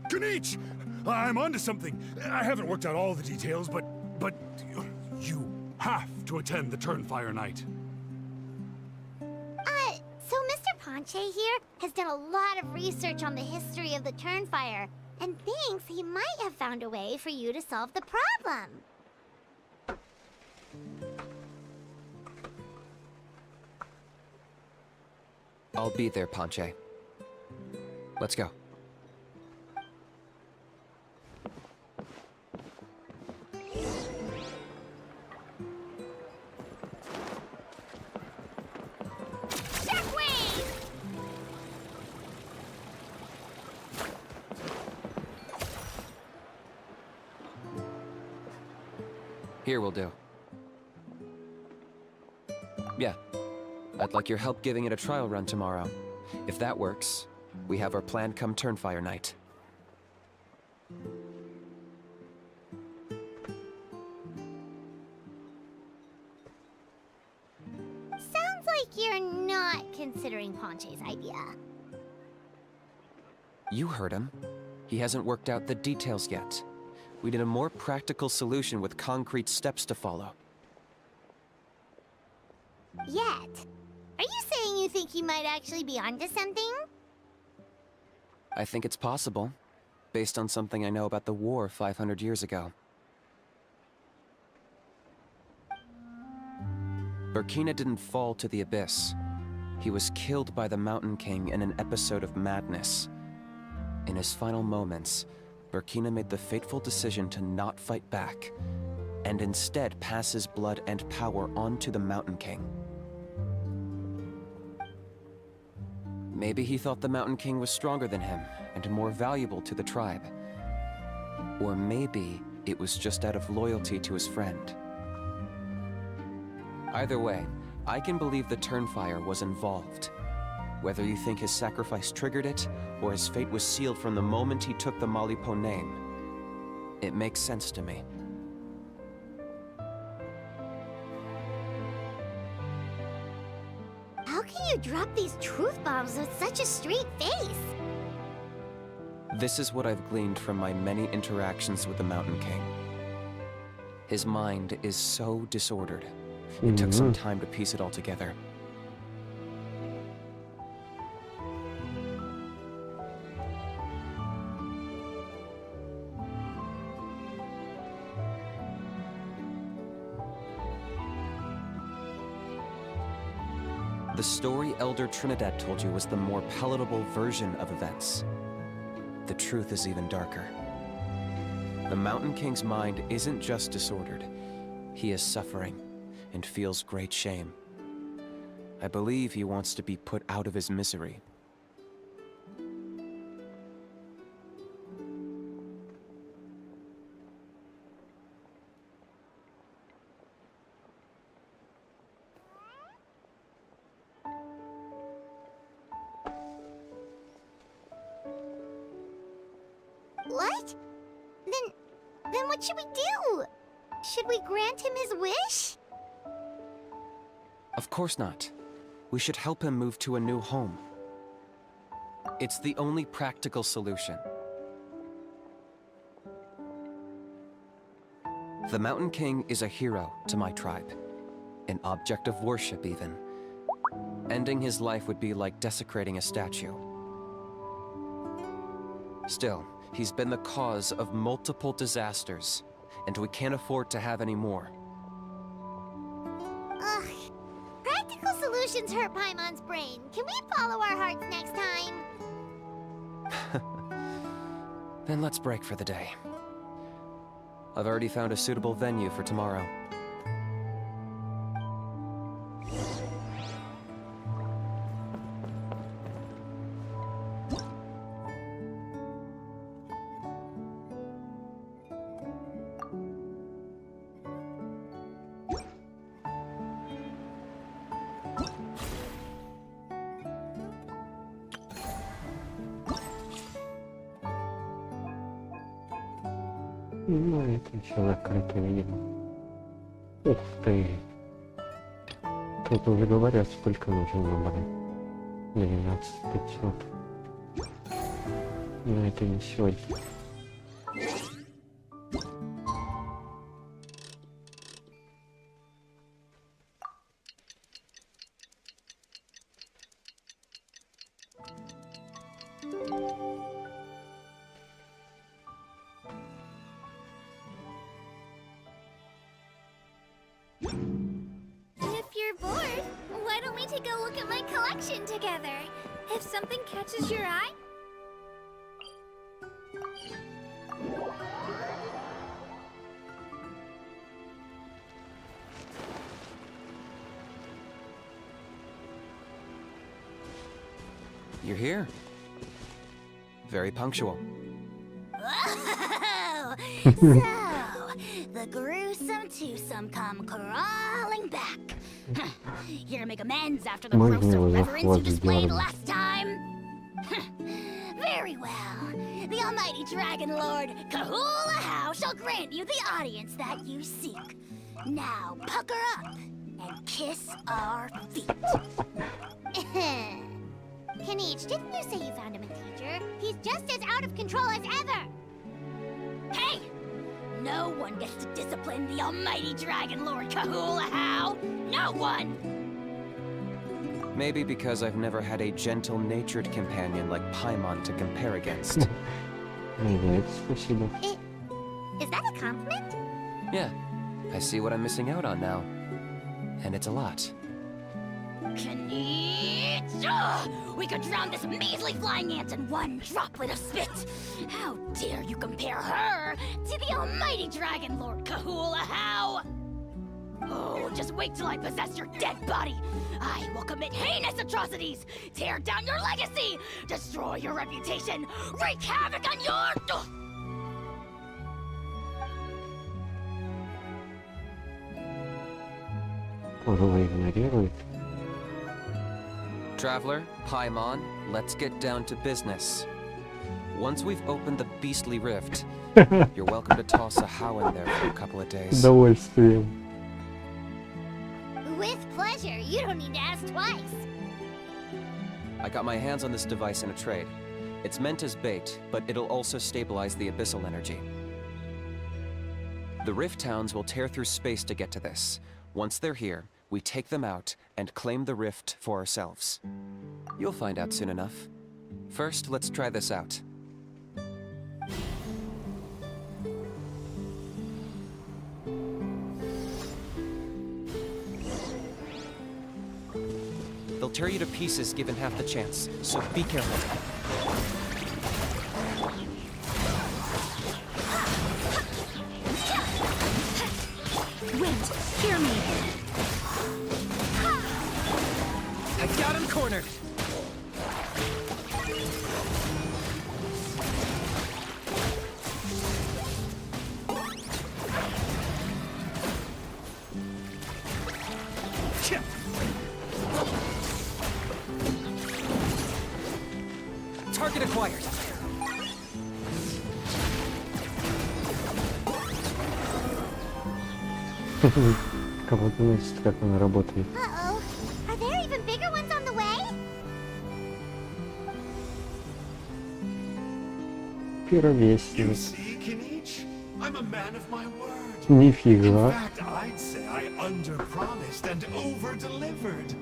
Kanich! I'm onto something. I haven't worked out all the details, but you have to attend the Turnfire Night. So Mr. Ponche here has done a lot of research on the history of the Turnfire, and thinks he might have found a way for you to solve the problem. I'll be there, Ponche. Let's go. Here will do. Yeah. I'd like your help giving it a trial run tomorrow. If that works, we have our plan come Turnfire Night. Sounds like you're not considering Ponche's idea. You heard him. He hasn't worked out the details yet. We need a more practical solution with concrete steps to follow. Yet? Are you saying you think he might actually be onto something? I think it's possible, based on something I know about the war 500 years ago. Burkina didn't fall to the abyss. He was killed by the Mountain King in an episode of madness. In his final moments, Burkina made the fateful decision to not fight back, and instead pass his blood and power on to the Mountain King. Maybe he thought the Mountain King was stronger than him, and more valuable to the tribe. Or maybe it was just out of loyalty to his friend. Either way, I can believe the Turnfire was involved. Whether you think his sacrifice triggered it, or his fate was sealed from the moment he took the Malipo name, it makes sense to me. How can you drop these truth bombs with such a straight face? This is what I've gleaned from my many interactions with the Mountain King. His mind is so disordered. It took some time to piece it all together. The story Elder Trinidad told you was the more palatable version of events. The truth is even darker. The Mountain King's mind isn't just disordered. He is suffering and feels great shame. I believe he wants to be put out of his misery. What? Then what should we do? Should we grant him his wish? Of course not. We should help him move to a new home. It's the only practical solution. The Mountain King is a hero to my tribe. An object of worship, even. Ending his life would be like desecrating a statue. Still, he's been the cause of multiple disasters, and we can't afford to have any more. Ugh. Practical solutions hurt Paimon's brain. Can we follow our hearts next time? Then let's break for the day. I've already found a suitable venue for tomorrow. Ну, это еще закрыто, видимо. Ух ты. Тут уже говорят, сколько нужно набрать. 12 500. Но это не сегодня. If you're bored, why don't we take a look at my collection together? If something catches your eye, You're here. Very punctual. Whoa! So, the gruesome twosome come crawling back. Here to make amends after the gross irreverence you displayed last time? Very well. The almighty Dragon Lord Kahula shall grant you the audience that you seek. Now pucker up and kiss our feet. Kanich, didn't you say you found him a teacher? He's just as out of control as ever! Hey! No one gets to discipline the almighty Dragon Lord Kahula. No one! Maybe because I've never had a gentle-natured companion like Paimon to compare against. Спасибо. Is that a compliment? Yeah, I see what I'm missing out on now. And it's a lot. Kanich! We could drown this measly flying ant in one droplet of spit! How dare you compare her to the almighty Dragon Lord Kahula? Oh, just wait till I possess your dead body! I will commit heinous atrocities! Tear down your legacy! Destroy your reputation! Wreak havoc on your... Он его игнорирует. Traveler, Paimon, let's get down to business. Once we've opened the beastly rift, you're welcome to toss a how in there for a couple of days. С удовольствием. With pleasure. You don't need to ask twice. I got my hands on this device in a trade. It's meant as bait, but it'll also stabilize the abyssal energy. The rift towns will tear through space to get to this. Once they're here, we take them out and claim the rift for ourselves. You'll find out soon enough. First, let's try this out. They'll tear you to pieces given half the chance, so be careful. Wait, hear me! I got him cornered! Target acquired. Кого-то значит, как она работает. Uh-oh. Are there even bigger ones on the way? Первовестник. See, Kanich? I'm a man of my word. Нифига. In fact, I'd say I under-promised and over-delivered.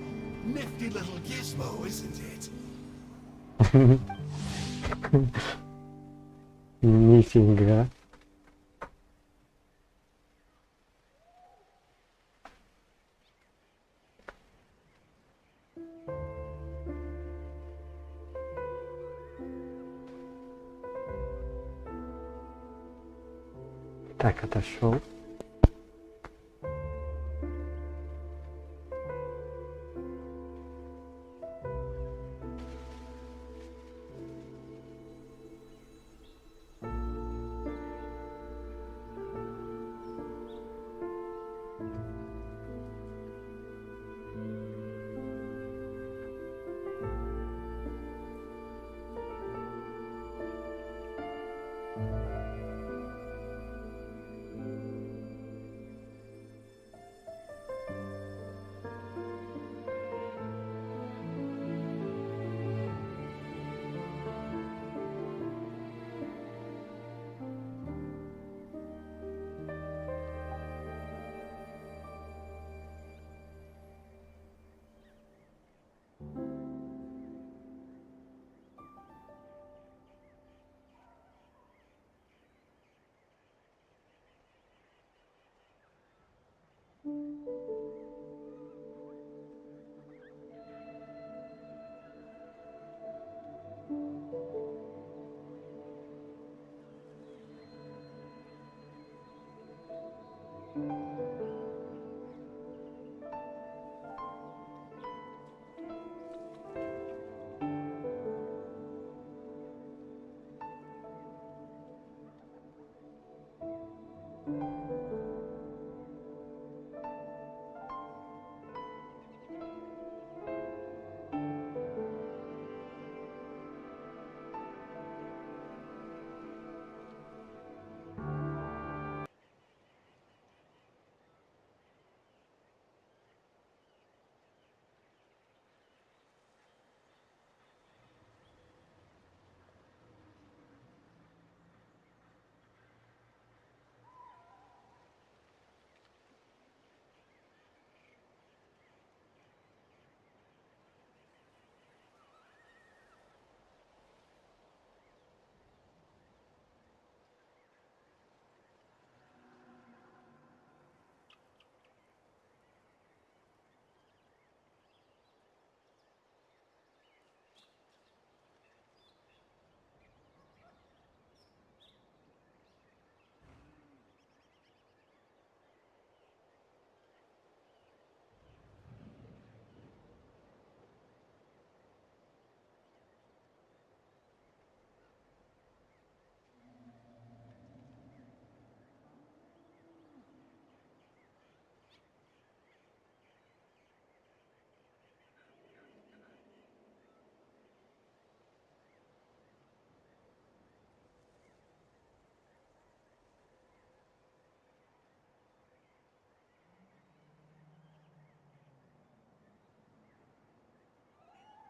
Nifty little gizmo, isn't it? Нифига. Так, отошел.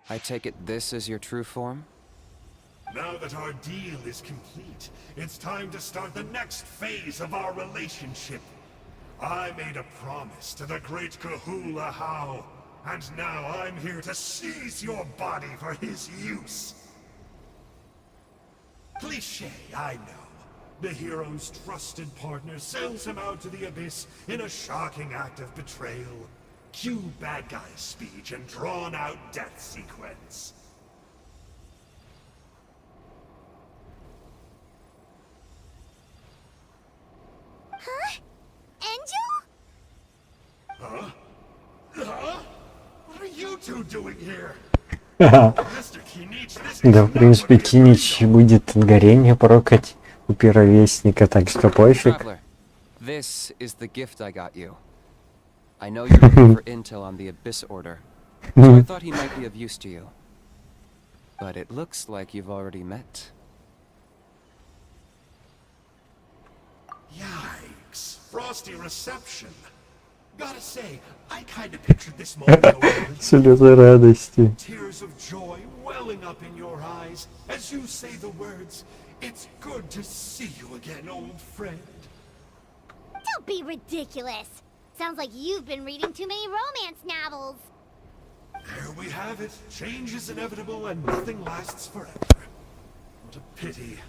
I take it this is your true form? Now that our deal is complete, it's time to start the next phase of our relationship. I made a promise to the great Kahula How, and now I'm here to seize your body for his use. Cliché, I know. The hero's trusted partner sells him out to the abyss in a shocking act of betrayal. Cue bad guy speech and drawn-out death sequence. Huh? Angel? Huh? Huh? What are you two doing here? Да, в принципе, Кинич будет от горения прокать у первовестника, так что пофиг. Traveler, this is the gift I got you. I know you're looking for intel on the Abyss Order, so I thought he might be of use to you. But it looks like you've already met. Yikes. Frosty reception. Gotta say, I kinda pictured this moment going. Слезы радости. Tears of joy welling up in your eyes as you say the words, "It's good to see you again, old friend." Don't be ridiculous. Sounds like you've been reading too many romance novels. There we have it. Change is inevitable and nothing lasts forever. What a pity.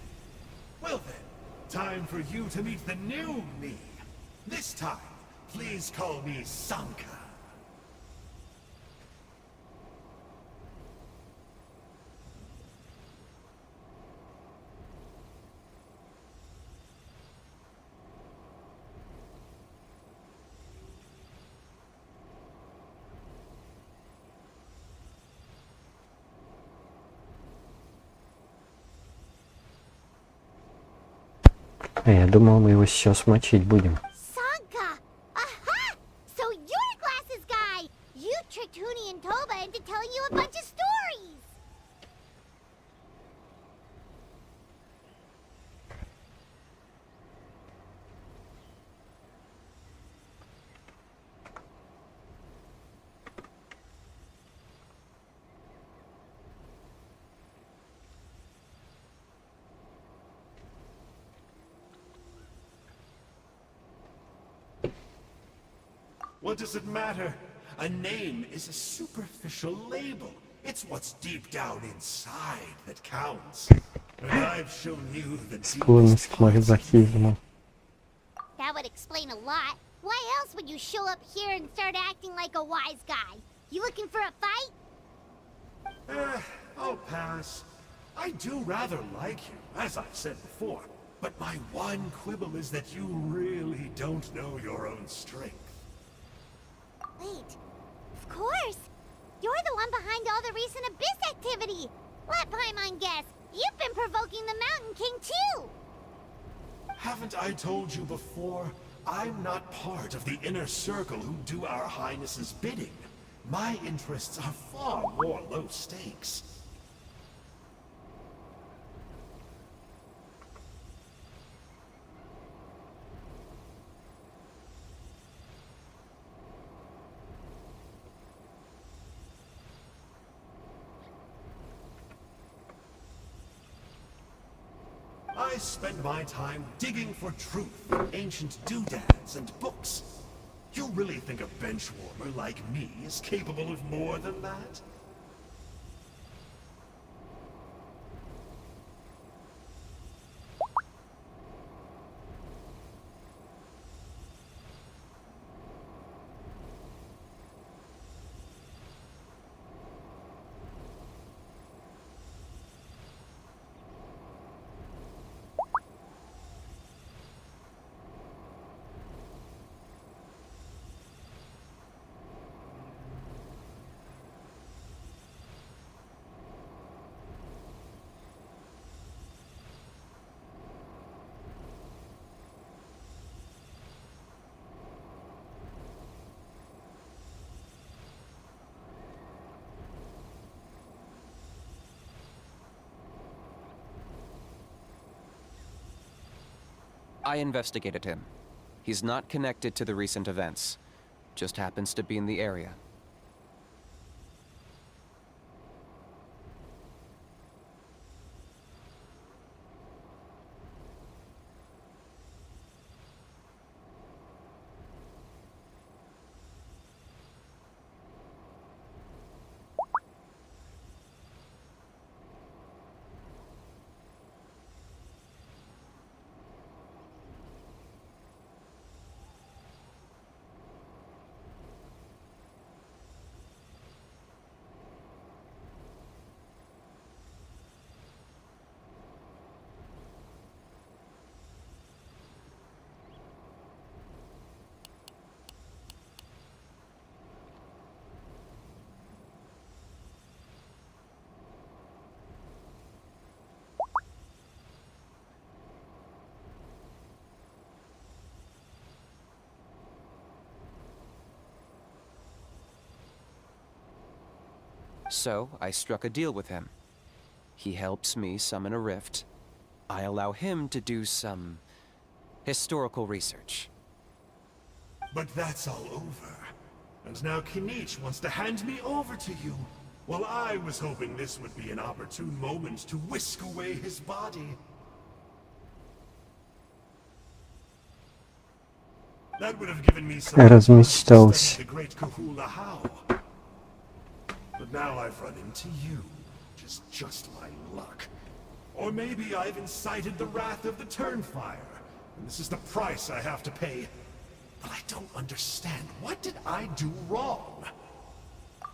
Well then, time for you to meet the new me. This time, please call me Sanka. Я думал, мы его сейчас мочить будем. Sanka! Aha! So you're the glasses guy! You tricked Huni and Toba into telling you a bunch of stories! What does it matter? A name is a superficial label. It's what's deep down inside that counts. And I've shown you the Склонность к мазохизму. That would explain a lot. Why else would you show up here and start acting like a wise guy? You looking for a fight? I'll pass. I do rather like you, as I've said before. But my one quibble is that you really don't know your own strength. Wait, of course! You're the one behind all the recent abyss activity! Let Paimon guess, you've been provoking the Mountain King too! Haven't I told you before? I'm not part of the inner circle who do our Highness's bidding. My interests are far more low stakes. I spend my time digging for truth in ancient doodads and books. You really think a benchwarmer like me is capable of more than that? I investigated him. He's not connected to the recent events. Just happens to be in the area. So, I struck a deal with him. He helps me summon a rift. I allow him to do some historical research. But that's all over. And now Kinich wants to hand me over to you. Well, I was hoping this would be an opportune moment to whisk away his body. That would have given me some time to study the great Kahula How. But now I've run into you, which is just my luck. Or maybe I've incited the wrath of the Turnfire, and this is the price I have to pay. But I don't understand. What did I do wrong?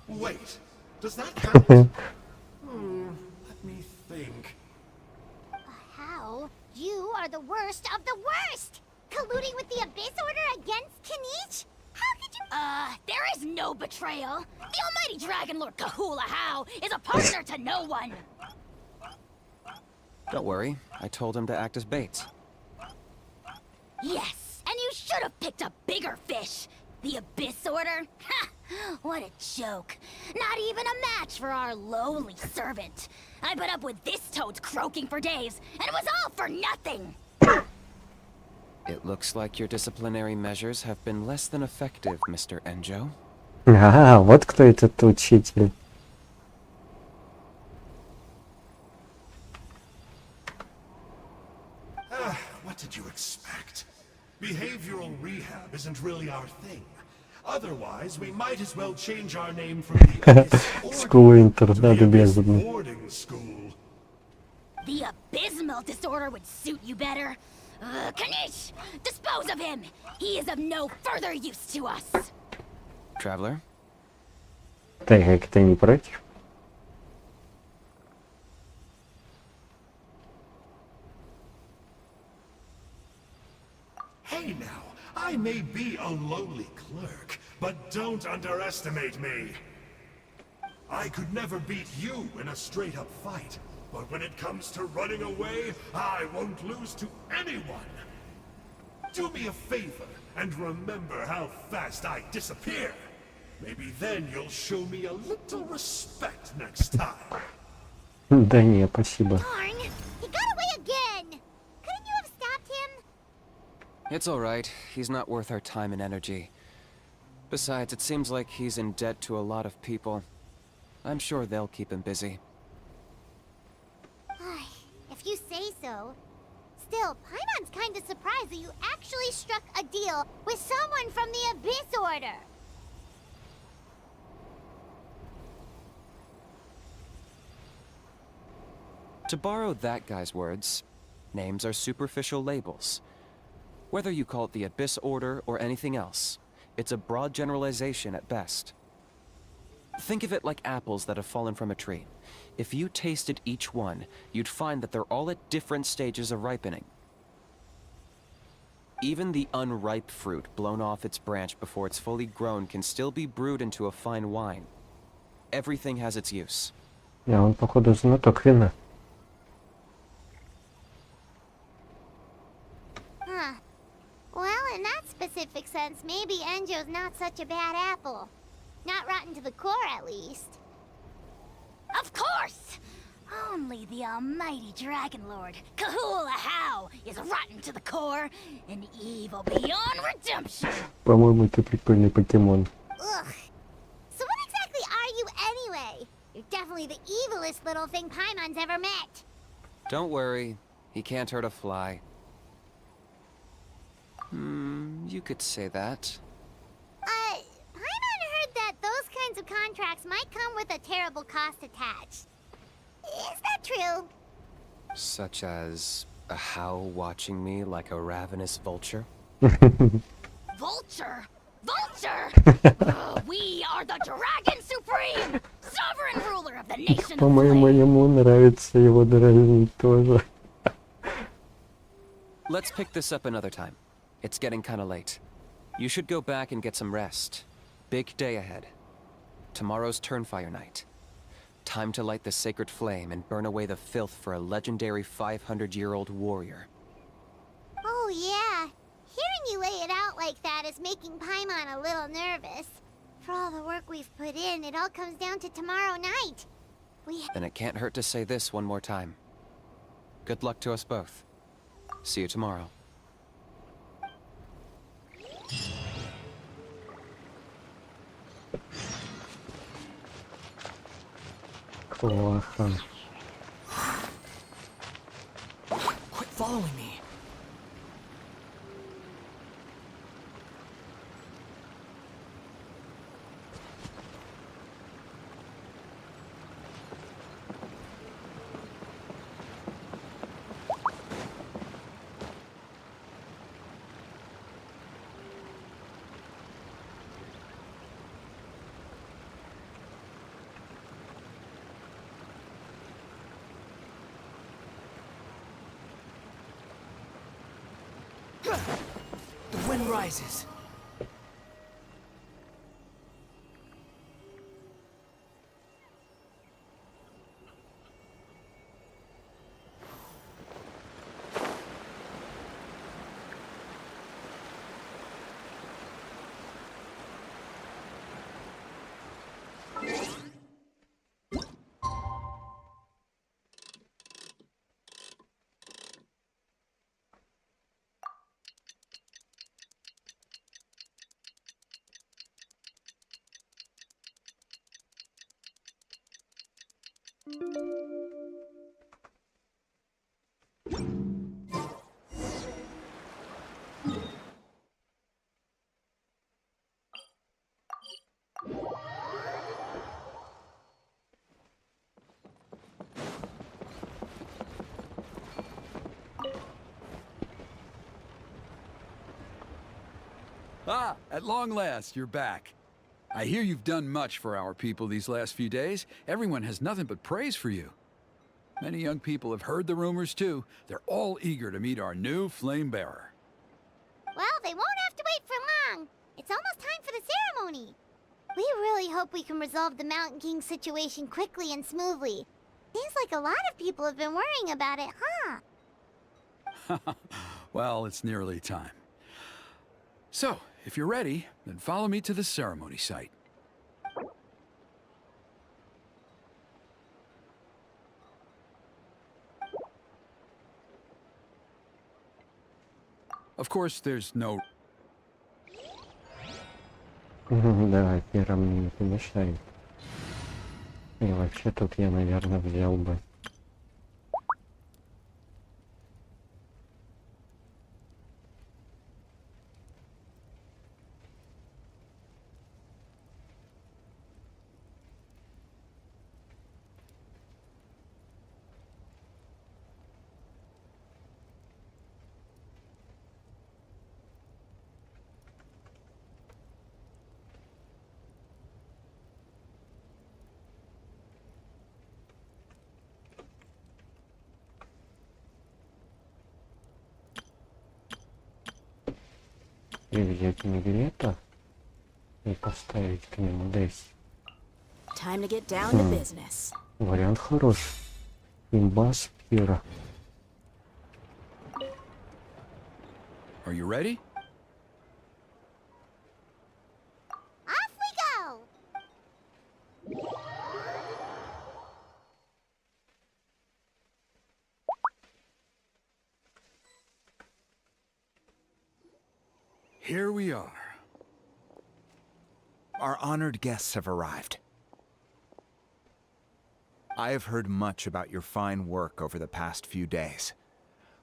Wait, does that count? Let me think. How? You are the worst of the worst! Colluding with the Abyss Order against Kinich? How could you— there is no betrayal. The almighty Dragon Lord Kahula How is a partner to no one. Don't worry, I told him to act as bait. Yes, and you should have picked a bigger fish. The Abyss Order? Ha! What a joke. Not even a match for our lowly servant. I put up with this toad's croaking for days, and it was all for nothing. It looks like your disciplinary measures have been less than effective, Mr. Enjo. Ага, вот кто этот учитель. What did you expect? Behavioral rehab isn't really our thing. Otherwise, we might as well change our name from the School-интернат бездну. boarding school. The abysmal disorder would suit you better. Kinich! Dispose of him! He is of no further use to us! Traveler? Так, как ты не против? Hey now, I may be a lowly clerk, but don't underestimate me. I could never beat you in a straight-up fight, but when it comes to running away, I won't lose to anyone. Do me a favor and remember how fast I disappear. Maybe then you'll show me a little respect next time. Да не, спасибо. Darn! He got away again! Couldn't you have stopped him? It's all right. He's not worth our time and energy. Besides, it seems like he's in debt to a lot of people. I'm sure they'll keep him busy. If you say so. Still, Paimon's kinda surprised that you actually struck a deal with someone from the Abyss Order. To borrow that guy's words, names are superficial labels. Whether you call it the Abyss Order or anything else, it's a broad generalization at best. Think of it like apples that have fallen from a tree. If you tasted each one, you'd find that they're all at different stages of ripening. Even the unripe fruit blown off its branch before it's fully grown can still be brewed into a fine wine. Everything has its use. Он, походу, знаток вина. Huh. Well, in that specific sense, maybe Enjo's not such a bad apple. Not rotten to the core, at least. Of course! Only the almighty Dragon Lord, Kahula How, is rotten to the core and evil beyond redemption. По-моему, это прикольный покемон. Ugh. So what exactly are you anyway? You're definitely the evilest little thing Paimon's ever met. Don't worry, he can't hurt a fly. You could say that. Paimon heard that those kinds of contracts might come with a terrible cost attached. Is that true? Such as a how watching me like a ravenous vulture? Vulture? Vulture! We are the Dragon Supreme! Sovereign ruler of the nation of По-моему, ему нравится его дразнить тоже. Let's pick this up another time. It's getting kinda late. You should go back and get some rest. Big day ahead. Tomorrow's Turnfire night. Time to light the sacred flame and burn away the filth for a legendary 500-year-old warrior. Oh yeah. Hearing you lay it out like that is making Paimon a little nervous. For all the work we've put in, it all comes down to tomorrow night. Then it can't hurt to say this one more time. Good luck to us both. See you tomorrow. Классно. Quit following me. The wind rises. Ah, at long last, you're back. I hear you've done much for our people these last few days. Everyone has nothing but praise for you. Many young people have heard the rumors too. They're all eager to meet our new flame bearer. Well, they won't have to wait for long. It's almost time for the ceremony. We really hope we can resolve the Mountain King situation quickly and smoothly. Seems like a lot of people have been worrying about it, huh? Well, it's nearly time. So, if you're ready, then follow me to the ceremony site. Of course, there's no... Да, первым мне не помешает. И вообще тут я, наверное, взял бы. И взять Мигрета и поставить к нему Десси. Time to get down to business. Вариант хороший. Имба Спира. Are you ready? Off we go! Here we are. Our honored guests have arrived. I have heard much about your fine work over the past few days.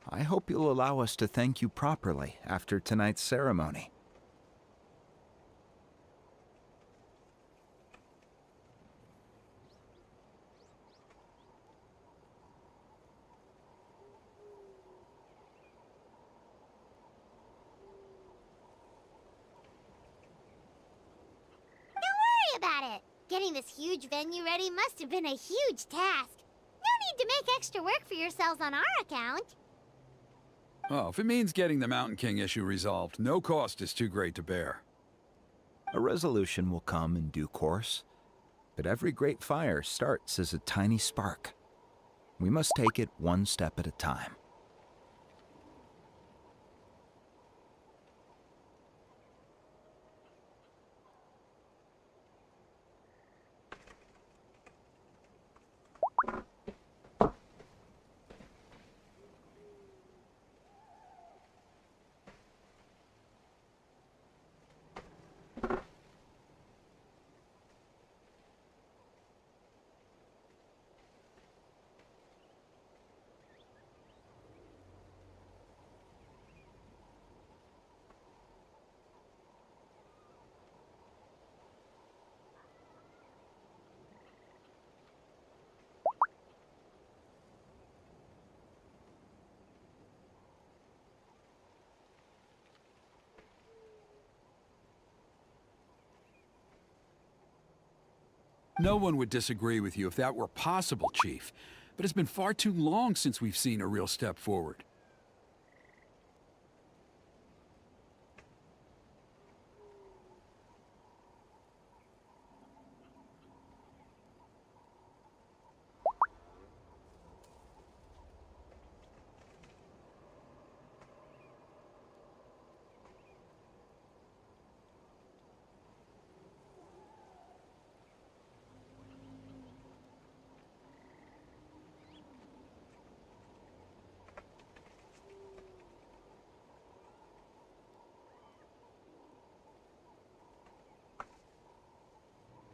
I hope you'll allow us to thank you properly after tonight's ceremony. About it. Getting this huge venue ready must have been a huge task. No need to make extra work for yourselves on our account. Oh, if it means getting the Mountain King issue resolved, no cost is too great to bear. A resolution will come in due course, but every great fire starts as a tiny spark. We must take it one step at a time. No one would disagree with you if that were possible, Chief. But it's been far too long since we've seen a real step forward.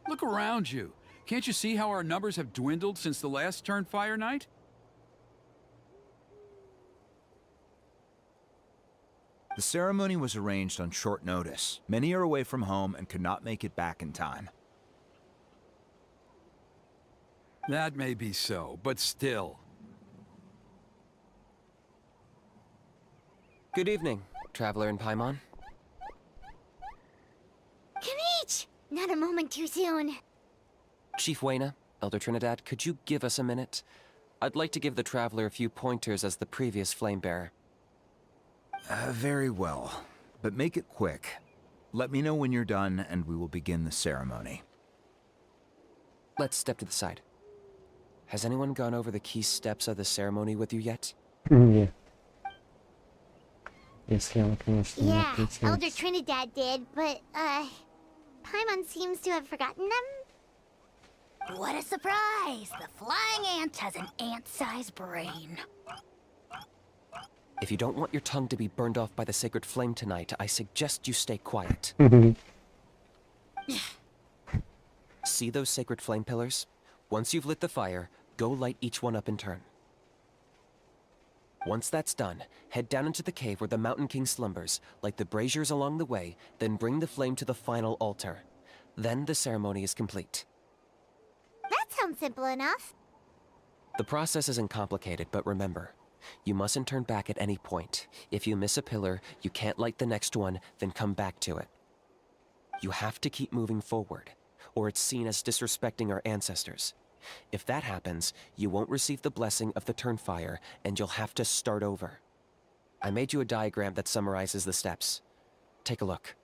Look around you. Can't you see how our numbers have dwindled since the last Turnfire night? The ceremony was arranged on short notice. Many are away from home and could not make it back in time. That may be so, but still. Good evening, Traveler in Paimon. Kanich! Not a moment too soon. Chief Wayna, Elder Trinidad, could you give us a minute? I'd like to give the Traveler a few pointers as the previous Flamebearer. Very well. but make it quick. Let me know when you're done, and we will begin the ceremony. Let's step to the side. Has anyone gone over the key steps of the ceremony with you yet? Нет. Если он, конечно, не Yeah, Elder ответит. Trinidad did, but, Paimon seems to have forgotten them. What a surprise! The flying ant has an ant-sized brain. If you don't want your tongue to be burned off by the sacred flame tonight, I suggest you stay quiet. See those sacred flame pillars? Once you've lit the fire, go light each one up in turn. Once that's done, head down into the cave where the Mountain King slumbers, light the braziers along the way, then bring the flame to the final altar. Then the ceremony is complete. That sounds simple enough. The process isn't complicated, but remember, you mustn't turn back at any point. If you miss a pillar, you can't light the next one, then come back to it. You have to keep moving forward, or it's seen as disrespecting our ancestors. If that happens, you won't receive the blessing of the Turnfire, and you'll have to start over. I made you a diagram that summarizes the steps. Take a look.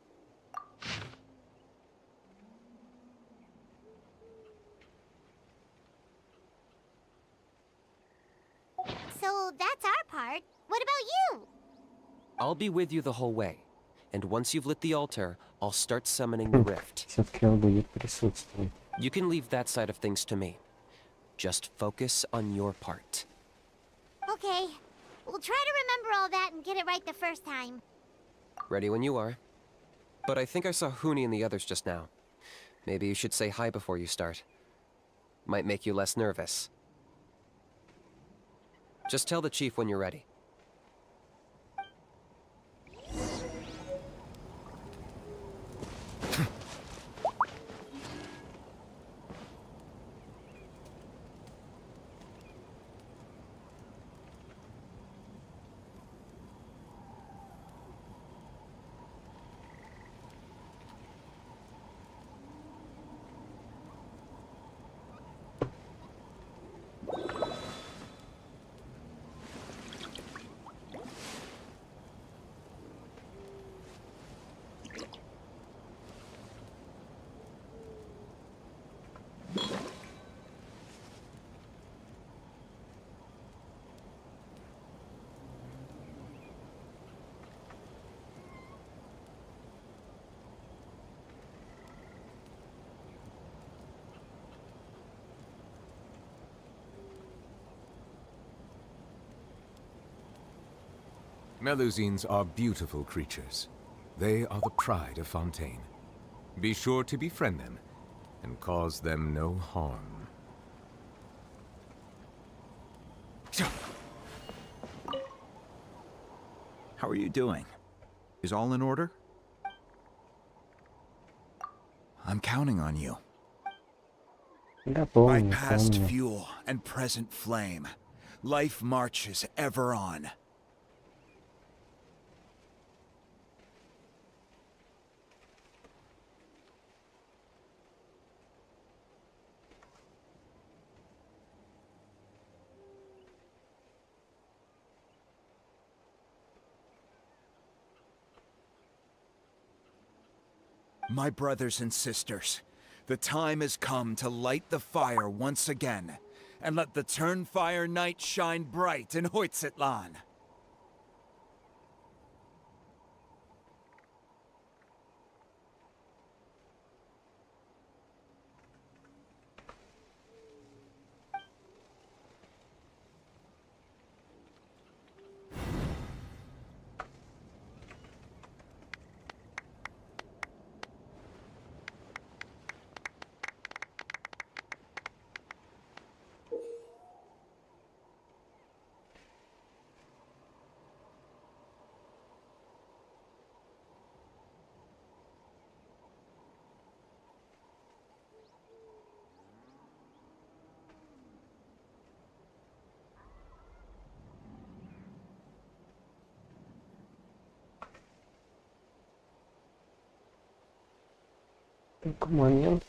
So that's our part. What about you? I'll be with you the whole way, and once you've lit the altar, I'll start summoning the rift. Все-таки он будет присутствовать. You can leave that side of things to me. Just focus on your part. Okay. We'll try to remember all that and get it right the first time. Ready when you are. But I think I saw Huni and the others just now. Maybe you should say hi before you start. Might make you less nervous. Just tell the chief when you're ready. Melusines are beautiful creatures. They are the pride of Fontaine. Be sure to befriend them and cause them no harm. How are you doing? Is all in order? I'm counting on you. Да, My помню, past помню. fuel and present flame. Life marches ever on. My brothers and sisters, the time has come to light the fire once again, and let the Turnfire night shine bright in Hoytzitlan. Так, момент.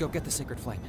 Go get the sacred flame.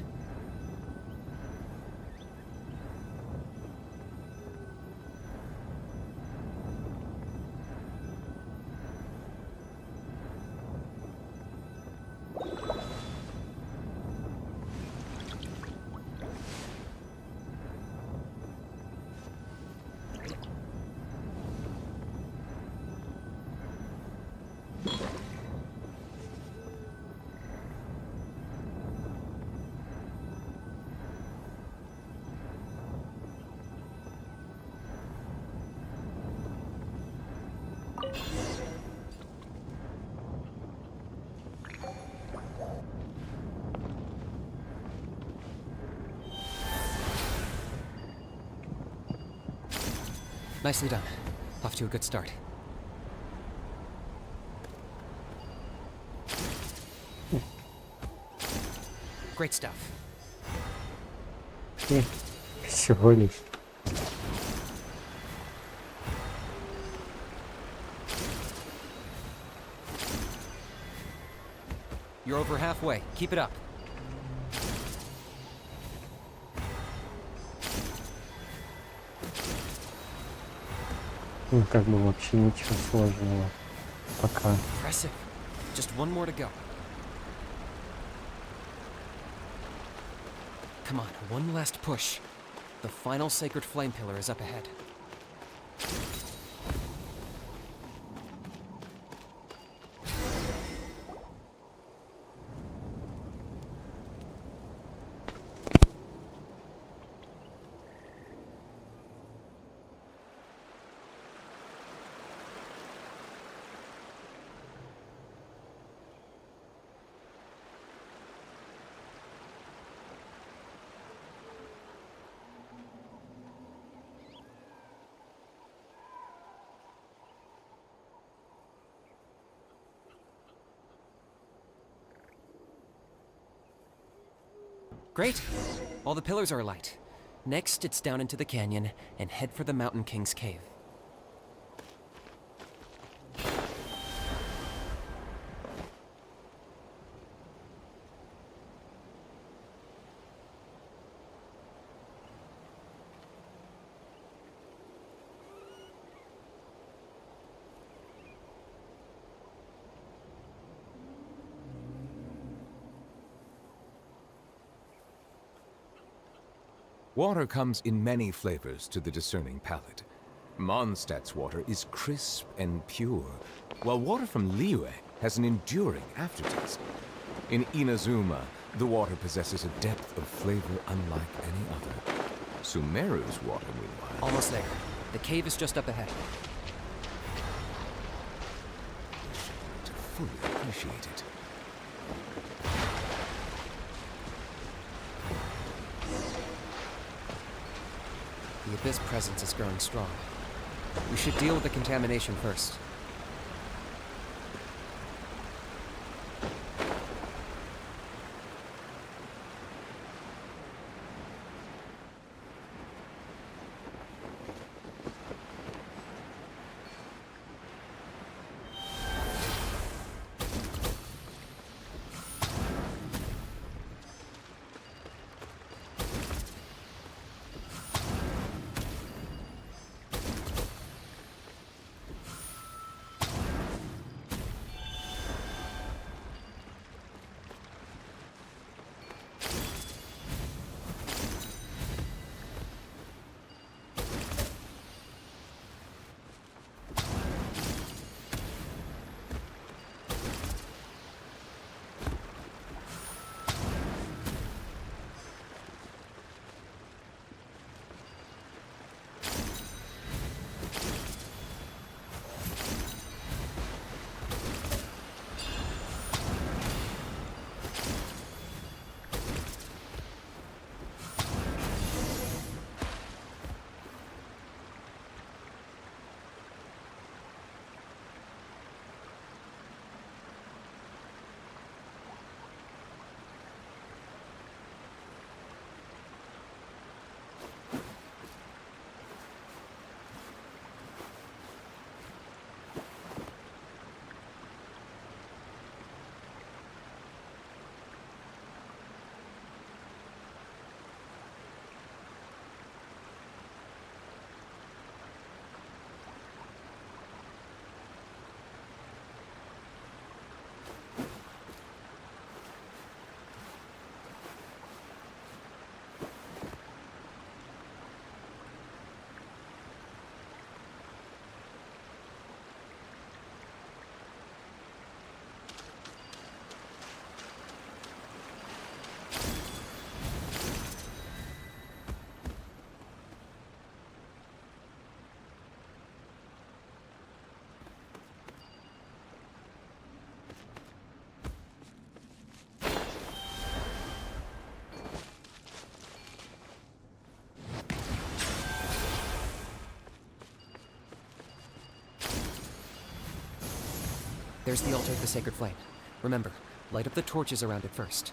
Nicely done. Off to a good start. Great stuff. Всего лишь. You're over halfway. Keep it up. Ну, как бы вообще ничего сложного. Пока. Impressive. Just one more to go. Come on, one last push. The final sacred flame pillar is up ahead. Great. All the pillars are alight. Next, it's down into the canyon and head for the Mountain King's cave. Water comes in many flavors to the discerning palate. Mondstadt's water is crisp and pure, while water from Liyue has an enduring aftertaste. In Inazuma, the water possesses a depth of flavor unlike any other. Sumeru's water, meanwhile... Almost there. The cave is just up ahead. To fully appreciate it. The Abyss presence is growing strong. We should deal with the contamination first. There's the altar of the sacred flame. Remember, light up the torches around it first.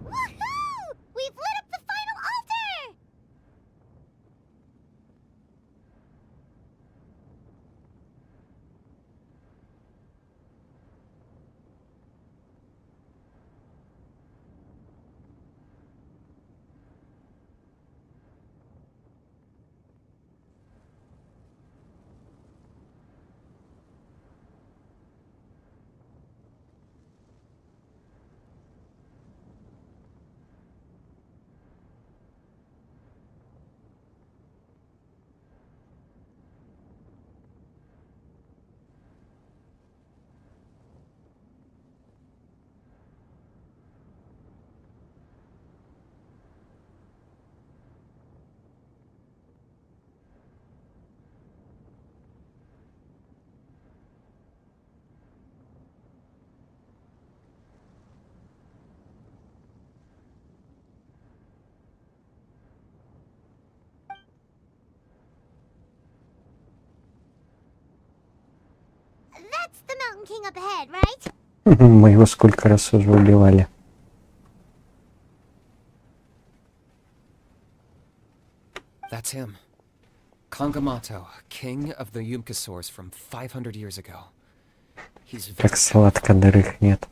Woohoo! We've lit up the final altar! That's the Mountain King up ahead, right? Мы его сколько раз уже убивали. That's him. Kangamato, king of the Yumkasaurs from 500 years ago. He's Как сладко, дырых нет.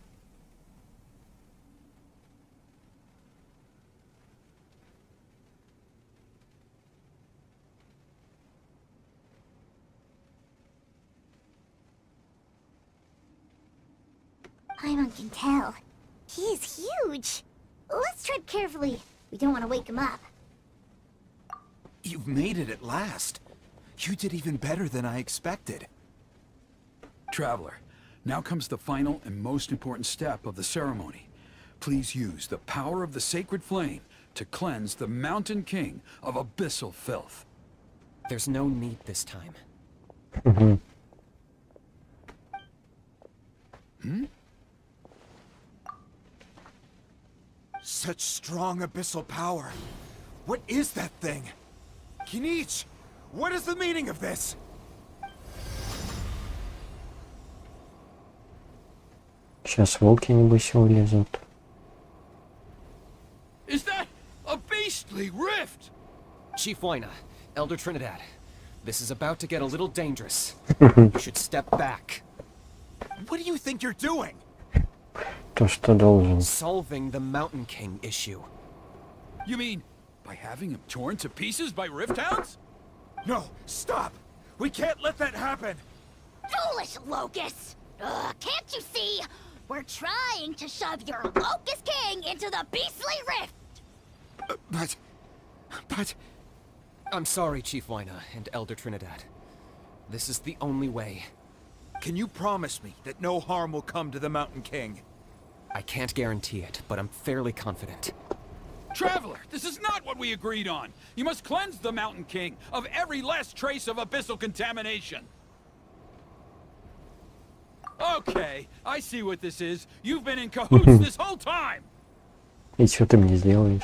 Paimon can tell. He is huge. Let's tread carefully. We don't want to wake him up. You've made it at last. You did even better than I expected. Traveler, now comes the final and most important step of the ceremony. Please use the power of the sacred flame to cleanse the Mountain King of abyssal filth. There's no need this time. Such strong abyssal power. What is that thing? Kinich, what is the meaning of this? Сейчас волки, небось, вылезут. Is that a beastly rift? Chief Waina, Elder Trinidad, this is about to get a little dangerous. You should step back. What do you think you're doing? То, что должен. Solving the Mountain King issue. You mean by having him torn to pieces by rift hounds? No, stop! We can't let that happen! Foolish locusts! Can't you see? We're trying to shove your Locust King into the beastly rift! But... I'm sorry, Chief Waina and Elder Trinidad. This is the only way. Can you promise me that no harm will come to the Mountain King? I can't guarantee it, but I'm fairly confident. Traveler, this is not what we agreed on. You must cleanse the Mountain King of every last trace of abyssal contamination. Okay, I see what this is. You've been in cahoots this whole time. И что ты мне сделаешь?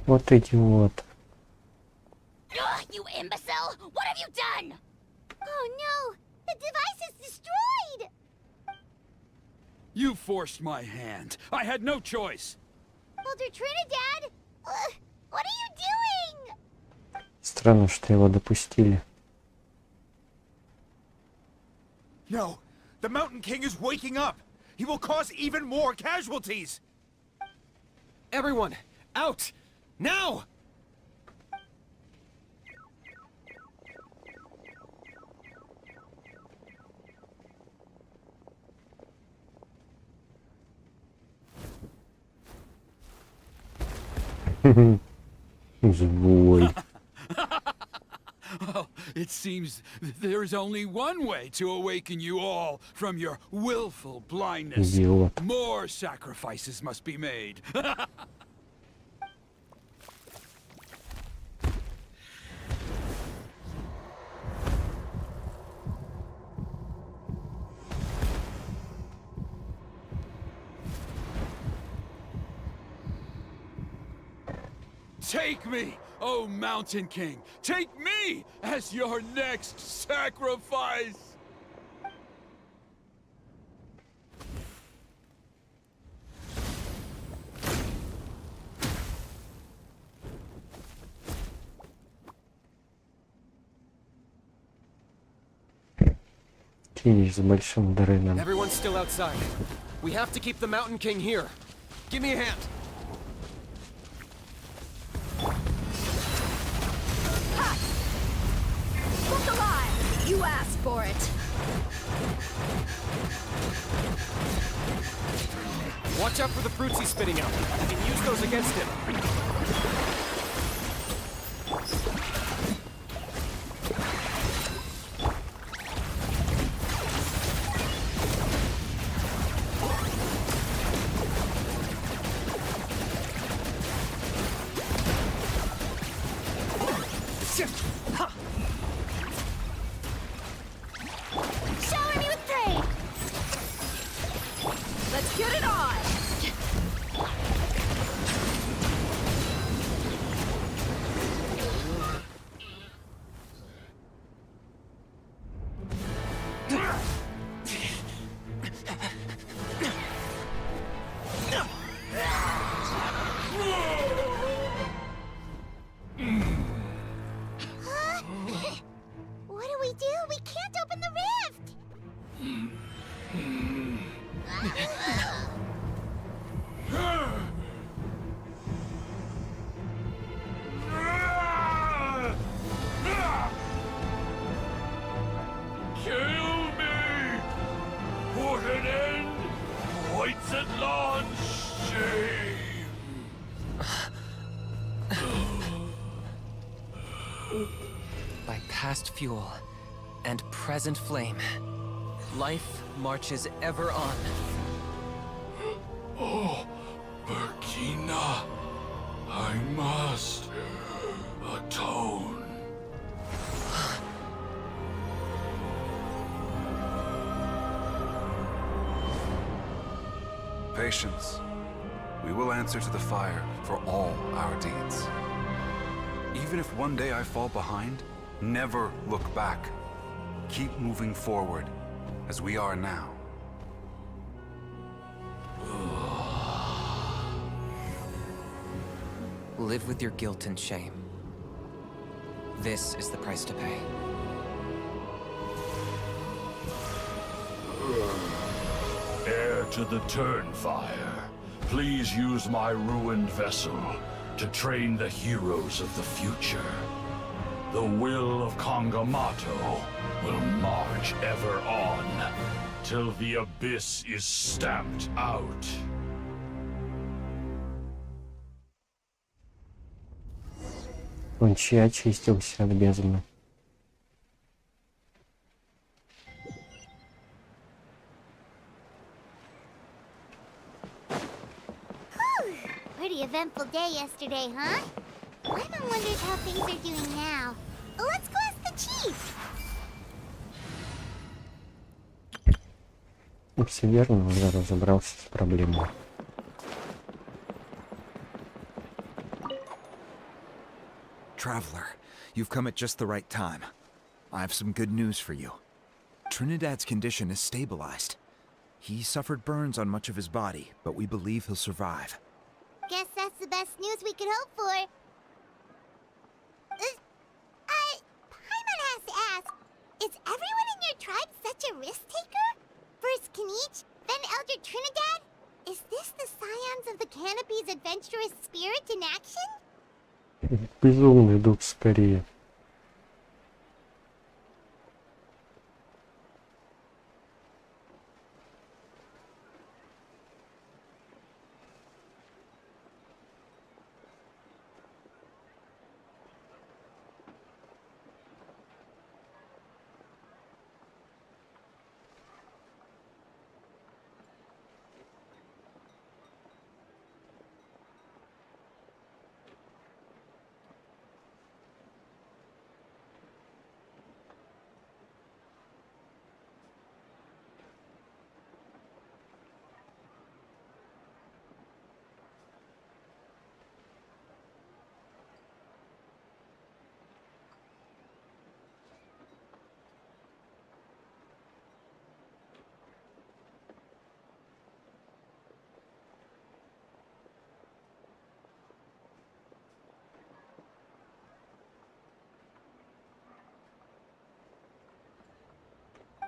Вот идиот. You imbecile! What have you done? Oh no! The device is destroyed! You forced my hand. I had no choice. Elder Trinidad? What are you doing? Странно, что его допустили. No, the Mountain King is waking up. He will cause even more casualties. Everyone, out! Now! Злой. Well, it seems there is only one way to awaken you all from your willful blindness. Идиот. More sacrifices must be made. Take me, O Mountain King! Take me as your next sacrifice! Финиш с большим дрыном. Everyone's still outside. We have to keep the Mountain King here. Give me a hand. Look alive! You asked for it. Watch out for the fruits he's spitting out. You can use those against him. Shower me with praise! Let's get it on! What do we do? We can't open the rift! Kill me! Put an end to White's at launch shame! By past fuel and present flame, life marches ever on. Oh, Burkina, I must atone. Patience. We will answer to the fire for all our deeds. Even if one day I fall behind, never look back. Keep moving forward, as we are now. Live with your guilt and shame. This is the price to pay. Heir to the Turnfire, please use my ruined vessel to train the heroes of the future. The will of Kangamato will march ever on, till the abyss is stamped out. Он очистился от бездны. Pretty eventful day yesterday, huh? Paimon wonders how things are doing now. Let's go ask the chief! Все верно, уже разобрался с проблемой. Traveler, you've come at just the right time. I have some good news for you. Trinidad's condition is stabilized. He suffered burns on much of his body, but we believe he'll survive. Guess that's the best news we could hope for. Paimon has to ask, is everyone in your tribe such a risk-taker? First Kinich, then Elder Trinidad? Is this the scions of the Canopy's adventurous spirit in action? Безумный дух скорее.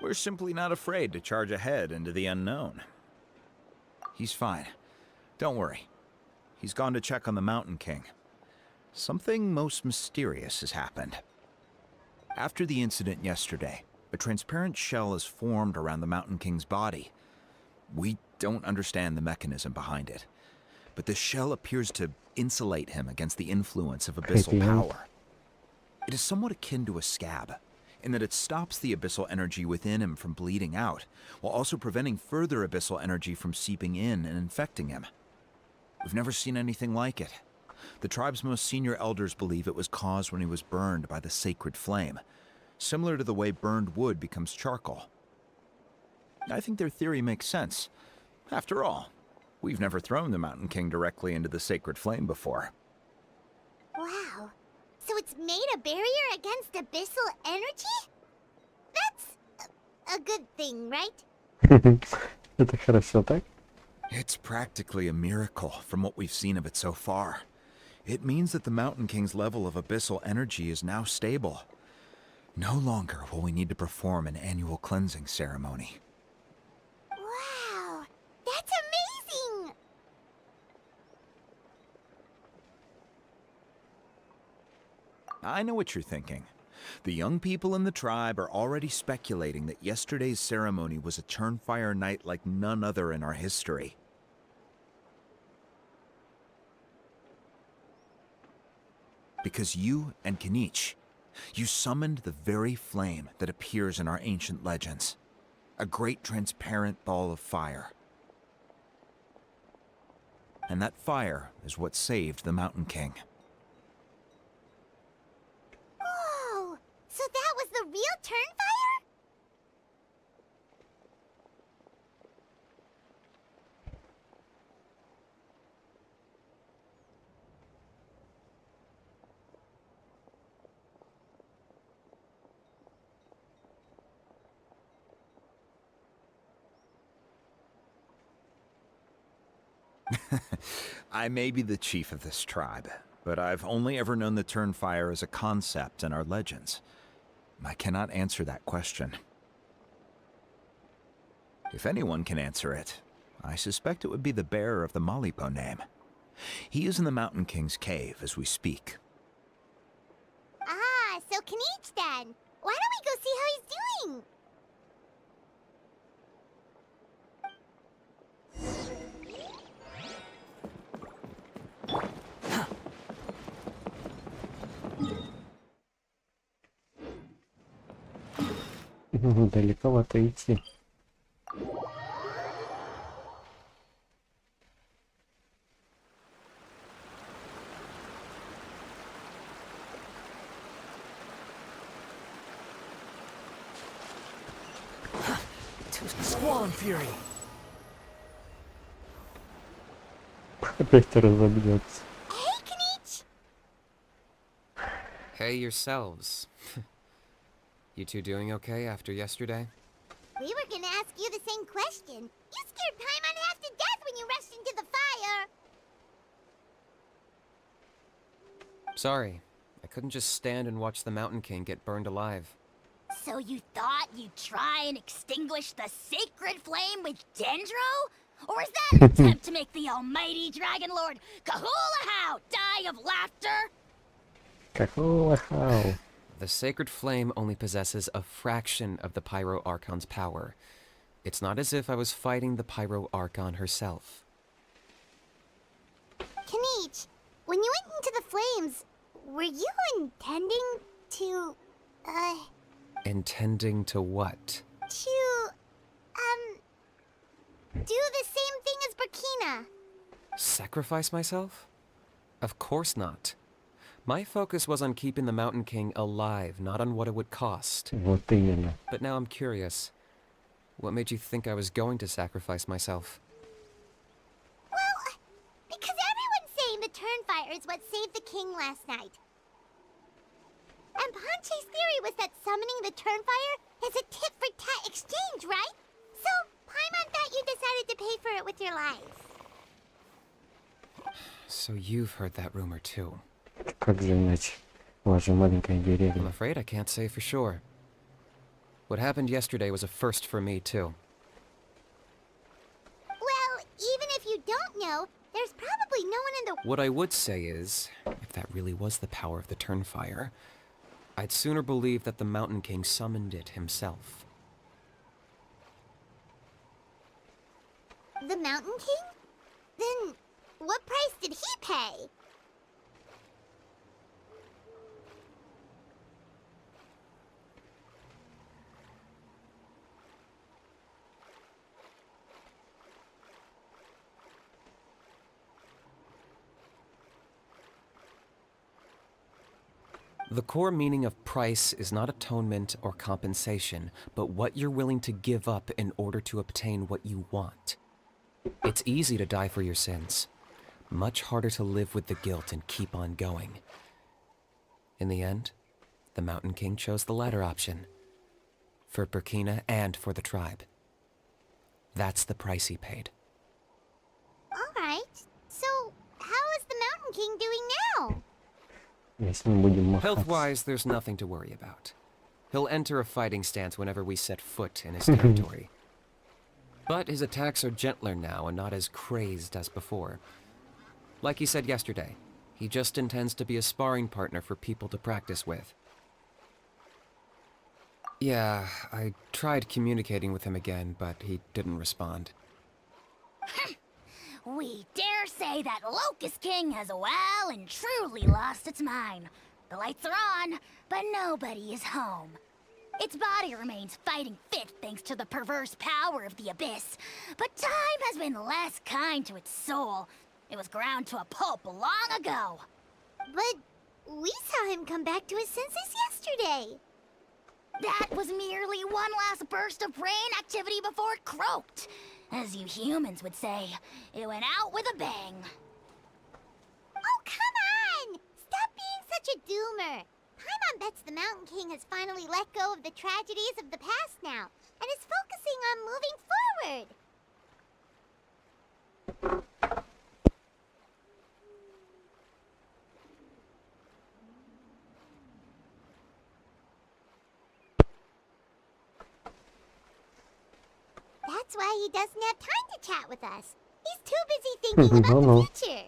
We're simply not afraid to charge ahead into the unknown. He's fine. Don't worry. He's gone to check on the Mountain King. Something most mysterious has happened. After the incident yesterday, a transparent shell is formed around the Mountain King's body. We don't understand the mechanism behind it, but the shell appears to insulate him against the influence of abyssal power. It is somewhat akin to a scab, in that it stops the abyssal energy within him from bleeding out, while also preventing further abyssal energy from seeping in and infecting him. We've never seen anything like it. The tribe's most senior elders believe it was caused when he was burned by the sacred flame, similar to the way burned wood becomes charcoal. I think their theory makes sense. After all, we've never thrown the Mountain King directly into the sacred flame before. Wow. So it's made a barrier against abyssal energy? That's a good thing, right? Это хорошо, так? It's practically a miracle from what we've seen of it so far. It means that the Mountain King's level of abyssal energy is now stable. No longer will we need to perform an annual cleansing ceremony. Wow, that's amazing! I know what you're thinking. The young people in the tribe are already speculating that yesterday's ceremony was a Turnfire night like none other in our history. Because you and Kinich, you summoned the very flame that appears in our ancient legends. A great transparent ball of fire. And that fire is what saved the Mountain King. Whoa! So that was the real Turnfire? I may be the chief of this tribe, but I've only ever known the Turnfire as a concept in our legends. I cannot answer that question. If anyone can answer it, I suspect it would be the bearer of the Malipo name. He is in the Mountain King's cave as we speak. Ah, so Kinich then. Why don't we go see how he's doing? Далековато идти. Squall and fury. Опять разобьется. Hey, Kinich! Hey yourselves. You two doing okay after yesterday? We were gonna ask you the same question. You scared Paimon half to death when you rushed into the fire. Sorry, I couldn't just stand and watch the Mountain King get burned alive. So you thought you'd try and extinguish the sacred flame with Dendro? Or is that an attempt to make the almighty Dragon Lord Kahulahau die of laughter? Kahulahau. The sacred flame only possesses a fraction of the Pyro Archon's power. It's not as if I was fighting the Pyro Archon herself. Kinich, when you went into the flames, were you intending to, Intending to what? do the same thing as Burkina? Sacrifice myself? Of course not. My focus was on keeping the Mountain King alive, not on what it would cost. Вот именно. But now I'm curious. What made you think I was going to sacrifice myself? Well, because everyone's saying the Turnfire is what saved the king last night. And Ponche's theory was that summoning the Turnfire is a tit-for-tat exchange, right? So, Paimon thought you decided to pay for it with your lives. So you've heard that rumor too. Как же иначе? Ваша маленькая I'm деревня. afraid I can't say for sure. What happened yesterday was a first for me, too. Well, even if you don't know, there's probably no one in the... What I would say is, if that really was the power of the Turnfire, I'd sooner believe that the Mountain King summoned it himself. The Mountain King? Then, what price did he pay? The core meaning of price is not atonement or compensation, but what you're willing to give up in order to obtain what you want. It's easy to die for your sins. Much harder to live with the guilt and keep on going. In the end, the Mountain King chose the latter option. For Burkina and for the tribe. That's the price he paid. Alright, so how is the Mountain King doing now? Если мы будем махаться. Health-wise, there's nothing to worry about. He'll enter a fighting stance whenever we set foot in his territory. But his attacks are gentler now and not as crazed as before. Like he said yesterday, he just intends to be a sparring partner for people to practice with. Yeah, I tried communicating with him again, but he didn't respond. We dare say that Locust King has well and truly lost its mind. The lights are on, but nobody is home. Its body remains fighting fit thanks to the perverse power of the Abyss, but time has been less kind to its soul. It was ground to a pulp long ago. But we saw him come back to his senses yesterday. That was merely one last burst of brain activity before it croaked. As you humans would say, it went out with a bang. Oh, come on! Stop being such a doomer. Paimon bets the Mountain King has finally let go of the tragedies of the past now, and is focusing on moving forward. That's why he doesn't have time to chat with us. He's too busy thinking about the future.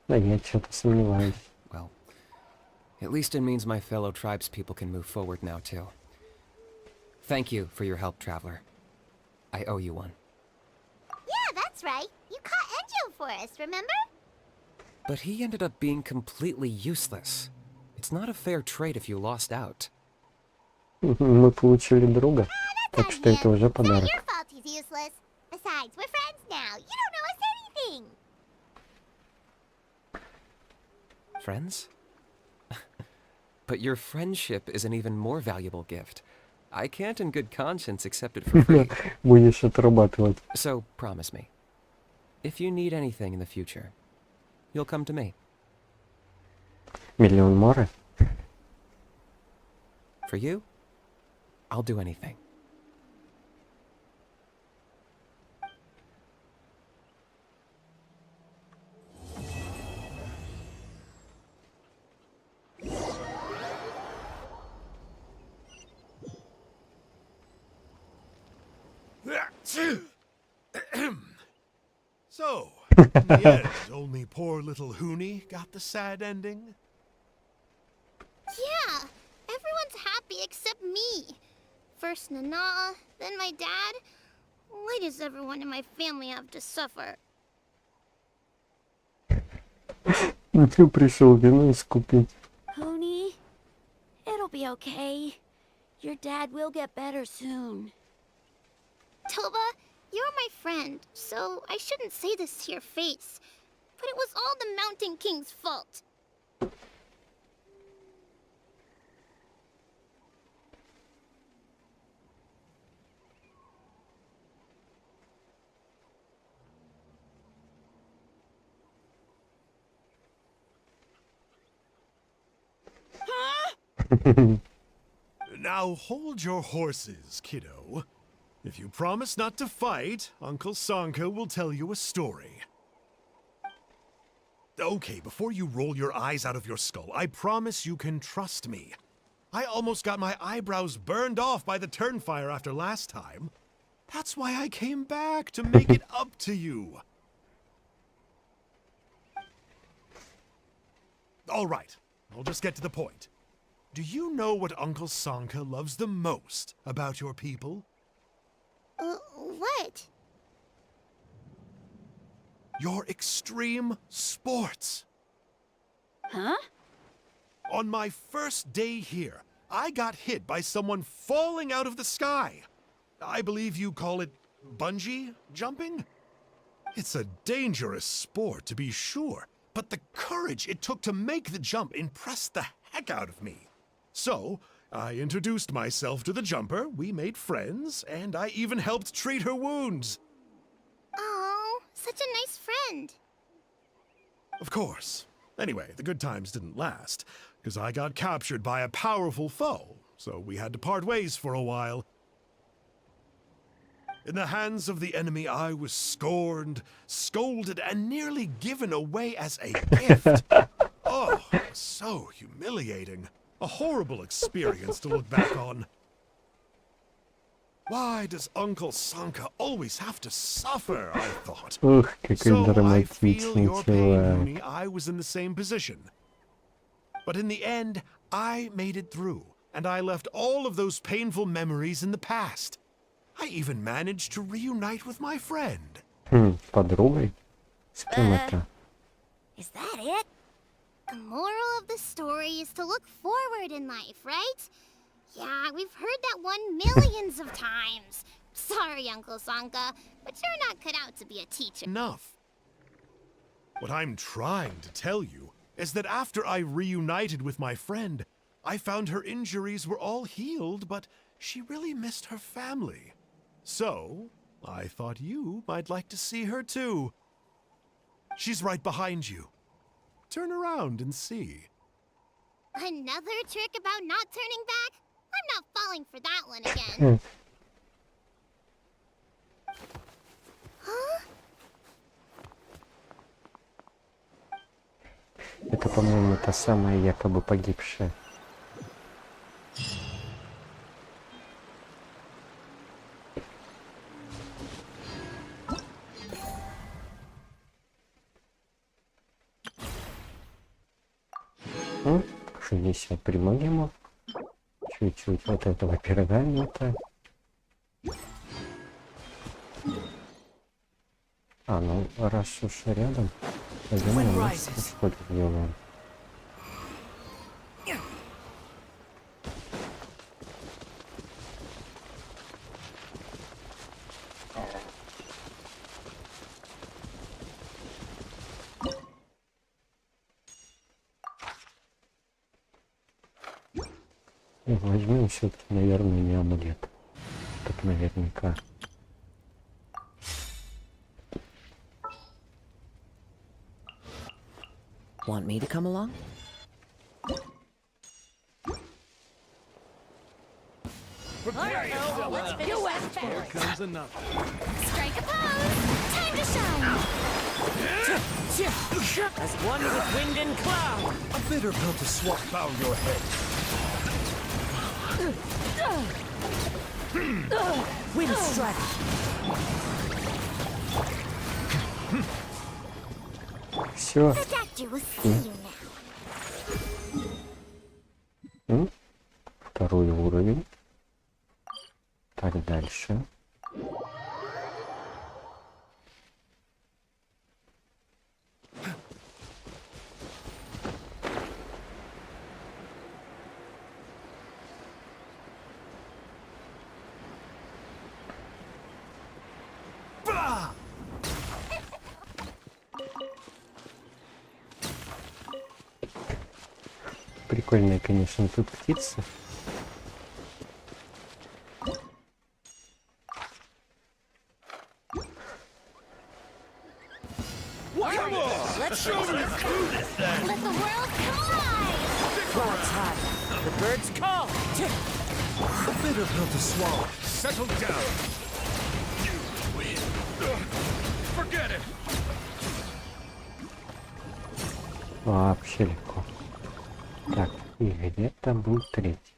Да я что-то сомневаюсь. Well, at least it means my fellow tribespeople can move forward now, too. Thank you for your help, Traveler. I owe you one. Yeah, that's right. You caught Enjo for us, remember? But he ended up being completely useless. It's not a fair trade if you lost out. Мы получили друга, так что это уже It's not подарок. your fault he's useless. Besides, we're friends now. You don't know us anything. Friends? But your friendship is an even more valuable gift. I can't in good conscience accept it for free. Будешь отрабатывать. So, promise me. If you need anything in the future, you'll come to me. Миллион море. For you, I'll do anything. So, in the end, only poor little Huni got the sad ending? Yeah, everyone's happy except me. First Nana, then my dad. Why does everyone in my family have to suffer? Ты пришел вино искупить. Honey, it'll be okay. Your dad will get better soon. Toba, you're my friend, so I shouldn't say this to your face. But it was all the Mountain King's fault. Now hold your horses, kiddo. If you promise not to fight, Uncle Sanka will tell you a story. Okay, before you roll your eyes out of your skull, I promise you can trust me. I almost got my eyebrows burned off by the turnfire after last time. That's why I came back, to make it up to you. All right, I'll just get to the point. Do you know what Uncle Sanka loves the most about your people? What? Your extreme sports. Huh? On my first day here, I got hit by someone falling out of the sky. I believe you call it bungee jumping? It's a dangerous sport, to be sure, but the courage it took to make the jump impressed the heck out of me. So, I introduced myself to the jumper, we made friends, and I even helped treat her wounds. Oh, such a nice friend. Of course. Anyway, the good times didn't last, because I got captured by a powerful foe, so we had to part ways for a while. In the hands of the enemy, I was scorned, scolded, and nearly given away as a gift. Oh, it was so humiliating. A horrible experience to look back on. Why does Uncle Sanka always have to suffer, I thought. Ух, какой So I feel драматичный your pain, чувак. Rooney. I was in the same position. But in the end, I made it through, and I left all of those painful memories in the past. I even managed to reunite with my friend. Подругой? С кем это? Is that it? The moral of the story is to look forward in life, right? Yeah, we've heard that one millions of times. Sorry, Uncle Sanka, but you're not cut out to be a teacher. Enough. What I'm trying to tell you is that after I reunited with my friend, I found her injuries were all healed, but she really missed her family. So, I thought you might like to see her too. She's right behind you. Turn around and see. Another trick about not turning back? I'm not falling for that one again. Huh? Это, по-моему, та самая якобы погибшая. Ну, 60 примагимо. Чуть-чуть вот этого пергамента. А, ну, раз уж рядом, пойдем на вход сделаем. Возьмем все-таки, наверное, не амулет. Так наверняка. Want me to come along? Prepare yourself. Let's finish that fast. Here comes another. Strike a pose! Time to shine! As one with wind and cloud. A bitter pill to swallow your head. Wind strike. Все. The doctor will see you now. Второй уровень. Так, дальше. Прикольная, конечно, тут птица. Let's show them this then. Let the world come alive! Clouds high. The birds call. A bitter pill to swallow. Settle down. You win. Forget it. Вообще легко. Так, и где-то был третий.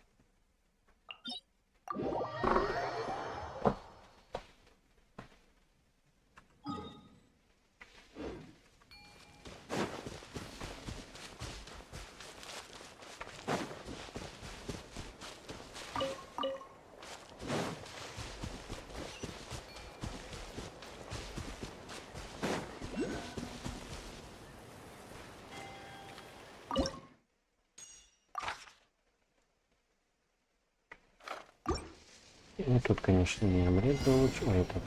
Ну тут, конечно, не обрез лучше, а этот.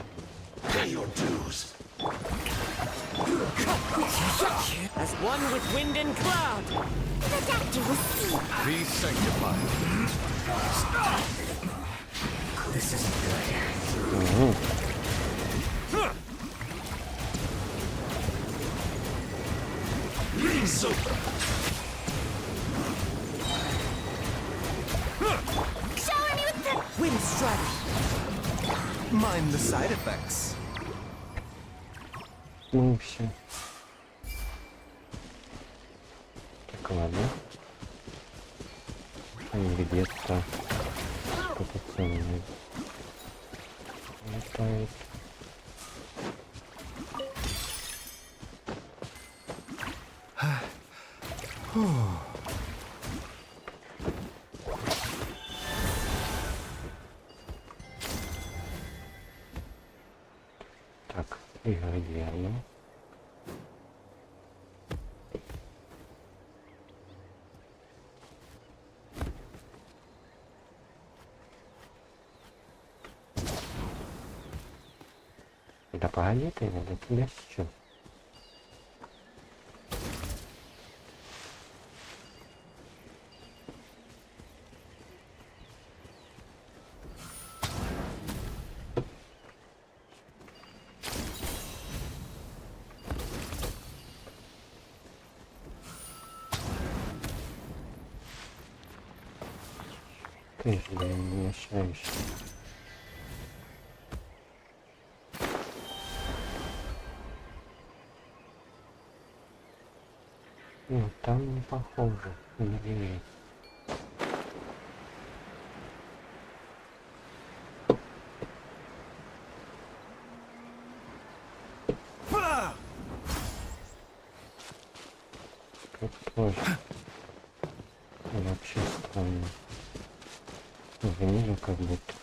As one with wind and cloud. The doctor will see. Be sanctified. This isn't good. Угу. Shower me with the... Wind strike. Mind the side effects. Ну и все. Так, ладно. Где-то что-то ценное. Летает. Так, игры верно. Да погоди ты, надо тебя сейчас. Ты же, блин, не мешаешь. Ну, там не похоже, не имеет. Тут тоже вообще странно. Вниз как будто.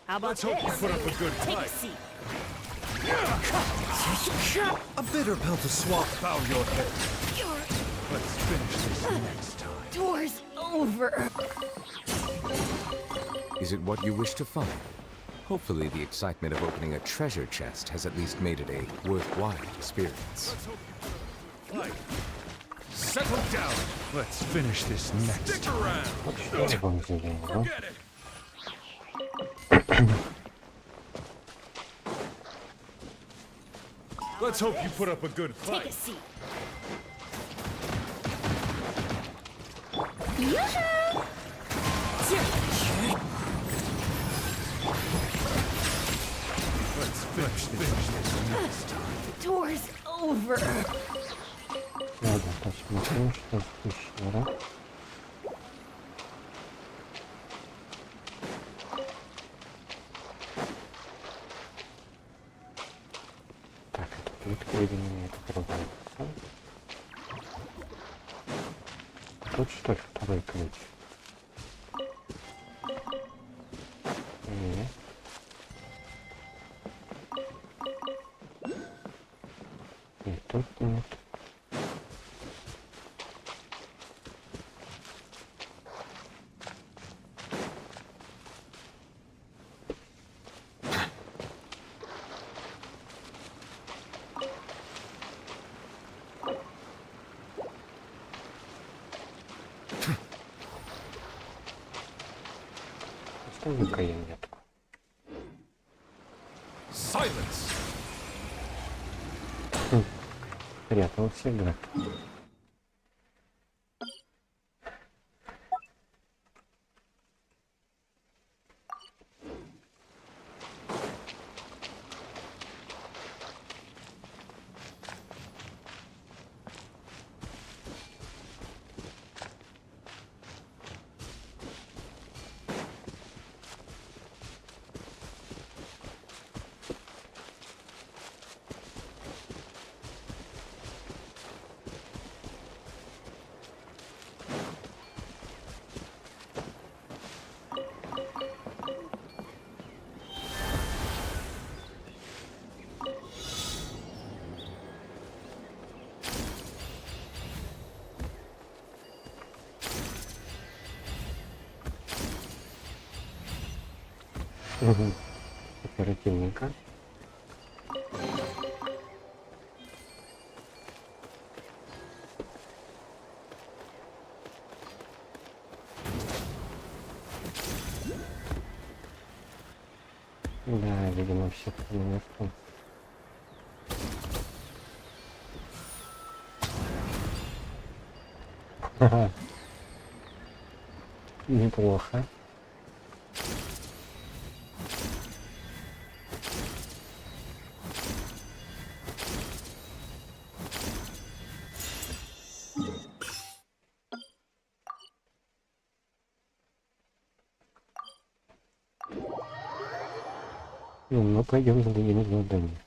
How about Let's hope you this? put up a good Take a fight. seat. A bitter pill to swallow. Bow your head. Let's finish this next time. Door's over. Is it what you wish to find? Hopefully the excitement of opening a treasure chest has at least made it a worthwhile experience. Let's hope you put up a good fight. Settle down. Let's finish this next time. Forget it. Let's hope you put up a good fight. Take a seat. Let's finish this next time. Door's over. Ладно, посмотрим, что здесь еще раз. Так, это плитка, видимо, не открывается. Тут что ли второй ключ? Нет. И тут нет. Оставлю-ка я метку. Silence. Прятался, гад. Угу. Оперативненько. Да, видимо, все наверху. Ага. Неплохо. Ну, мы пойдем зададим задание.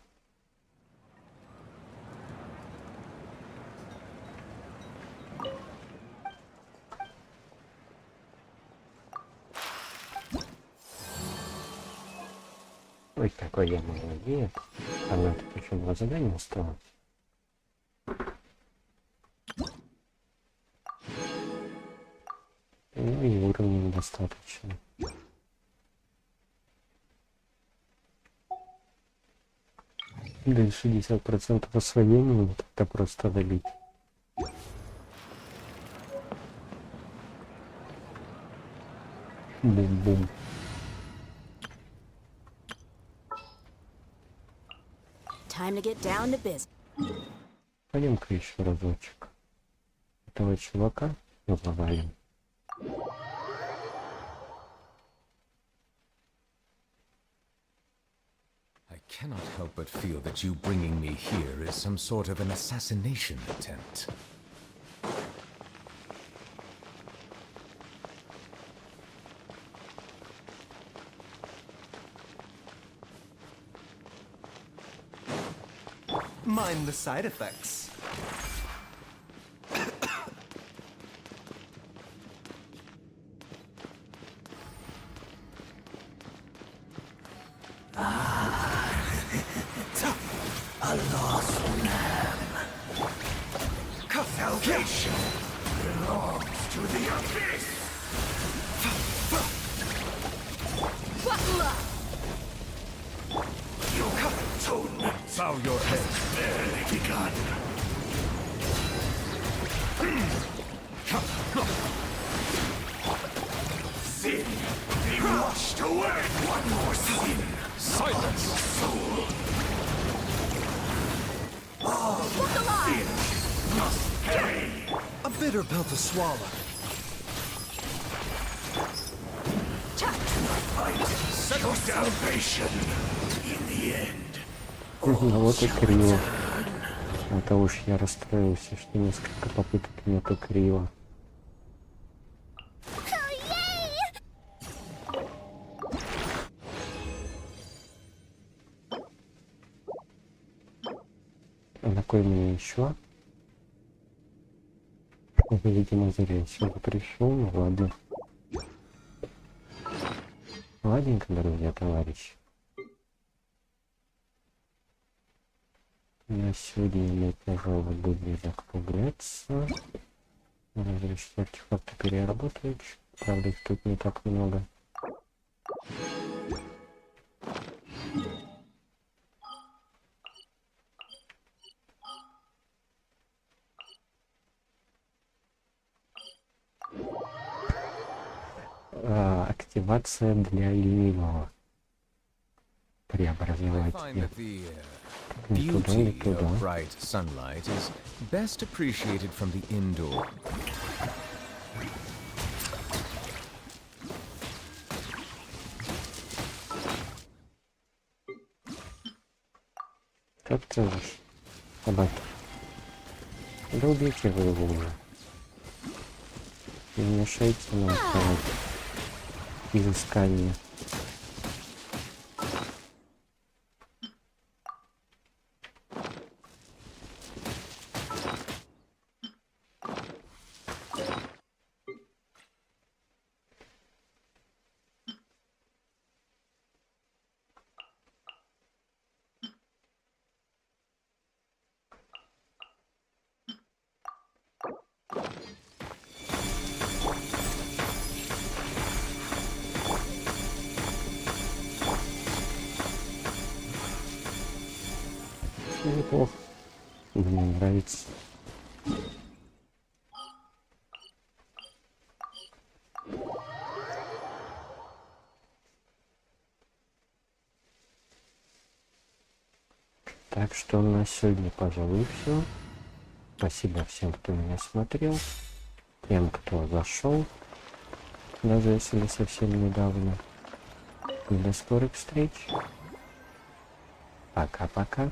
Ой, какой я молодец. Она тут еще два задания осталось. Ну и уровня достаточно. Да и 60% освоения вот это просто добить. Бум-бум. Time to get down to business. Пойдем-ка еще разочек. Этого чувака завалим. I cannot help but feel that you bringing me here is some sort of an assassination attempt. Mind the side effects. A lost lamb. Salvation belongs to the abyss. Your atonement. Bow your head. Barely begun. Sin, be washed away. One more sin. Silence. Your soul. All sin must pay. A bitter pill to swallow. Fight your salvation in the end. Ну вот и криво. А то уж я расстроился, что несколько попыток нету криво. А на кой мне еще? Видимо, зря я сюда пришел, ну ладно. Ладненько, друзья, товарищи. На сегодня мы, пожалуй, будем закругляться. Разве что артефакты переработают. Правда, их тут не так много. Активация для ленивого. Преобразователя. Beauty of bright sunlight is best appreciated from the indoor. Как ты же, собаки? Да убейте вы его уже. Не мешайте нам делать изыскание. Неплохо. Мне нравится. Так что на сегодня, пожалуй, все. Спасибо всем, кто меня смотрел. Тем, кто зашел. Даже если совсем недавно. И до скорых встреч. Пока-пока.